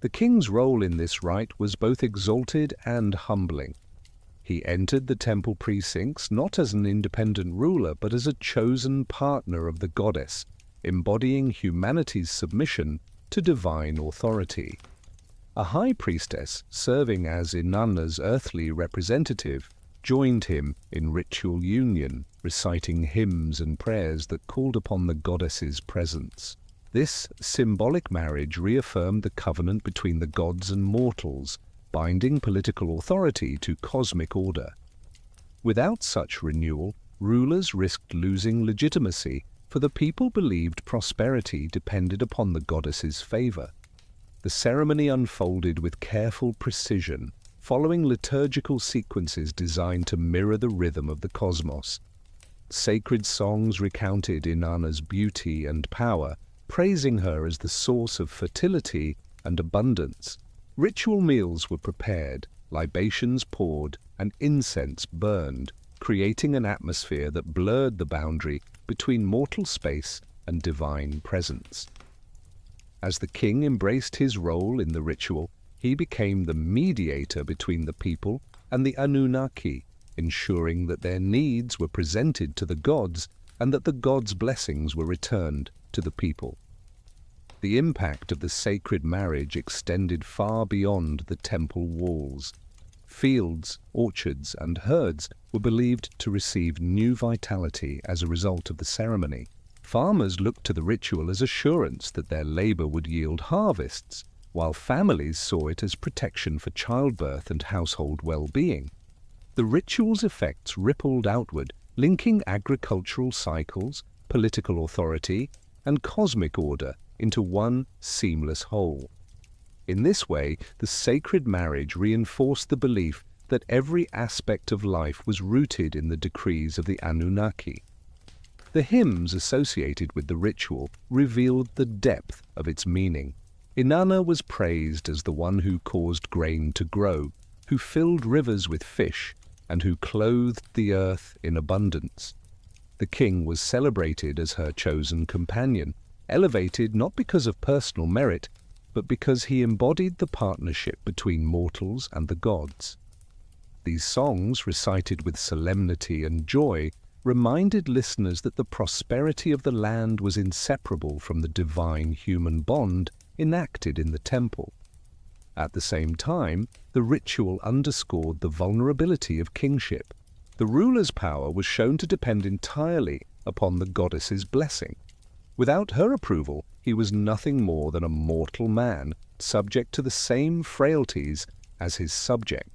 The king's role in this rite was both exalted and humbling. He entered the temple precincts not as an independent ruler, but as a chosen partner of the goddess, embodying humanity's submission to divine authority. A high priestess, serving as Inanna's earthly representative, joined him in ritual union, reciting hymns and prayers that called upon the goddess's presence. This symbolic marriage reaffirmed the covenant between the gods and mortals, binding political authority to cosmic order. Without such renewal, rulers risked losing legitimacy, for the people believed prosperity depended upon the goddess's favor. The ceremony unfolded with careful precision, following liturgical sequences designed to mirror the rhythm of the cosmos. Sacred songs recounted Inanna's beauty and power, praising her as the source of fertility and abundance. Ritual meals were prepared, libations poured, and incense burned, creating an atmosphere that blurred the boundary between mortal space and divine presence. As the king embraced his role in the ritual, he became the mediator between the people and the Anunnaki, ensuring that their needs were presented to the gods and that the gods' blessings were returned to the people. The impact of the sacred marriage extended far beyond the temple walls. Fields, orchards, and herds were believed to receive new vitality as a result of the ceremony. Farmers looked to the ritual as assurance that their labor would yield harvests, while families saw it as protection for childbirth and household well-being. The ritual's effects rippled outward, linking agricultural cycles, political authority, and cosmic order into one seamless whole. In this way, the sacred marriage reinforced the belief that every aspect of life was rooted in the decrees of the Anunnaki. The hymns associated with the ritual revealed the depth of its meaning. Inanna was praised as the one who caused grain to grow, who filled rivers with fish, and who clothed the earth in abundance. The king was celebrated as her chosen companion, elevated not because of personal merit, but because he embodied the partnership between mortals and the gods. These songs, recited with solemnity and joy, reminded listeners that the prosperity of the land was inseparable from the divine human bond enacted in the temple. At the same time, the ritual underscored the vulnerability of kingship. The ruler's power was shown to depend entirely upon the goddess's blessing. Without her approval, he was nothing more than a mortal man, subject to the same frailties as his subject.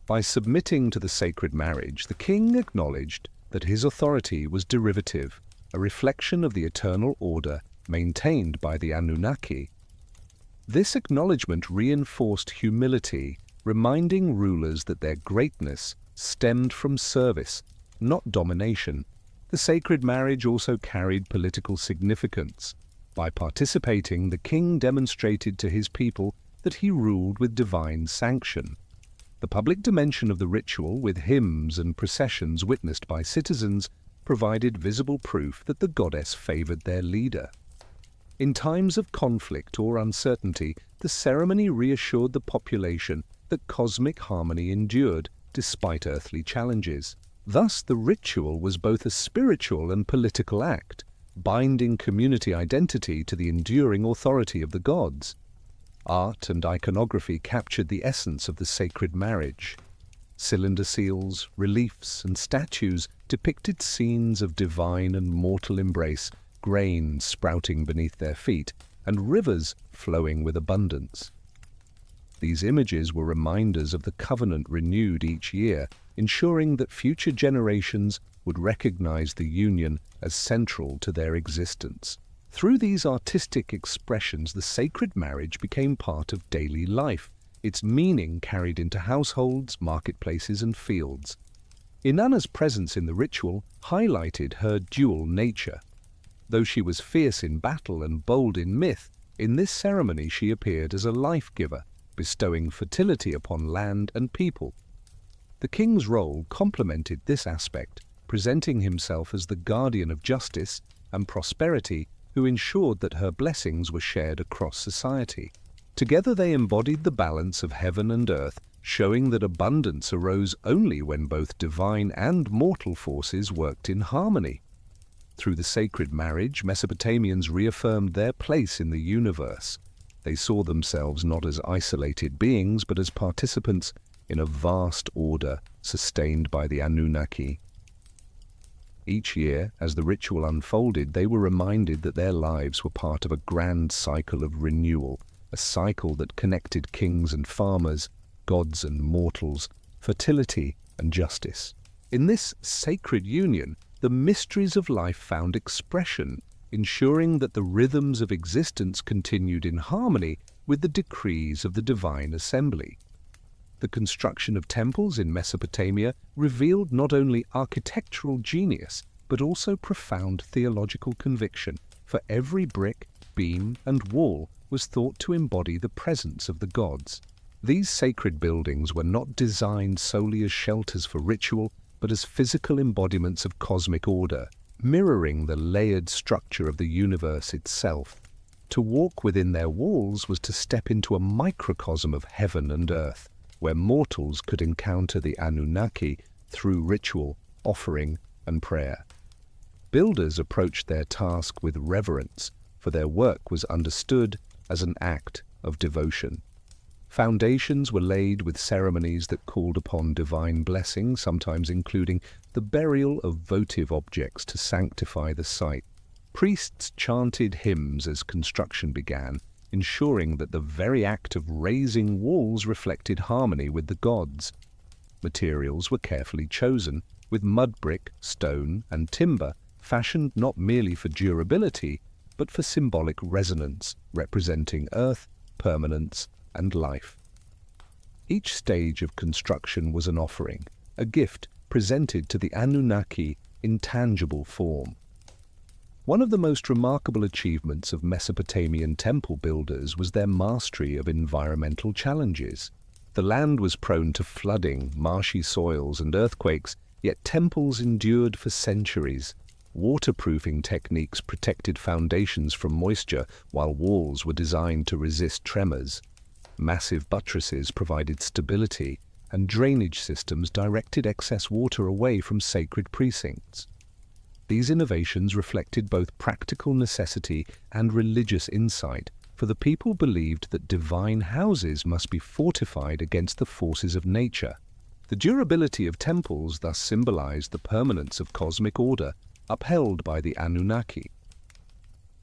By submitting to the sacred marriage, the king acknowledged that his authority was derivative, a reflection of the eternal order maintained by the Anunnaki. This acknowledgement reinforced humility, reminding rulers that their greatness stemmed from service, not domination. The sacred marriage also carried political significance. By participating, the king demonstrated to his people that he ruled with divine sanction. The public dimension of the ritual, with hymns and processions witnessed by citizens, provided visible proof that the goddess favored their leader. In times of conflict or uncertainty, the ceremony reassured the population that cosmic harmony endured despite earthly challenges. Thus, the ritual was both a spiritual and political act, binding community identity to the enduring authority of the gods. Art and iconography captured the essence of the sacred marriage. Cylinder seals, reliefs, and statues depicted scenes of divine and mortal embrace, grain sprouting beneath their feet, and rivers flowing with abundance. These images were reminders of the covenant renewed each year, ensuring that future generations would recognize the union as central to their existence. Through these artistic expressions, the sacred marriage became part of daily life, its meaning carried into households, marketplaces, and fields. Inanna's presence in the ritual highlighted her dual nature. Though she was fierce in battle and bold in myth, in this ceremony she appeared as a life-giver, bestowing fertility upon land and people. The king's role complemented this aspect, presenting himself as the guardian of justice and prosperity who ensured that her blessings were shared across society. Together they embodied the balance of heaven and earth, showing that abundance arose only when both divine and mortal forces worked in harmony. Through the sacred marriage, Mesopotamians reaffirmed their place in the universe. They saw themselves not as isolated beings, but as participants in a vast order sustained by the Anunnaki. Each year, as the ritual unfolded, they were reminded that their lives were part of a grand cycle of renewal, a cycle that connected kings and farmers, gods and mortals, fertility and justice. In this sacred union, the mysteries of life found expression, ensuring that the rhythms of existence continued in harmony with the decrees of the divine assembly. The construction of temples in Mesopotamia revealed not only architectural genius, but also profound theological conviction. for every brick, beam, and wall was thought to embody the presence of the gods. These sacred buildings were not designed solely as shelters for ritual, but as physical embodiments of cosmic order, mirroring the layered structure of the universe itself. To walk within their walls was to step into a microcosm of heaven and earth, where mortals could encounter the Anunnaki through ritual, offering, and prayer. Builders approached their task with reverence, for their work was understood as an act of devotion. Foundations were laid with ceremonies that called upon divine blessing, sometimes including the burial of votive objects to sanctify the site. Priests chanted hymns as construction began, ensuring that the very act of raising walls reflected harmony with the gods. Materials were carefully chosen, with mud brick, stone, and timber fashioned not merely for durability, but for symbolic resonance, representing earth, permanence, and life. Each stage of construction was an offering, a gift presented to the Anunnaki in tangible form. One of the most remarkable achievements of Mesopotamian temple builders was their mastery of environmental challenges. The land was prone to flooding, marshy soils, and earthquakes, yet temples endured for centuries. Waterproofing techniques protected foundations from moisture, while walls were designed to resist tremors. Massive buttresses provided stability, and drainage systems directed excess water away from sacred precincts. These innovations reflected both practical necessity and religious insight, for the people believed that divine houses must be fortified against the forces of nature. The durability of temples thus symbolized the permanence of cosmic order, upheld by the Anunnaki.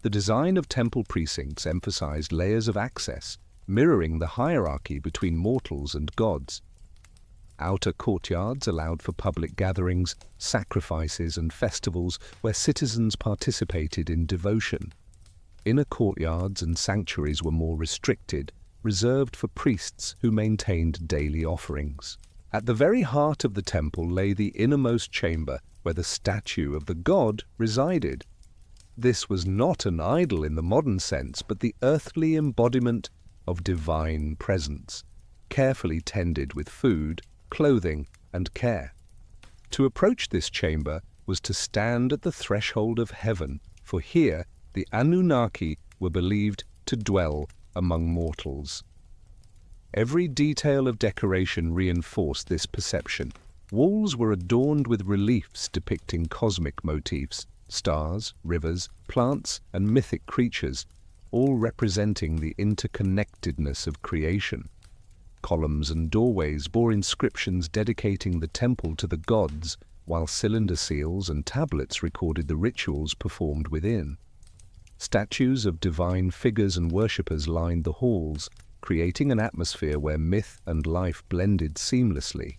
The design of temple precincts emphasized layers of access, mirroring the hierarchy between mortals and gods. Outer courtyards allowed for public gatherings, sacrifices, and festivals where citizens participated in devotion. Inner courtyards and sanctuaries were more restricted, reserved for priests who maintained daily offerings. At the very heart of the temple lay the innermost chamber, where the statue of the god resided. This was not an idol in the modern sense, but the earthly embodiment of divine presence, carefully tended with food, clothing, and care. To approach this chamber was to stand at the threshold of heaven, for here the Anunnaki were believed to dwell among mortals. Every detail of decoration reinforced this perception. Walls were adorned with reliefs depicting cosmic motifs, stars, rivers, plants, and mythic creatures, all representing the interconnectedness of creation. Columns and doorways bore inscriptions dedicating the temple to the gods, while cylinder seals and tablets recorded the rituals performed within. Statues of divine figures and worshippers lined the halls, creating an atmosphere where myth and life blended seamlessly.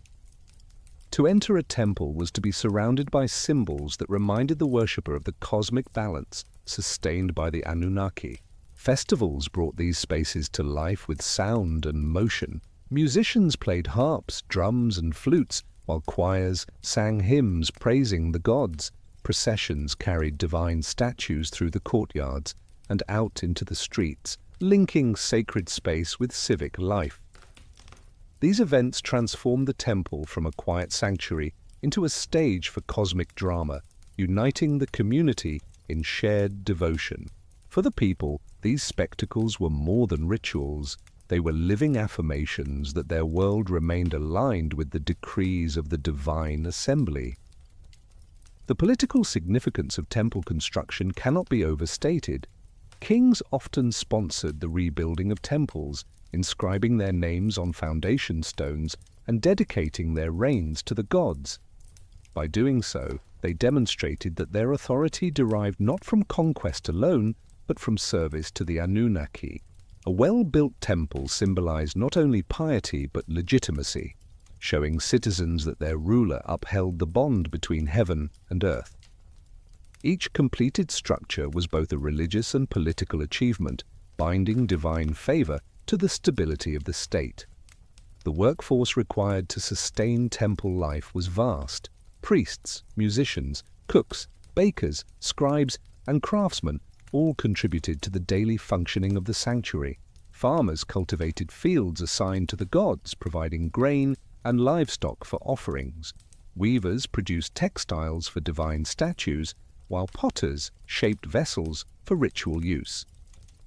To enter a temple was to be surrounded by symbols that reminded the worshipper of the cosmic balance sustained by the Anunnaki. Festivals brought these spaces to life with sound and motion. Musicians played harps, drums, and flutes, while choirs sang hymns praising the gods. Processions carried divine statues through the courtyards and out into the streets, linking sacred space with civic life. These events transformed the temple from a quiet sanctuary into a stage for cosmic drama, uniting the community in shared devotion. For the people, these spectacles were more than rituals. They were living affirmations that their world remained aligned with the decrees of the divine assembly. The political significance of temple construction cannot be overstated. Kings often sponsored the rebuilding of temples, inscribing their names on foundation stones and dedicating their reigns to the gods. By doing so, they demonstrated that their authority derived not from conquest alone, but from service to the Anunnaki. A well-built temple symbolized not only piety but legitimacy, showing citizens that their ruler upheld the bond between heaven and earth. Each completed structure was both a religious and political achievement, binding divine favor to the stability of the state. The workforce required to sustain temple life was vast. Priests, musicians, cooks, bakers, scribes, and craftsmen all contributed to the daily functioning of the sanctuary. Farmers cultivated fields assigned to the gods, providing grain and livestock for offerings. Weavers produced textiles for divine statues, while potters shaped vessels for ritual use.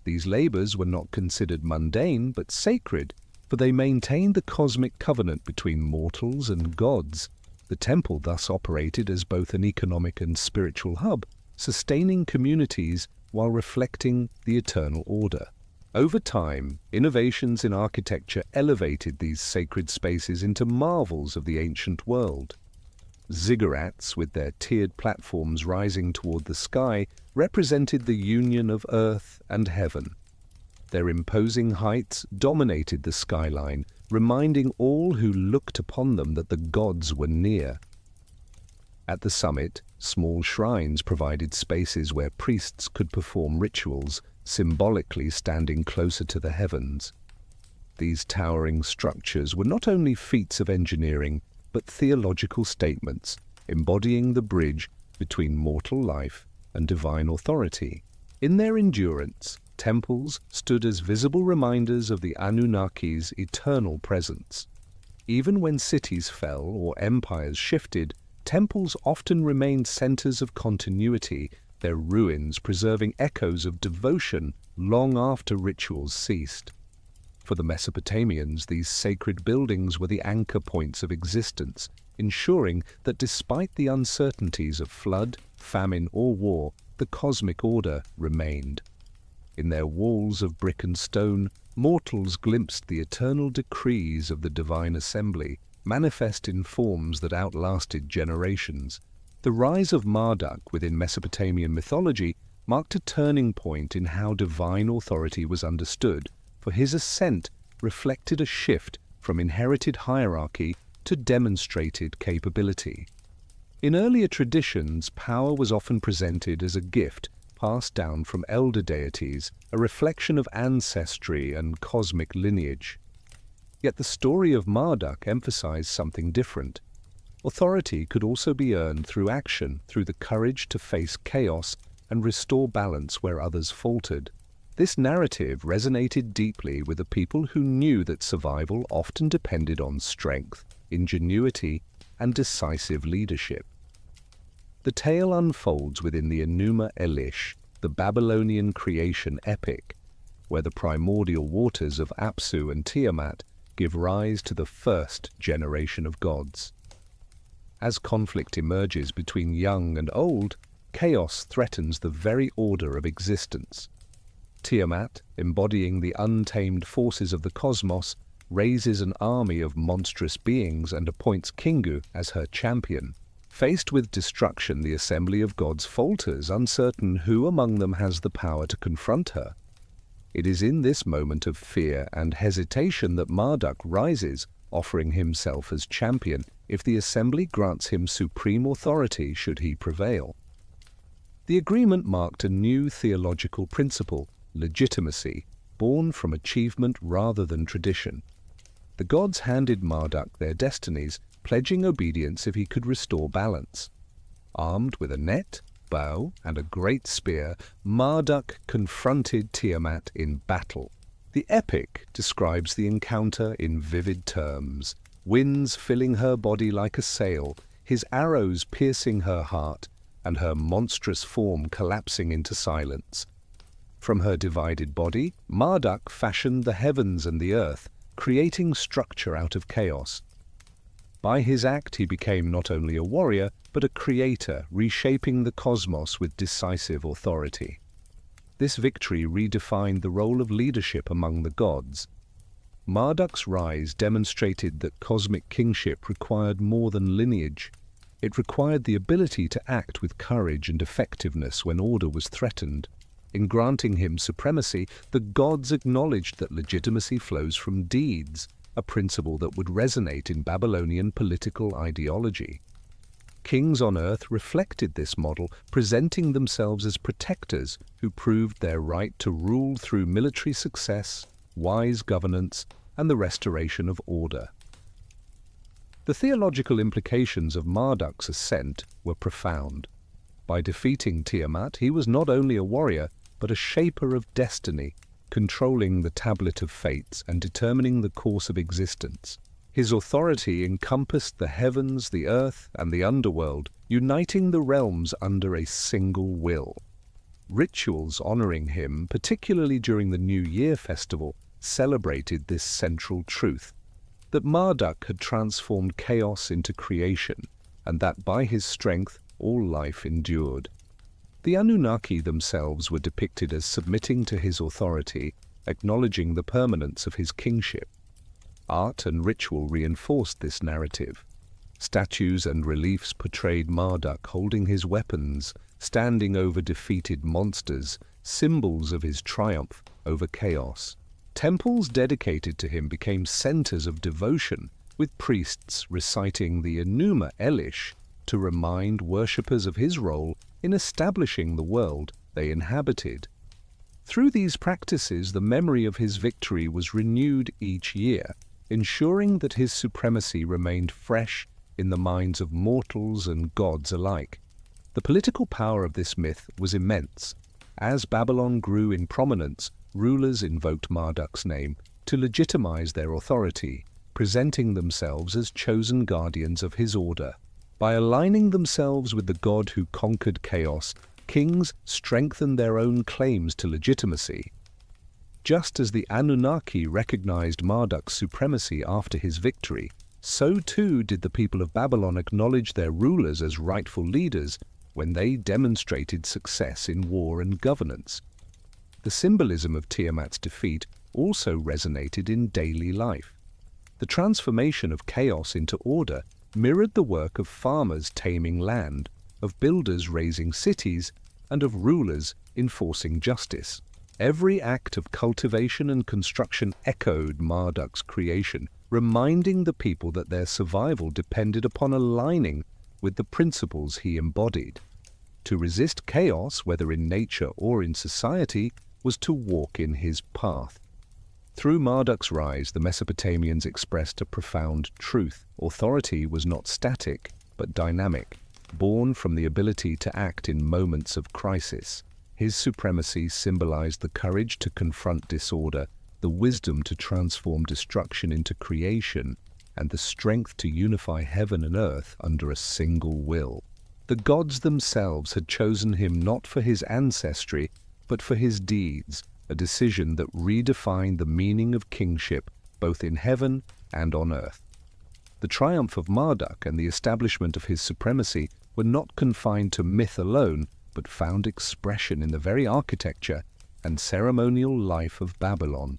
These labors were not considered mundane but sacred, for they maintained the cosmic covenant between mortals and gods. The temple thus operated as both an economic and spiritual hub, sustaining communities while reflecting the eternal order. Over time, innovations in architecture elevated these sacred spaces into marvels of the ancient world. Ziggurats, with their tiered platforms rising toward the sky, represented the union of earth and heaven. Their imposing heights dominated the skyline, reminding all who looked upon them that the gods were near. At the summit, small shrines provided spaces where priests could perform rituals, symbolically standing closer to the heavens. These towering structures were not only feats of engineering, but theological statements, embodying the bridge between mortal life and divine authority. In their endurance, temples stood as visible reminders of the Anunnaki's eternal presence. Even when cities fell or empires shifted, temples often remained centers of continuity, their ruins preserving echoes of devotion long after rituals ceased. For the Mesopotamians, these sacred buildings were the anchor points of existence, ensuring that despite the uncertainties of flood, famine, or war, the cosmic order remained. In their walls of brick and stone, mortals glimpsed the eternal decrees of the divine assembly, manifest in forms that outlasted generations. The rise of Marduk within Mesopotamian mythology marked a turning point in how divine authority was understood, for his ascent reflected a shift from inherited hierarchy to demonstrated capability. In earlier traditions, power was often presented as a gift passed down from elder deities, a reflection of ancestry and cosmic lineage. Yet the story of Marduk emphasized something different. Authority could also be earned through action, through the courage to face chaos and restore balance where others faltered. This narrative resonated deeply with the people who knew that survival often depended on strength, ingenuity, and decisive leadership. The tale unfolds within the Enuma Elish, the Babylonian creation epic, where the primordial waters of Apsu and Tiamat give rise to the first generation of gods. As conflict emerges between young and old, chaos threatens the very order of existence. Tiamat, embodying the untamed forces of the cosmos, raises an army of monstrous beings and appoints Kingu as her champion. Faced with destruction, the assembly of gods falters, uncertain who among them has the power to confront her. It is in this moment of fear and hesitation that Marduk rises, offering himself as champion if the assembly grants him supreme authority should he prevail. The agreement marked a new theological principle, legitimacy, born from achievement rather than tradition. The gods handed Marduk their destinies, pledging obedience if he could restore balance. Armed with a net, bow, and a great spear, Marduk confronted Tiamat in battle. The epic describes the encounter in vivid terms, winds filling her body like a sail, his arrows piercing her heart, and her monstrous form collapsing into silence. From her divided body, Marduk fashioned the heavens and the earth, creating structure out of chaos. By his act he became not only a warrior, but a creator, reshaping the cosmos with decisive authority. This victory redefined the role of leadership among the gods. Marduk's rise demonstrated that cosmic kingship required more than lineage. It required the ability to act with courage and effectiveness when order was threatened. In granting him supremacy, the gods acknowledged that legitimacy flows from deeds, a principle that would resonate in Babylonian political ideology. Kings on earth reflected this model, presenting themselves as protectors who proved their right to rule through military success, wise governance, and the restoration of order. The theological implications of Marduk's ascent were profound. By defeating Tiamat, he was not only a warrior, but a shaper of destiny, controlling the tablet of fates and determining the course of existence. His authority encompassed the heavens, the earth, and the underworld, uniting the realms under a single will. Rituals honoring him, particularly during the New Year festival, celebrated this central truth, that Marduk had transformed chaos into creation, and that by his strength all life endured. The Anunnaki themselves were depicted as submitting to his authority, acknowledging the permanence of his kingship. Art and ritual reinforced this narrative. Statues and reliefs portrayed Marduk holding his weapons, standing over defeated monsters, symbols of his triumph over chaos. Temples dedicated to him became centers of devotion, with priests reciting the Enuma Elish to remind worshippers of his role in establishing the world they inhabited. Through these practices, the memory of his victory was renewed each year, ensuring that his supremacy remained fresh in the minds of mortals and gods alike. The political power of this myth was immense. As Babylon grew in prominence, rulers invoked Marduk's name to legitimize their authority, presenting themselves as chosen guardians of his order. By aligning themselves with the god who conquered chaos, kings strengthened their own claims to legitimacy. Just as the Anunnaki recognized Marduk's supremacy after his victory, so too did the people of Babylon acknowledge their rulers as rightful leaders when they demonstrated success in war and governance. The symbolism of Tiamat's defeat also resonated in daily life. The transformation of chaos into order mirrored the work of farmers taming land, of builders raising cities, and of rulers enforcing justice. Every act of cultivation and construction echoed Marduk's creation, reminding the people that their survival depended upon aligning with the principles he embodied. To resist chaos, whether in nature or in society, was to walk in his path. Through Marduk's rise, the Mesopotamians expressed a profound truth. Authority was not static, but dynamic, born from the ability to act in moments of crisis. His supremacy symbolized the courage to confront disorder, the wisdom to transform destruction into creation, and the strength to unify heaven and earth under a single will. The gods themselves had chosen him not for his ancestry, but for his deeds, a decision that redefined the meaning of kingship both in heaven and on earth. The triumph of Marduk and the establishment of his supremacy were not confined to myth alone, but found expression in the very architecture and ceremonial life of Babylon.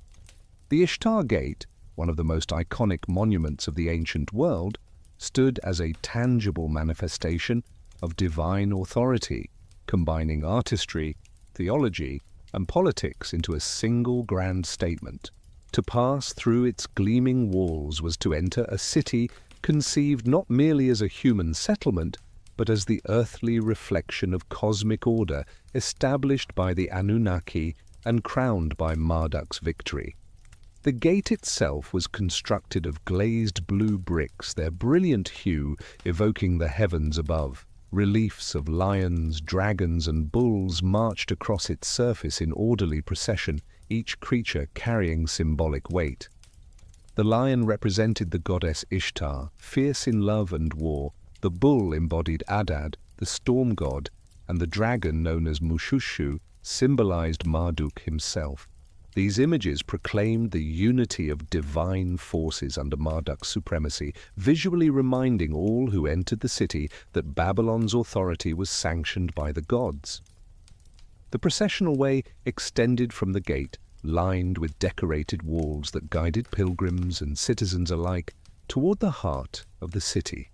The Ishtar Gate, one of the most iconic monuments of the ancient world, stood as a tangible manifestation of divine authority, combining artistry, theology, and politics into a single grand statement. To pass through its gleaming walls was to enter a city conceived not merely as a human settlement, but as the earthly reflection of cosmic order established by the Anunnaki and crowned by Marduk's victory. The gate itself was constructed of glazed blue bricks, their brilliant hue evoking the heavens above. Reliefs of lions, dragons, and bulls marched across its surface in orderly procession, each creature carrying symbolic weight. The lion represented the goddess Ishtar, fierce in love and war. The bull embodied Adad, the storm god, and the dragon, known as Mushushu, symbolized Marduk himself. These images proclaimed the unity of divine forces under Marduk's supremacy, visually reminding all who entered the city that Babylon's authority was sanctioned by the gods. The processional way extended from the gate, lined with decorated walls that guided pilgrims and citizens alike toward the heart of the city.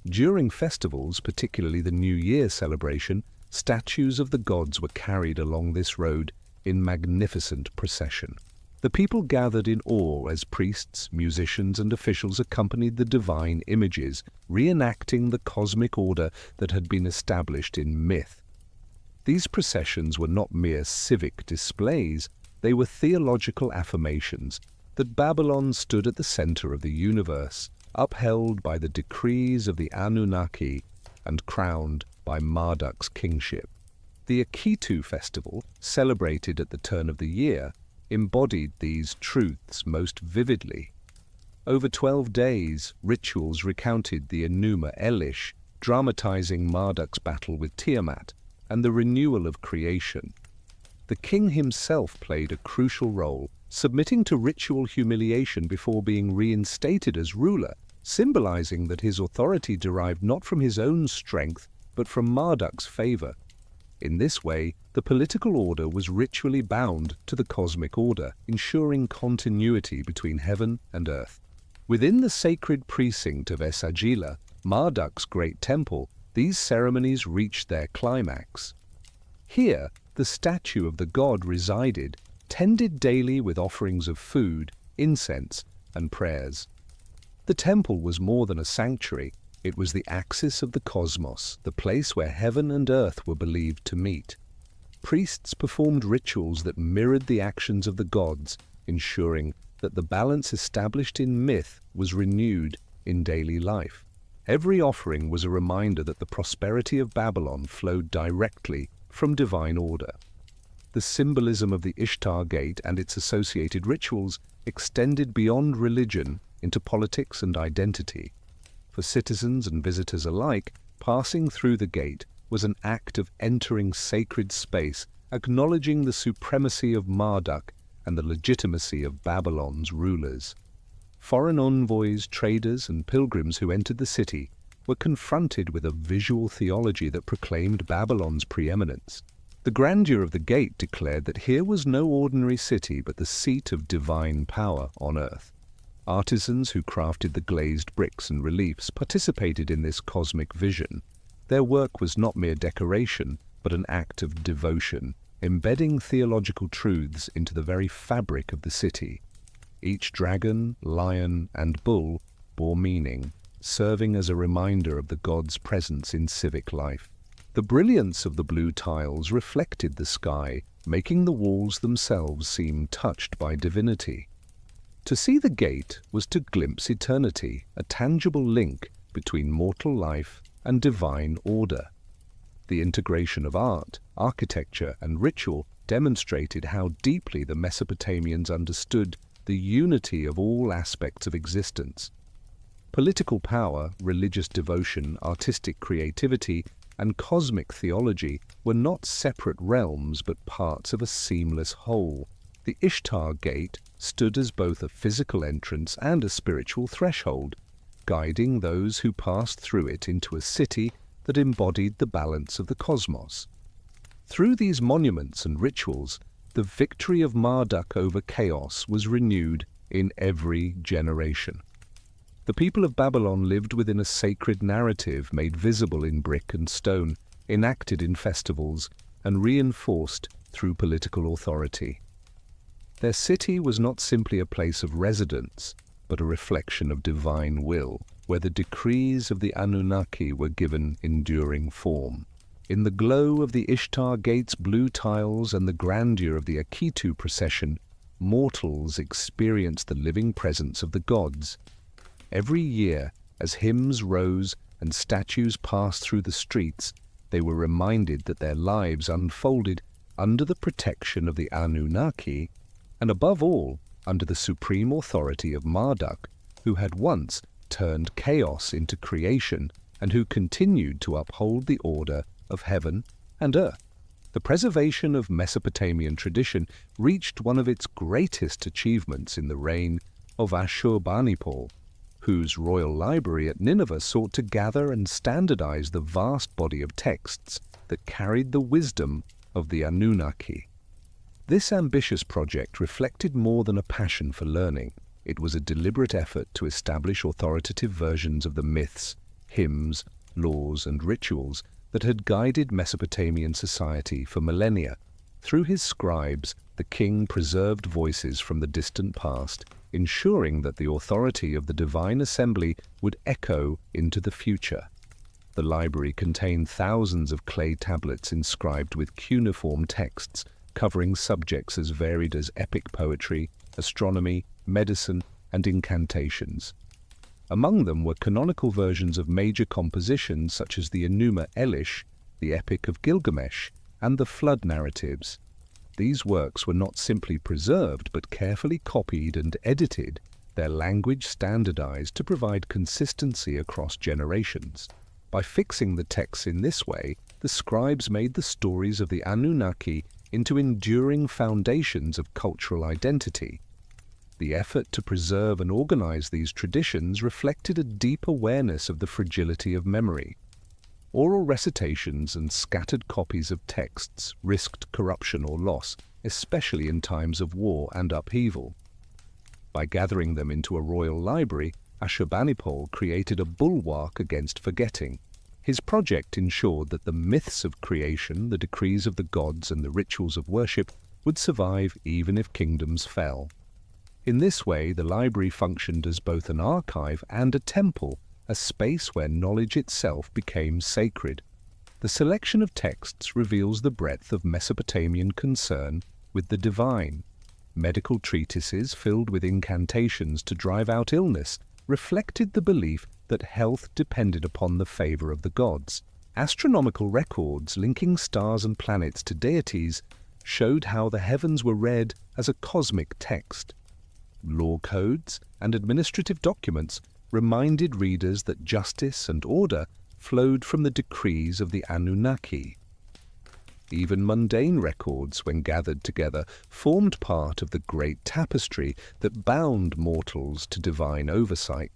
During festivals, particularly the New Year celebration, statues of the gods were carried along this road in magnificent procession. The people gathered in awe as priests, musicians, and officials accompanied the divine images, reenacting the cosmic order that had been established in myth. These processions were not mere civic displays, they were theological affirmations that Babylon stood at the center of the universe, upheld by the decrees of the Anunnaki and crowned by Marduk's kingship. The Akitu festival, celebrated at the turn of the year, embodied these truths most vividly. Over 12 days, rituals recounted the Enuma Elish, dramatizing Marduk's battle with Tiamat and the renewal of creation. The king himself played a crucial role, submitting to ritual humiliation before being reinstated as ruler, symbolizing that his authority derived not from his own strength, but from Marduk's favor. In this way, the political order was ritually bound to the cosmic order, ensuring continuity between heaven and earth. Within the sacred precinct of Esagila, Marduk's great temple, these ceremonies reached their climax. Here, the statue of the god resided, tended daily with offerings of food, incense, and prayers. The temple was more than a sanctuary. It was the axis of the cosmos, the place where heaven and earth were believed to meet. Priests performed rituals that mirrored the actions of the gods, ensuring that the balance established in myth was renewed in daily life. Every offering was a reminder that the prosperity of Babylon flowed directly from divine order. The symbolism of the Ishtar Gate and its associated rituals extended beyond religion into politics and identity. For citizens and visitors alike, passing through the gate was an act of entering sacred space, acknowledging the supremacy of Marduk and the legitimacy of Babylon's rulers. Foreign envoys, traders, and pilgrims who entered the city were confronted with a visual theology that proclaimed Babylon's preeminence. The grandeur of the gate declared that here was no ordinary city but the seat of divine power on earth. Artisans who crafted the glazed bricks and reliefs participated in this cosmic vision. Their work was not mere decoration, but an act of devotion, embedding theological truths into the very fabric of the city. Each dragon, lion, and bull bore meaning, serving as a reminder of the god's presence in civic life. The brilliance of the blue tiles reflected the sky, making the walls themselves seem touched by divinity. To see the gate was to glimpse eternity, a tangible link between mortal life and divine order. The integration of art, architecture, and ritual demonstrated how deeply the Mesopotamians understood the unity of all aspects of existence. Political power, religious devotion, artistic creativity, and cosmic theology were not separate realms but parts of a seamless whole. The Ishtar Gate stood as both a physical entrance and a spiritual threshold, guiding those who passed through it into a city that embodied the balance of the cosmos. Through these monuments and rituals, the victory of Marduk over chaos was renewed in every generation. The people of Babylon lived within a sacred narrative made visible in brick and stone, enacted in festivals, and reinforced through political authority. Their city was not simply a place of residence, but a reflection of divine will, where the decrees of the Anunnaki were given enduring form. In the glow of the Ishtar Gate's blue tiles and the grandeur of the Akitu procession, mortals experienced the living presence of the gods. Every year, as hymns rose and statues passed through the streets, they were reminded that their lives unfolded under the protection of the Anunnaki, and above all, under the supreme authority of Marduk, who had once turned chaos into creation and who continued to uphold the order of heaven and earth. The preservation of Mesopotamian tradition reached one of its greatest achievements in the reign of Ashurbanipal, whose royal library at Nineveh sought to gather and standardize the vast body of texts that carried the wisdom of the Anunnaki. This ambitious project reflected more than a passion for learning. It was a deliberate effort to establish authoritative versions of the myths, hymns, laws, and rituals that had guided Mesopotamian society for millennia. Through his scribes, the king preserved voices from the distant past, ensuring that the authority of the divine assembly would echo into the future. The library contained thousands of clay tablets inscribed with cuneiform texts, covering subjects as varied as epic poetry, astronomy, medicine, and incantations. Among them were canonical versions of major compositions such as the Enuma Elish, the Epic of Gilgamesh, and the flood narratives. These works were not simply preserved but carefully copied and edited, their language standardized to provide consistency across generations. By fixing the texts in this way, the scribes made the stories of the Anunnaki into enduring foundations of cultural identity. The effort to preserve and organize these traditions reflected a deep awareness of the fragility of memory. Oral recitations and scattered copies of texts risked corruption or loss, especially in times of war and upheaval. By gathering them into a royal library, Ashurbanipal created a bulwark against forgetting. His project ensured that the myths of creation, the decrees of the gods, and the rituals of worship would survive even if kingdoms fell. In this way, the library functioned as both an archive and a temple, a space where knowledge itself became sacred. The selection of texts reveals the breadth of Mesopotamian concern with the divine. Medical treatises filled with incantations to drive out illness reflected the belief that health depended upon the favor of the gods. Astronomical records linking stars and planets to deities showed how the heavens were read as a cosmic text. Law codes and administrative documents reminded readers that justice and order flowed from the decrees of the Anunnaki. Even mundane records, when gathered together, formed part of the great tapestry that bound mortals to divine oversight.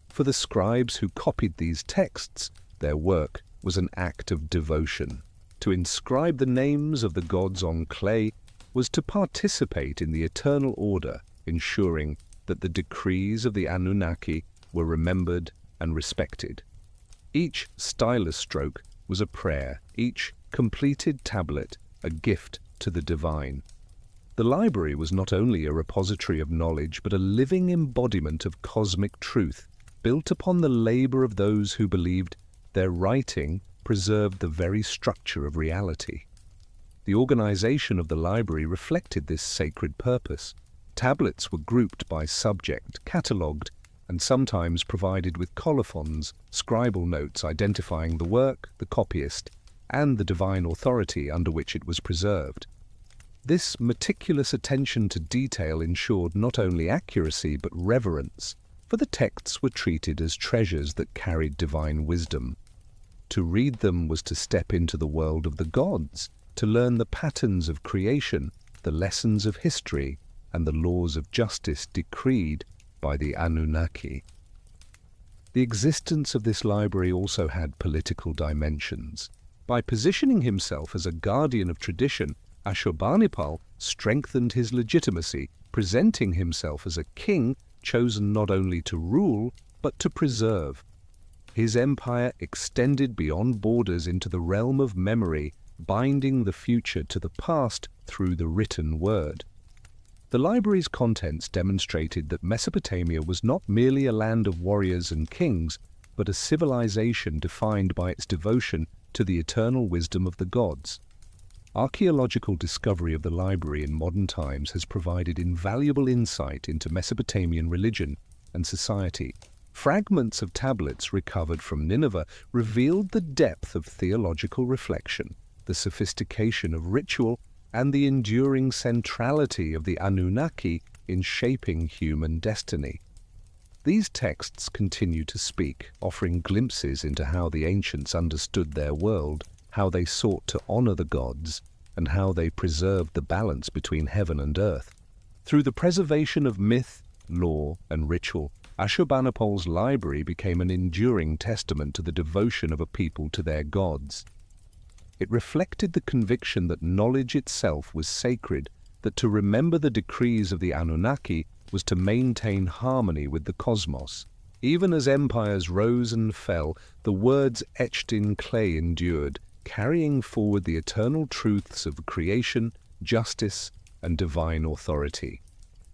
For the scribes who copied these texts, their work was an act of devotion. To inscribe the names of the gods on clay was to participate in the eternal order, ensuring that the decrees of the Anunnaki were remembered and respected. Each stylus stroke was a prayer, each completed tablet a gift to the divine. The library was not only a repository of knowledge but a living embodiment of cosmic truth, built upon the labor of those who believed their writing preserved the very structure of reality. The organization of the library reflected this sacred purpose. Tablets were grouped by subject, catalogued, and sometimes provided with colophons, scribal notes identifying the work, the copyist, and the divine authority under which it was preserved. This meticulous attention to detail ensured not only accuracy but reverence, for the texts were treated as treasures that carried divine wisdom. To read them was to step into the world of the gods, to learn the patterns of creation, the lessons of history, and the laws of justice decreed by the Anunnaki. The existence of this library also had political dimensions. By positioning himself as a guardian of tradition, Ashurbanipal strengthened his legitimacy, presenting himself as a king chosen not only to rule, but to preserve. His empire extended beyond borders into the realm of memory, binding the future to the past through the written word. The library's contents demonstrated that Mesopotamia was not merely a land of warriors and kings, but a civilization defined by its devotion to the eternal wisdom of the gods. Archaeological discovery of the library in modern times has provided invaluable insight into Mesopotamian religion and society. Fragments of tablets recovered from Nineveh revealed the depth of theological reflection, the sophistication of ritual, and the enduring centrality of the Anunnaki in shaping human destiny. These texts continue to speak, offering glimpses into how the ancients understood their world, how they sought to honor the gods, and how they preserved the balance between heaven and earth. Through the preservation of myth, law, and ritual, Ashurbanipal's library became an enduring testament to the devotion of a people to their gods. It reflected the conviction that knowledge itself was sacred, that to remember the decrees of the Anunnaki was to maintain harmony with the cosmos. Even as empires rose and fell, the words etched in clay endured, carrying forward the eternal truths of creation, justice, and divine authority.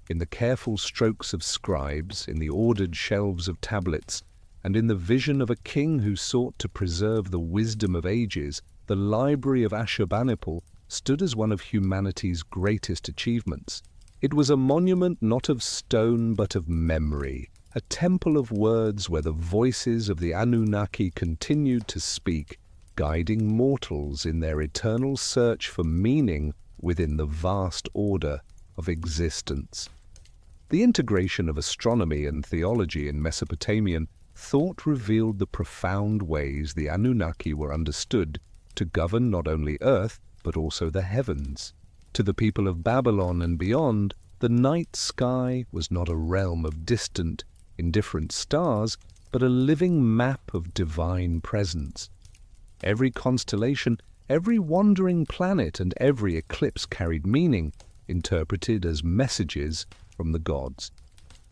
In the careful strokes of scribes, in the ordered shelves of tablets, and in the vision of a king who sought to preserve the wisdom of ages, the library of Ashurbanipal stood as one of humanity's greatest achievements. It was a monument not of stone but of memory, a temple of words where the voices of the Anunnaki continued to speak, guiding mortals in their eternal search for meaning within the vast order of existence. The integration of astronomy and theology in Mesopotamian thought revealed the profound ways the Anunnaki were understood to govern not only Earth, but also the heavens. To the people of Babylon and beyond, the night sky was not a realm of distant, indifferent stars, but a living map of divine presence. Every constellation, every wandering planet, and every eclipse carried meaning, interpreted as messages from the gods.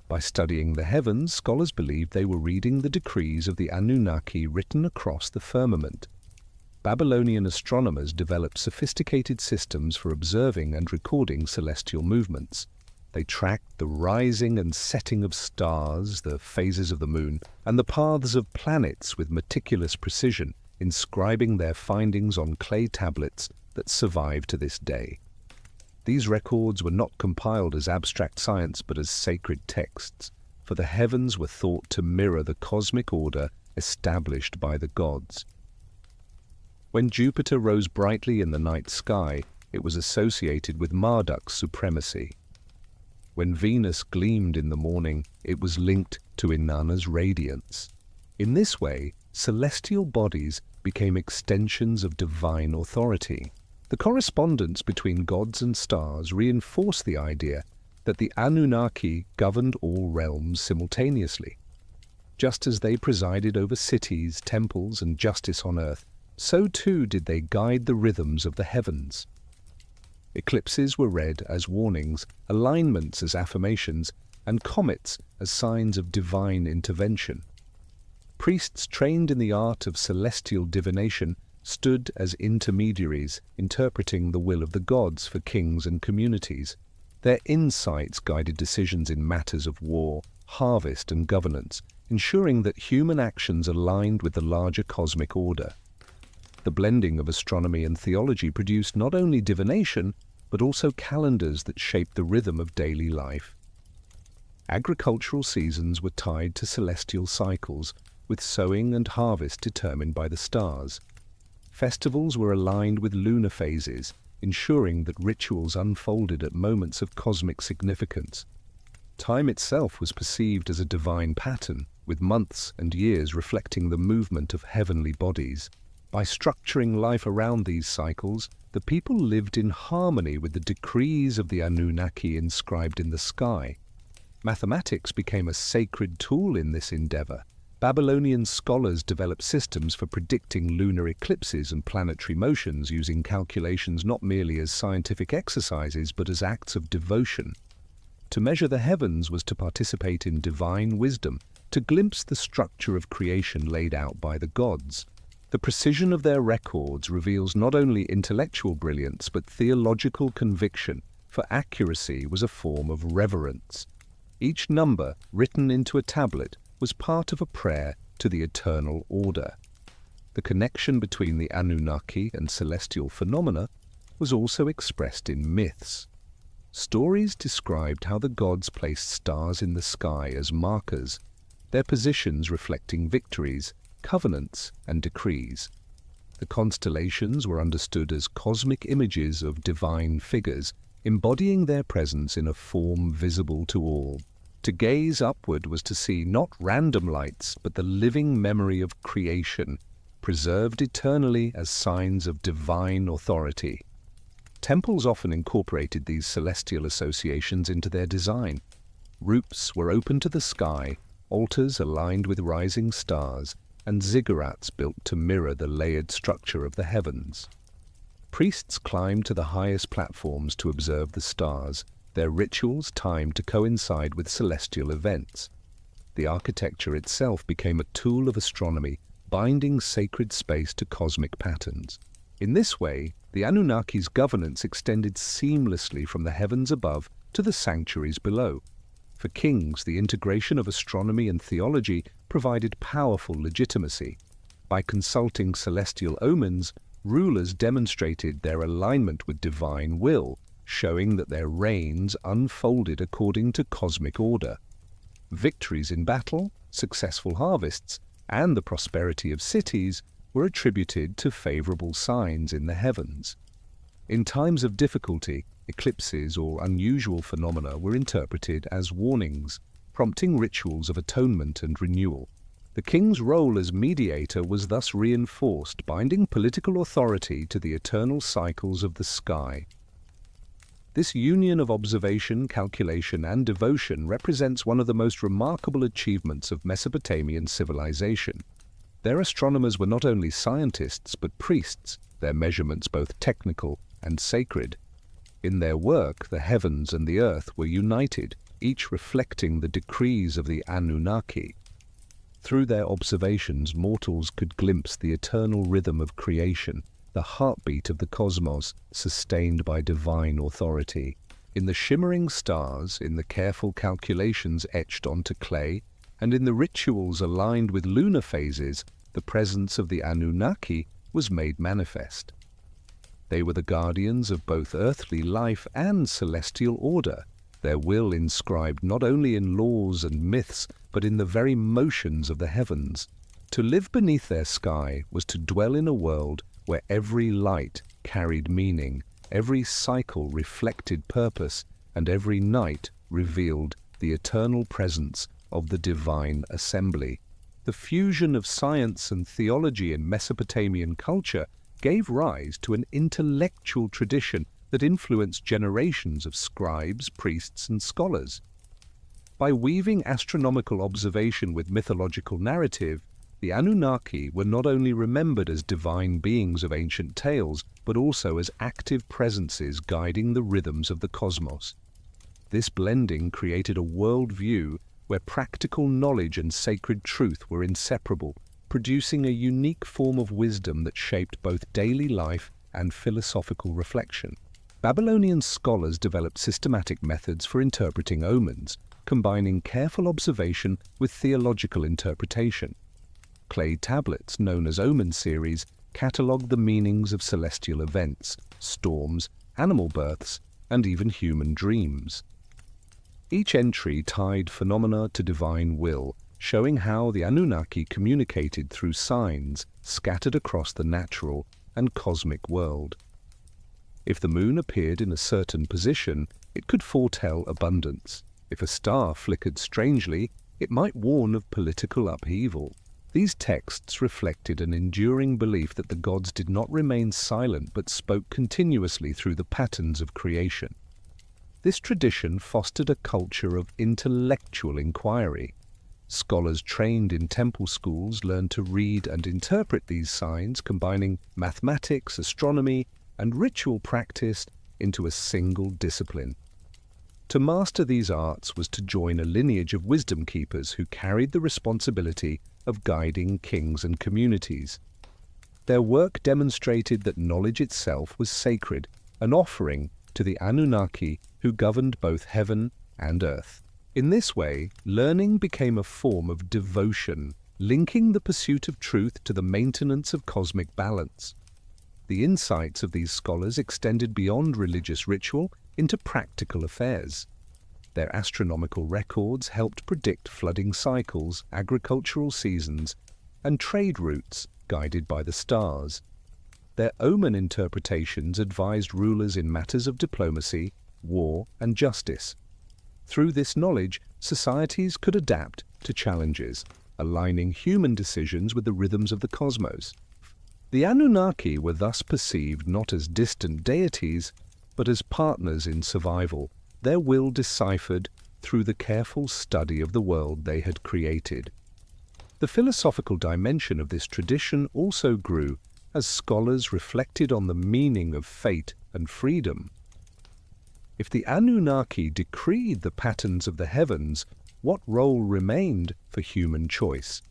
By studying the heavens, scholars believed they were reading the decrees of the Anunnaki written across the firmament. Babylonian astronomers developed sophisticated systems for observing and recording celestial movements. They tracked the rising and setting of stars, the phases of the moon, and the paths of planets with meticulous precision, inscribing their findings on clay tablets that survive to this day. These records were not compiled as abstract science but as sacred texts, for the heavens were thought to mirror the cosmic order established by the gods. When Jupiter rose brightly in the night sky, it was associated with Marduk's supremacy. When Venus gleamed in the morning, it was linked to Inanna's radiance. In this way, celestial bodies became extensions of divine authority. The correspondence between gods and stars reinforced the idea that the Anunnaki governed all realms simultaneously. Just as they presided over cities, temples, and justice on earth, so too did they guide the rhythms of the heavens. Eclipses were read as warnings, alignments as affirmations, and comets as signs of divine intervention. Priests trained in the art of celestial divination stood as intermediaries, interpreting the will of the gods for kings and communities. Their insights guided decisions in matters of war, harvest, and governance, ensuring that human actions aligned with the larger cosmic order. The blending of astronomy and theology produced not only divination, but also calendars that shaped the rhythm of daily life. Agricultural seasons were tied to celestial cycles, with sowing and harvest determined by the stars. Festivals were aligned with lunar phases, ensuring that rituals unfolded at moments of cosmic significance. Time itself was perceived as a divine pattern, with months and years reflecting the movement of heavenly bodies. By structuring life around these cycles, the people lived in harmony with the decrees of the Anunnaki inscribed in the sky. Mathematics became a sacred tool in this endeavor. Babylonian scholars developed systems for predicting lunar eclipses and planetary motions using calculations not merely as scientific exercises but as acts of devotion. To measure the heavens was to participate in divine wisdom, to glimpse the structure of creation laid out by the gods. The precision of their records reveals not only intellectual brilliance but theological conviction, for accuracy was a form of reverence. Each number, written into a tablet, was part of a prayer to the eternal order. The connection between the Anunnaki and celestial phenomena was also expressed in myths. Stories described how the gods placed stars in the sky as markers, their positions reflecting victories, covenants, and decrees. The constellations were understood as cosmic images of divine figures, embodying their presence in a form visible to all. To gaze upward was to see not random lights, but the living memory of creation, preserved eternally as signs of divine authority. Temples often incorporated these celestial associations into their design. Roofs were open to the sky, altars aligned with rising stars, and ziggurats built to mirror the layered structure of the heavens. Priests climbed to the highest platforms to observe the stars, their rituals timed to coincide with celestial events. The architecture itself became a tool of astronomy, binding sacred space to cosmic patterns. In this way, the Anunnaki's governance extended seamlessly from the heavens above to the sanctuaries below. For kings, the integration of astronomy and theology provided powerful legitimacy. By consulting celestial omens, rulers demonstrated their alignment with divine will, showing that their reigns unfolded according to cosmic order. Victories in battle, successful harvests, and the prosperity of cities were attributed to favorable signs in the heavens. In times of difficulty, eclipses or unusual phenomena were interpreted as warnings, prompting rituals of atonement and renewal. The king's role as mediator was thus reinforced, binding political authority to the eternal cycles of the sky. This union of observation, calculation, and devotion represents one of the most remarkable achievements of Mesopotamian civilization. Their astronomers were not only scientists but priests, their measurements both technical and sacred. In their work, the heavens and the earth were united, each reflecting the decrees of the Anunnaki. Through their observations, mortals could glimpse the eternal rhythm of creation, the heartbeat of the cosmos, sustained by divine authority. In the shimmering stars, in the careful calculations etched onto clay, and in the rituals aligned with lunar phases, the presence of the Anunnaki was made manifest. They were the guardians of both earthly life and celestial order, their will inscribed not only in laws and myths, but in the very motions of the heavens. To live beneath their sky was to dwell in a world where every light carried meaning, every cycle reflected purpose, and every night revealed the eternal presence of the divine assembly. The fusion of science and theology in Mesopotamian culture gave rise to an intellectual tradition that influenced generations of scribes, priests, and scholars. By weaving astronomical observation with mythological narrative, the Anunnaki were not only remembered as divine beings of ancient tales, but also as active presences guiding the rhythms of the cosmos. This blending created a worldview where practical knowledge and sacred truth were inseparable, producing a unique form of wisdom that shaped both daily life and philosophical reflection. Babylonian scholars developed systematic methods for interpreting omens, combining careful observation with theological interpretation. Clay tablets, known as omen series, catalogued the meanings of celestial events, storms, animal births, and even human dreams. Each entry tied phenomena to divine will, showing how the Anunnaki communicated through signs scattered across the natural and cosmic world. If the moon appeared in a certain position, it could foretell abundance. If a star flickered strangely, it might warn of political upheaval. These texts reflected an enduring belief that the gods did not remain silent but spoke continuously through the patterns of creation. This tradition fostered a culture of intellectual inquiry. Scholars trained in temple schools learned to read and interpret these signs, combining mathematics, astronomy, and ritual practice into a single discipline. To master these arts was to join a lineage of wisdom keepers who carried the responsibility of guiding kings and communities. Their work demonstrated that knowledge itself was sacred, an offering to the Anunnaki who governed both heaven and earth. In this way, learning became a form of devotion, linking the pursuit of truth to the maintenance of cosmic balance. The insights of these scholars extended beyond religious ritual into practical affairs. Their astronomical records helped predict flooding cycles, agricultural seasons, and trade routes guided by the stars. Their omen interpretations advised rulers in matters of diplomacy, war, and justice. Through this knowledge, societies could adapt to challenges, aligning human decisions with the rhythms of the cosmos. The Anunnaki were thus perceived not as distant deities, but as partners in survival, their will deciphered through the careful study of the world they had created. The philosophical dimension of this tradition also grew as scholars reflected on the meaning of fate and freedom. If the Anunnaki decreed the patterns of the heavens, what role remained for human choice?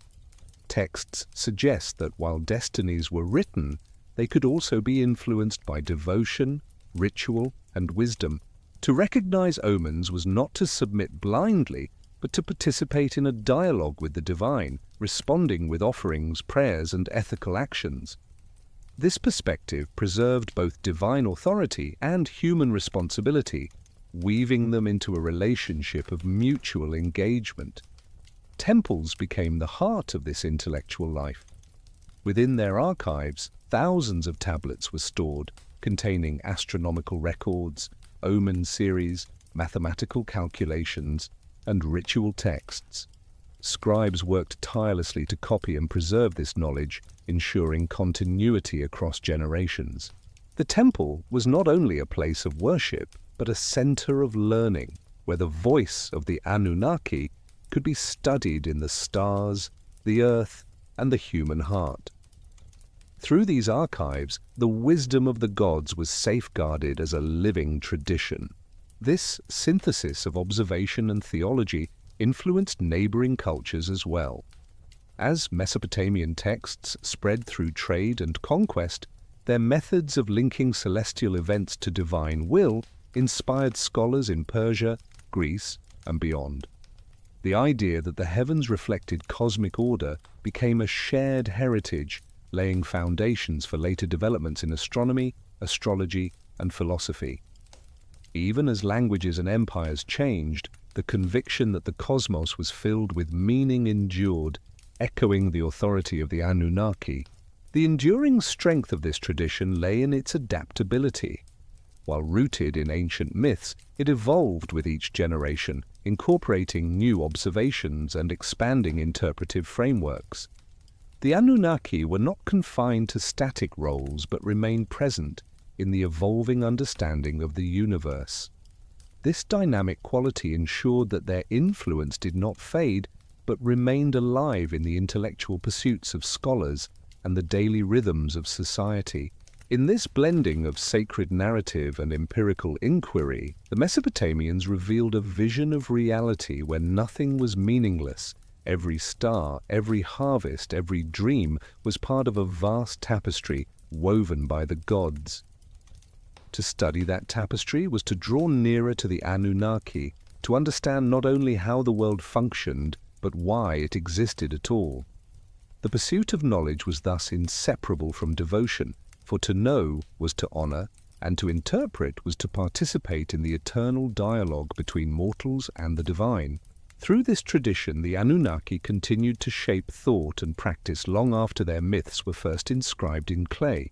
Texts suggest that while destinies were written, they could also be influenced by devotion, ritual, and wisdom. To recognize omens was not to submit blindly, but to participate in a dialogue with the divine, responding with offerings, prayers, and ethical actions. This perspective preserved both divine authority and human responsibility, weaving them into a relationship of mutual engagement. Temples became the heart of this intellectual life. Within their archives, thousands of tablets were stored, containing astronomical records, omen series, mathematical calculations, and ritual texts. Scribes worked tirelessly to copy and preserve this knowledge, ensuring continuity across generations. The temple was not only a place of worship, but a center of learning, where the voice of the Anunnaki could be studied in the stars, the earth, and the human heart. Through these archives, the wisdom of the gods was safeguarded as a living tradition. This synthesis of observation and theology influenced neighboring cultures as well. As Mesopotamian texts spread through trade and conquest, their methods of linking celestial events to divine will inspired scholars in Persia, Greece, and beyond. The idea that the heavens reflected cosmic order became a shared heritage, laying foundations for later developments in astronomy, astrology, and philosophy. Even as languages and empires changed, the conviction that the cosmos was filled with meaning endured, echoing the authority of the Anunnaki. The enduring strength of this tradition lay in its adaptability. While rooted in ancient myths, it evolved with each generation, incorporating new observations and expanding interpretive frameworks. The Anunnaki were not confined to static roles but remained present in the evolving understanding of the universe. This dynamic quality ensured that their influence did not fade but remained alive in the intellectual pursuits of scholars and the daily rhythms of society. In this blending of sacred narrative and empirical inquiry, the Mesopotamians revealed a vision of reality where nothing was meaningless. Every star, every harvest, every dream was part of a vast tapestry woven by the gods. To study that tapestry was to draw nearer to the Anunnaki, to understand not only how the world functioned, but why it existed at all. The pursuit of knowledge was thus inseparable from devotion, for to know was to honor, and to interpret was to participate in the eternal dialogue between mortals and the divine. Through this tradition, the Anunnaki continued to shape thought and practice long after their myths were first inscribed in clay.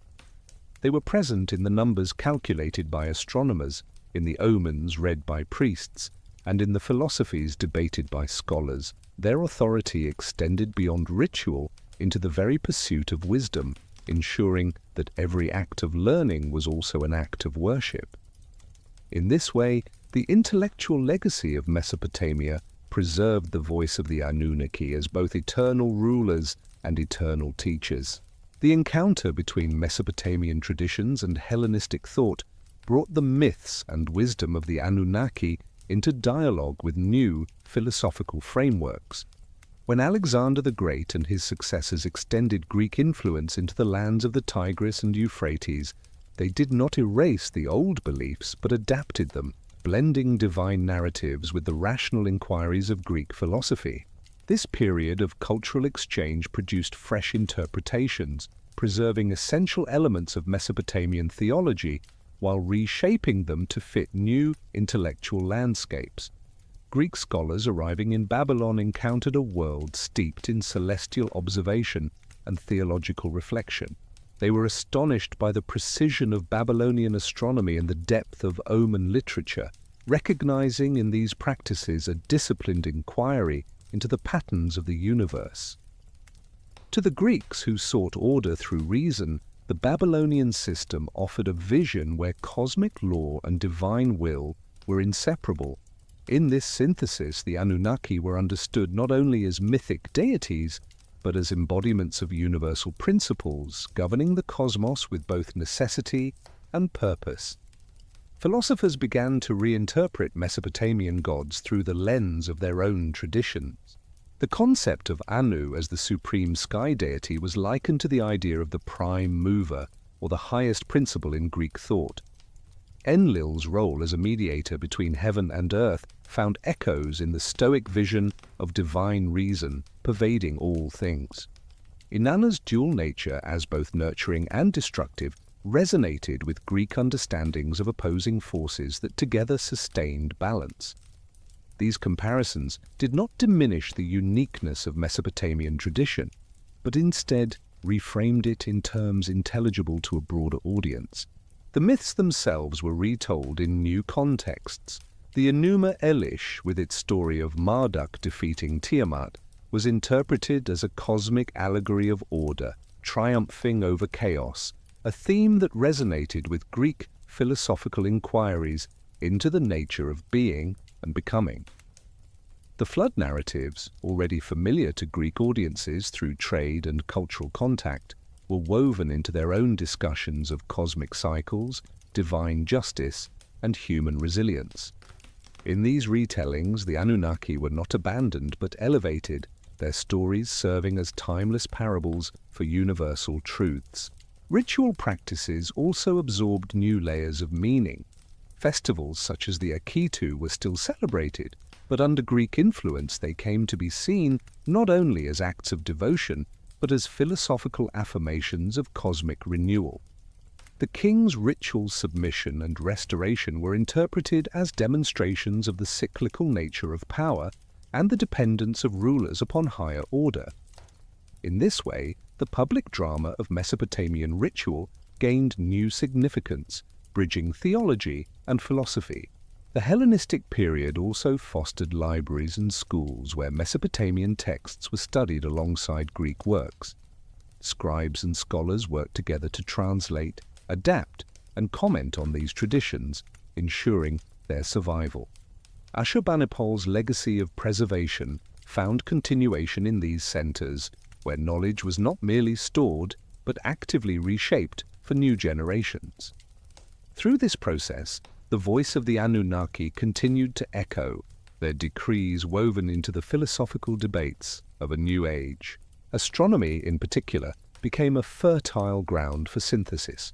They were present in the numbers calculated by astronomers, in the omens read by priests, and in the philosophies debated by scholars. Their authority extended beyond ritual into the very pursuit of wisdom, ensuring that every act of learning was also an act of worship. In this way, the intellectual legacy of Mesopotamia preserved the voice of the Anunnaki as both eternal rulers and eternal teachers. The encounter between Mesopotamian traditions and Hellenistic thought brought the myths and wisdom of the Anunnaki into dialogue with new philosophical frameworks. When Alexander the Great and his successors extended Greek influence into the lands of the Tigris and Euphrates, they did not erase the old beliefs but adapted them, blending divine narratives with the rational inquiries of Greek philosophy. This period of cultural exchange produced fresh interpretations, preserving essential elements of Mesopotamian theology while reshaping them to fit new intellectual landscapes. Greek scholars arriving in Babylon encountered a world steeped in celestial observation and theological reflection. They were astonished by the precision of Babylonian astronomy and the depth of omen literature, recognizing in these practices a disciplined inquiry into the patterns of the universe. To the Greeks who sought order through reason, the Babylonian system offered a vision where cosmic law and divine will were inseparable. In this synthesis, the Anunnaki were understood not only as mythic deities, but as embodiments of universal principles governing the cosmos with both necessity and purpose. Philosophers began to reinterpret Mesopotamian gods through the lens of their own traditions. The concept of Anu as the supreme sky deity was likened to the idea of the prime mover, or the highest principle in Greek thought. Enlil's role as a mediator between heaven and earth found echoes in the Stoic vision of divine reason pervading all things. Inanna's dual nature as both nurturing and destructive resonated with Greek understandings of opposing forces that together sustained balance. These comparisons did not diminish the uniqueness of Mesopotamian tradition, but instead reframed it in terms intelligible to a broader audience. The myths themselves were retold in new contexts. The Enuma Elish, with its story of Marduk defeating Tiamat, was interpreted as a cosmic allegory of order, triumphing over chaos, a theme that resonated with Greek philosophical inquiries into the nature of being and becoming. The flood narratives, already familiar to Greek audiences through trade and cultural contact, were woven into their own discussions of cosmic cycles, divine justice, and human resilience. In these retellings, the Anunnaki were not abandoned but elevated, their stories serving as timeless parables for universal truths. Ritual practices also absorbed new layers of meaning. Festivals such as the Akitu were still celebrated, but under Greek influence they came to be seen not only as acts of devotion, but as philosophical affirmations of cosmic renewal. The king's ritual submission and restoration were interpreted as demonstrations of the cyclical nature of power and the dependence of rulers upon higher order. In this way, the public drama of Mesopotamian ritual gained new significance, bridging theology and philosophy. The Hellenistic period also fostered libraries and schools where Mesopotamian texts were studied alongside Greek works. Scribes and scholars worked together to translate, adapt, and comment on these traditions, ensuring their survival. Ashurbanipal's legacy of preservation found continuation in these centers, where knowledge was not merely stored, but actively reshaped for new generations. Through this process, the voice of the Anunnaki continued to echo, their decrees woven into the philosophical debates of a new age. Astronomy, in particular, became a fertile ground for synthesis.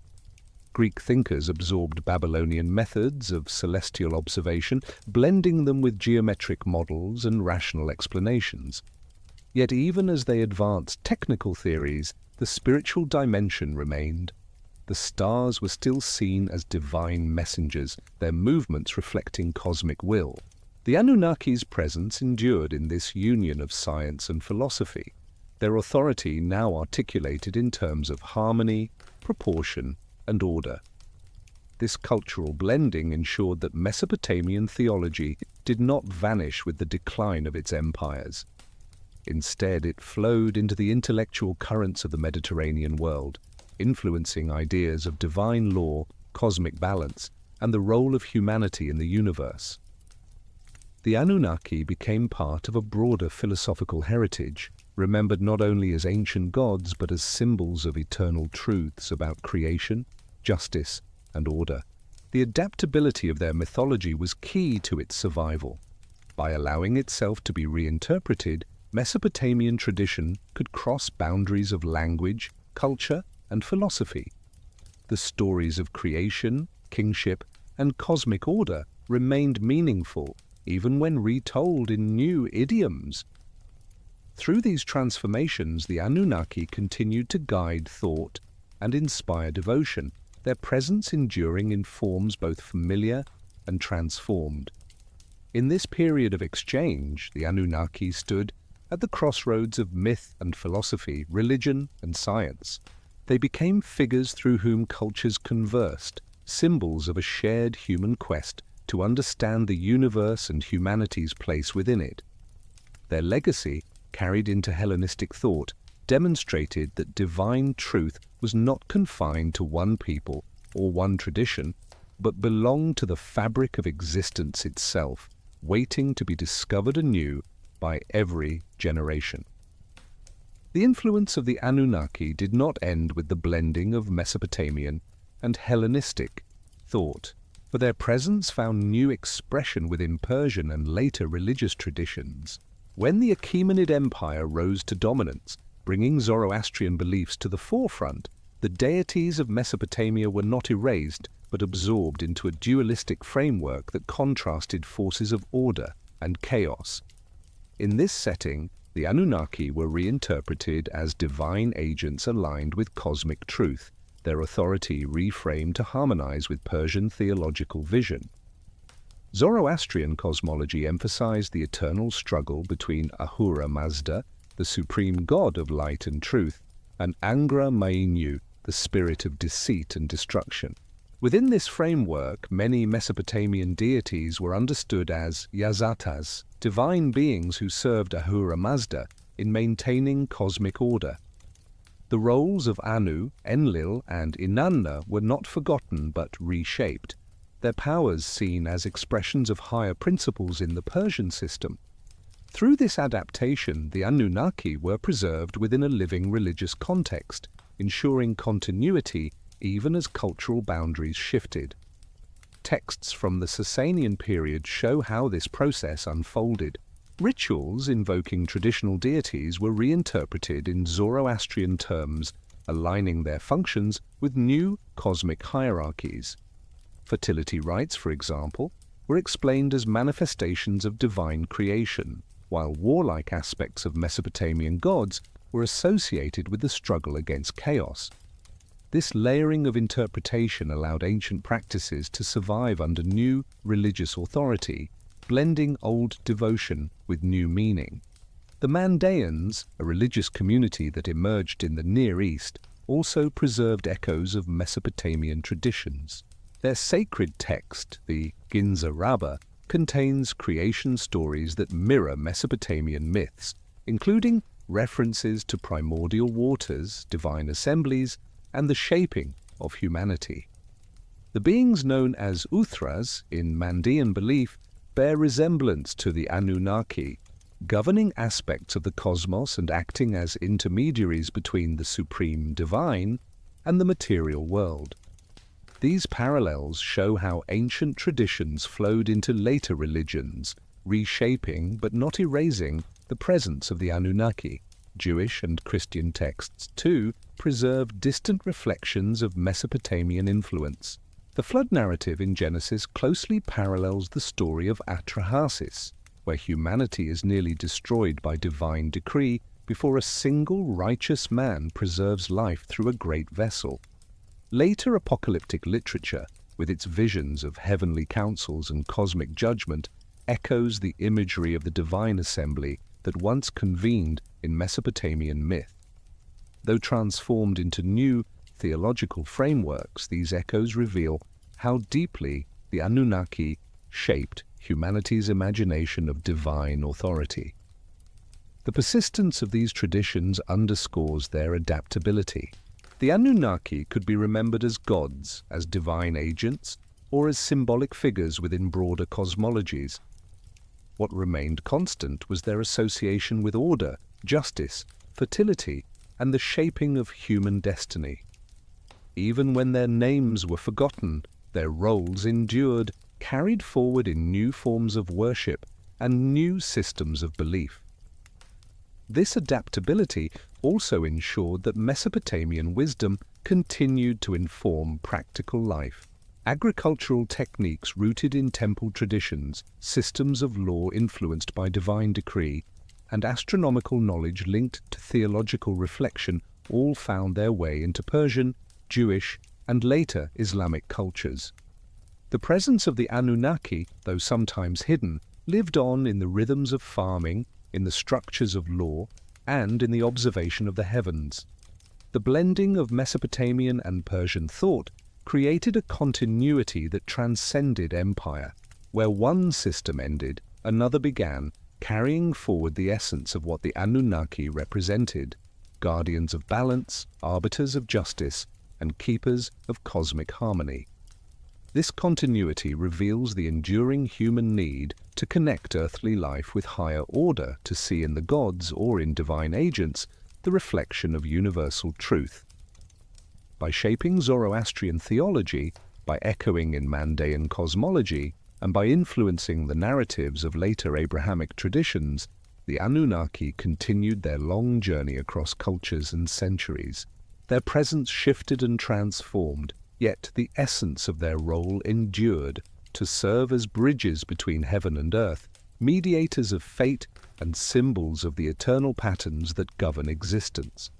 Greek thinkers absorbed Babylonian methods of celestial observation, blending them with geometric models and rational explanations. Yet even as they advanced technical theories, the spiritual dimension remained. The stars were still seen as divine messengers, their movements reflecting cosmic will. The Anunnaki's presence endured in this union of science and philosophy, their authority now articulated in terms of harmony, proportion, and order. This cultural blending ensured that Mesopotamian theology did not vanish with the decline of its empires. Instead, it flowed into the intellectual currents of the Mediterranean world, influencing ideas of divine law, cosmic balance, and the role of humanity in the universe. The Anunnaki became part of a broader philosophical heritage, remembered not only as ancient gods but as symbols of eternal truths about creation, justice, and order. The adaptability of their mythology was key to its survival. By allowing itself to be reinterpreted, Mesopotamian tradition could cross boundaries of language, culture, and philosophy. The stories of creation, kingship, and cosmic order remained meaningful even when retold in new idioms. Through these transformations, the Anunnaki continued to guide thought and inspire devotion, their presence enduring in forms both familiar and transformed. In this period of exchange, the Anunnaki stood at the crossroads of myth and philosophy, religion and science. They became figures through whom cultures conversed, symbols of a shared human quest to understand the universe and humanity's place within it. Their legacy, carried into Hellenistic thought, demonstrated that divine truth was not confined to one people or one tradition, but belonged to the fabric of existence itself, waiting to be discovered anew by every generation. The influence of the Anunnaki did not end with the blending of Mesopotamian and Hellenistic thought, for their presence found new expression within Persian and later religious traditions. When the Achaemenid Empire rose to dominance, bringing Zoroastrian beliefs to the forefront, the deities of Mesopotamia were not erased but absorbed into a dualistic framework that contrasted forces of order and chaos. In this setting, the Anunnaki were reinterpreted as divine agents aligned with cosmic truth, their authority reframed to harmonize with Persian theological vision. Zoroastrian cosmology emphasized the eternal struggle between Ahura Mazda, the supreme god of light and truth, and Angra Mainyu, the spirit of deceit and destruction. Within this framework, many Mesopotamian deities were understood as yazatas, divine beings who served Ahura Mazda in maintaining cosmic order. The roles of Anu, Enlil, and Inanna were not forgotten but reshaped, their powers seen as expressions of higher principles in the Persian system. Through this adaptation, the Anunnaki were preserved within a living religious context, ensuring continuity even as cultural boundaries shifted. Texts from the Sasanian period show how this process unfolded. Rituals invoking traditional deities were reinterpreted in Zoroastrian terms, aligning their functions with new cosmic hierarchies. Fertility rites, for example, were explained as manifestations of divine creation, while warlike aspects of Mesopotamian gods were associated with the struggle against chaos. This layering of interpretation allowed ancient practices to survive under new religious authority, blending old devotion with new meaning. The Mandaeans, a religious community that emerged in the Near East, also preserved echoes of Mesopotamian traditions. Their sacred text, the Ginza Rabba, contains creation stories that mirror Mesopotamian myths, including references to primordial waters, divine assemblies, and the shaping of humanity. The beings known as Uthras in Mandaean belief bear resemblance to the Anunnaki, governing aspects of the cosmos and acting as intermediaries between the supreme divine and the material world. These parallels show how ancient traditions flowed into later religions, reshaping but not erasing the presence of the Anunnaki. Jewish and Christian texts, too, preserve distant reflections of Mesopotamian influence. The flood narrative in Genesis closely parallels the story of Atrahasis, where humanity is nearly destroyed by divine decree before a single righteous man preserves life through a great vessel. Later apocalyptic literature, with its visions of heavenly councils and cosmic judgment, echoes the imagery of the divine assembly that once convened in Mesopotamian myth. Though transformed into new theological frameworks, these echoes reveal how deeply the Anunnaki shaped humanity's imagination of divine authority. The persistence of these traditions underscores their adaptability. The Anunnaki could be remembered as gods, as divine agents, or as symbolic figures within broader cosmologies. What remained constant was their association with order, justice, fertility, and the shaping of human destiny. Even when their names were forgotten, their roles endured, carried forward in new forms of worship and new systems of belief. This adaptability also ensured that Mesopotamian wisdom continued to inform practical life. Agricultural techniques rooted in temple traditions, systems of law influenced by divine decree, and astronomical knowledge linked to theological reflection all found their way into Persian, Jewish, and later Islamic cultures. The presence of the Anunnaki, though sometimes hidden, lived on in the rhythms of farming, in the structures of law, and in the observation of the heavens. The blending of Mesopotamian and Persian thought created a continuity that transcended empire. Where one system ended, another began, carrying forward the essence of what the Anunnaki represented: guardians of balance, arbiters of justice, and keepers of cosmic harmony. This continuity reveals the enduring human need to connect earthly life with higher order, to see in the gods or in divine agents the reflection of universal truth. By shaping Zoroastrian theology, by echoing in Mandaean cosmology, and by influencing the narratives of later Abrahamic traditions, the Anunnaki continued their long journey across cultures and centuries. Their presence shifted and transformed, yet the essence of their role endured, to serve as bridges between heaven and earth, mediators of fate and symbols of the eternal patterns that govern existence.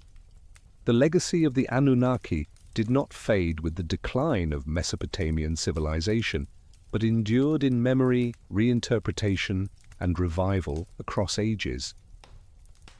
The legacy of the Anunnaki did not fade with the decline of Mesopotamian civilization, but endured in memory, reinterpretation, and revival across ages.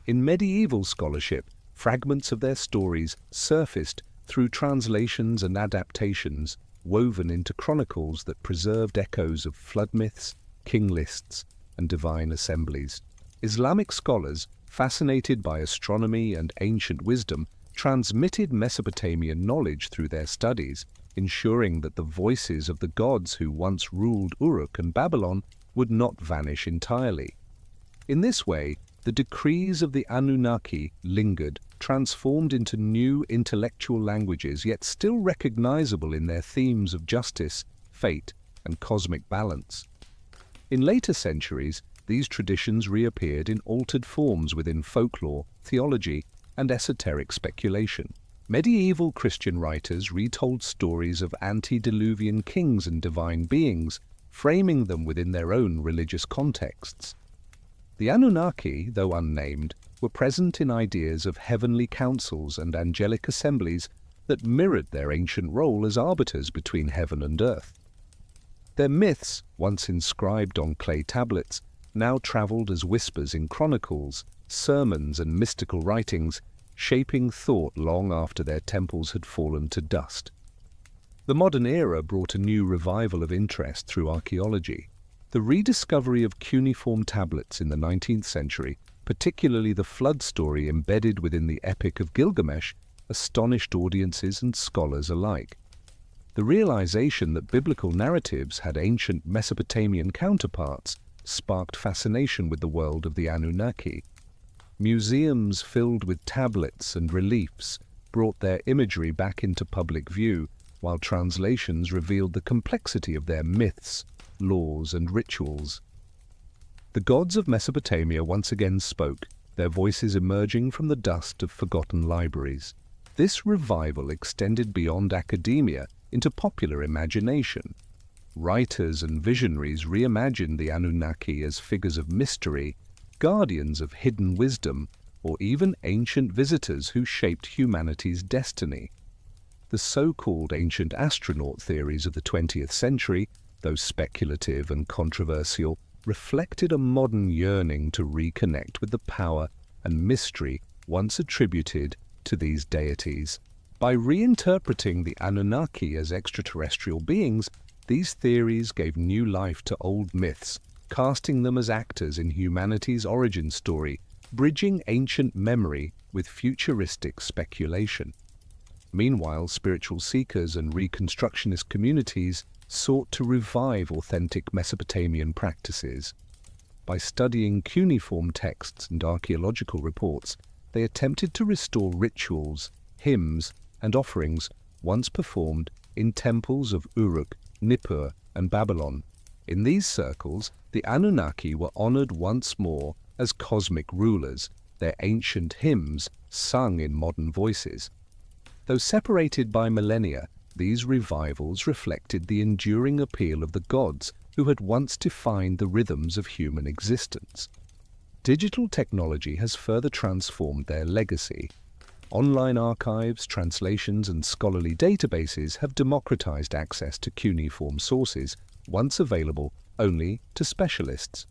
In medieval scholarship, fragments of their stories surfaced through translations and adaptations woven into chronicles that preserved echoes of flood myths, king lists, and divine assemblies. Islamic scholars, fascinated by astronomy and ancient wisdom, transmitted Mesopotamian knowledge through their studies, ensuring that the voices of the gods who once ruled Uruk and Babylon would not vanish entirely. In this way, the decrees of the Anunnaki lingered, transformed into new intellectual languages, yet still recognizable in their themes of justice, fate, and cosmic balance. In later centuries, these traditions reappeared in altered forms within folklore, theology, and esoteric speculation. Medieval Christian writers retold stories of antediluvian kings and divine beings, framing them within their own religious contexts. The Anunnaki, though unnamed, were present in ideas of heavenly councils and angelic assemblies that mirrored their ancient role as arbiters between heaven and earth. Their myths, once inscribed on clay tablets, now travelled as whispers in chronicles, sermons, and mystical writings, shaping thought long after their temples had fallen to dust. The modern era brought a new revival of interest through archaeology. The rediscovery of cuneiform tablets in the 19th century, particularly the flood story embedded within the Epic of Gilgamesh, astonished audiences and scholars alike. The realization that biblical narratives had ancient Mesopotamian counterparts sparked fascination with the world of the Anunnaki. Museums filled with tablets and reliefs brought their imagery back into public view, while translations revealed the complexity of their myths, laws, and rituals. The gods of Mesopotamia once again spoke, their voices emerging from the dust of forgotten libraries. This revival extended beyond academia into popular imagination. Writers and visionaries reimagined the Anunnaki as figures of mystery, guardians of hidden wisdom, or even ancient visitors who shaped humanity's destiny. The so-called ancient astronaut theories of the 20th century, though speculative and controversial, reflected a modern yearning to reconnect with the power and mystery once attributed to these deities. By reinterpreting the Anunnaki as extraterrestrial beings, these theories gave new life to old myths, casting them as actors in humanity's origin story, bridging ancient memory with futuristic speculation. Meanwhile, spiritual seekers and Reconstructionist communities sought to revive authentic Mesopotamian practices. By studying cuneiform texts and archaeological reports, they attempted to restore rituals, hymns, and offerings once performed in temples of Uruk, Nippur, and Babylon. In these circles, the Anunnaki were honored once more as cosmic rulers, their ancient hymns sung in modern voices. Though separated by millennia, these revivals reflected the enduring appeal of the gods who had once defined the rhythms of human existence. Digital technology has further transformed their legacy. Online archives, translations, and scholarly databases have democratized access to cuneiform sources, once available only to specialists.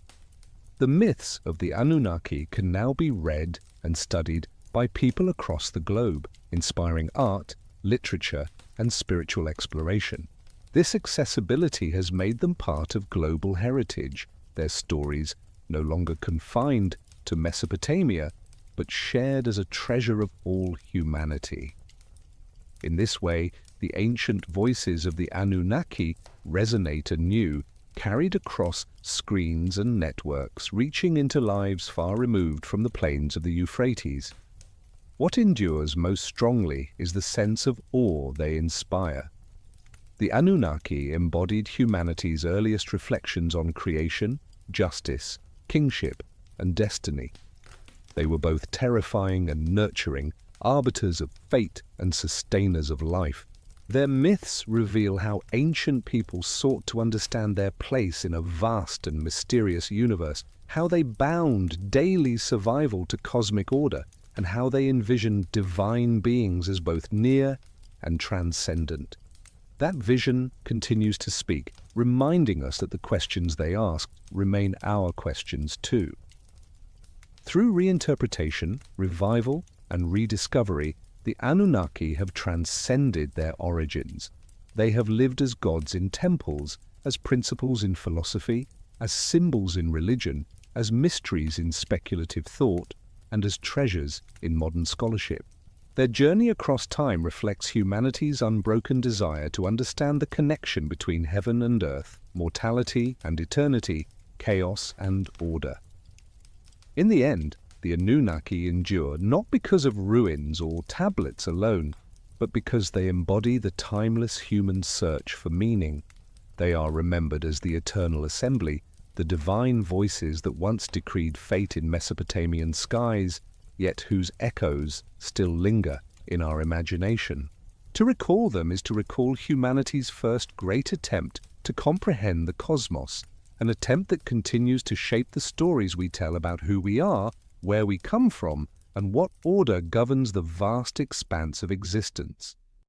The myths of the Anunnaki can now be read and studied by people across the globe, inspiring art, literature, and spiritual exploration. This accessibility has made them part of global heritage, their stories no longer confined to Mesopotamia, but shared as a treasure of all humanity. In this way, the ancient voices of the Anunnaki resonate anew, carried across screens and networks, reaching into lives far removed from the plains of the Euphrates. What endures most strongly is the sense of awe they inspire. The Anunnaki embodied humanity's earliest reflections on creation, justice, kingship, and destiny. They were both terrifying and nurturing, arbiters of fate and sustainers of life. Their myths reveal how ancient people sought to understand their place in a vast and mysterious universe, how they bound daily survival to cosmic order, and how they envisioned divine beings as both near and transcendent. That vision continues to speak, reminding us that the questions they asked remain our questions too. Through reinterpretation, revival, and rediscovery, the Anunnaki have transcended their origins. They have lived as gods in temples, as principles in philosophy, as symbols in religion, as mysteries in speculative thought, and as treasures in modern scholarship. Their journey across time reflects humanity's unbroken desire to understand the connection between heaven and earth, mortality and eternity, chaos and order. In the end, the Anunnaki endure not because of ruins or tablets alone, but because they embody the timeless human search for meaning. They are remembered as the eternal assembly, the divine voices that once decreed fate in Mesopotamian skies, yet whose echoes still linger in our imagination. To recall them is to recall humanity's first great attempt to comprehend the cosmos, an attempt that continues to shape the stories we tell about who we are, where we come from, and what order governs the vast expanse of existence.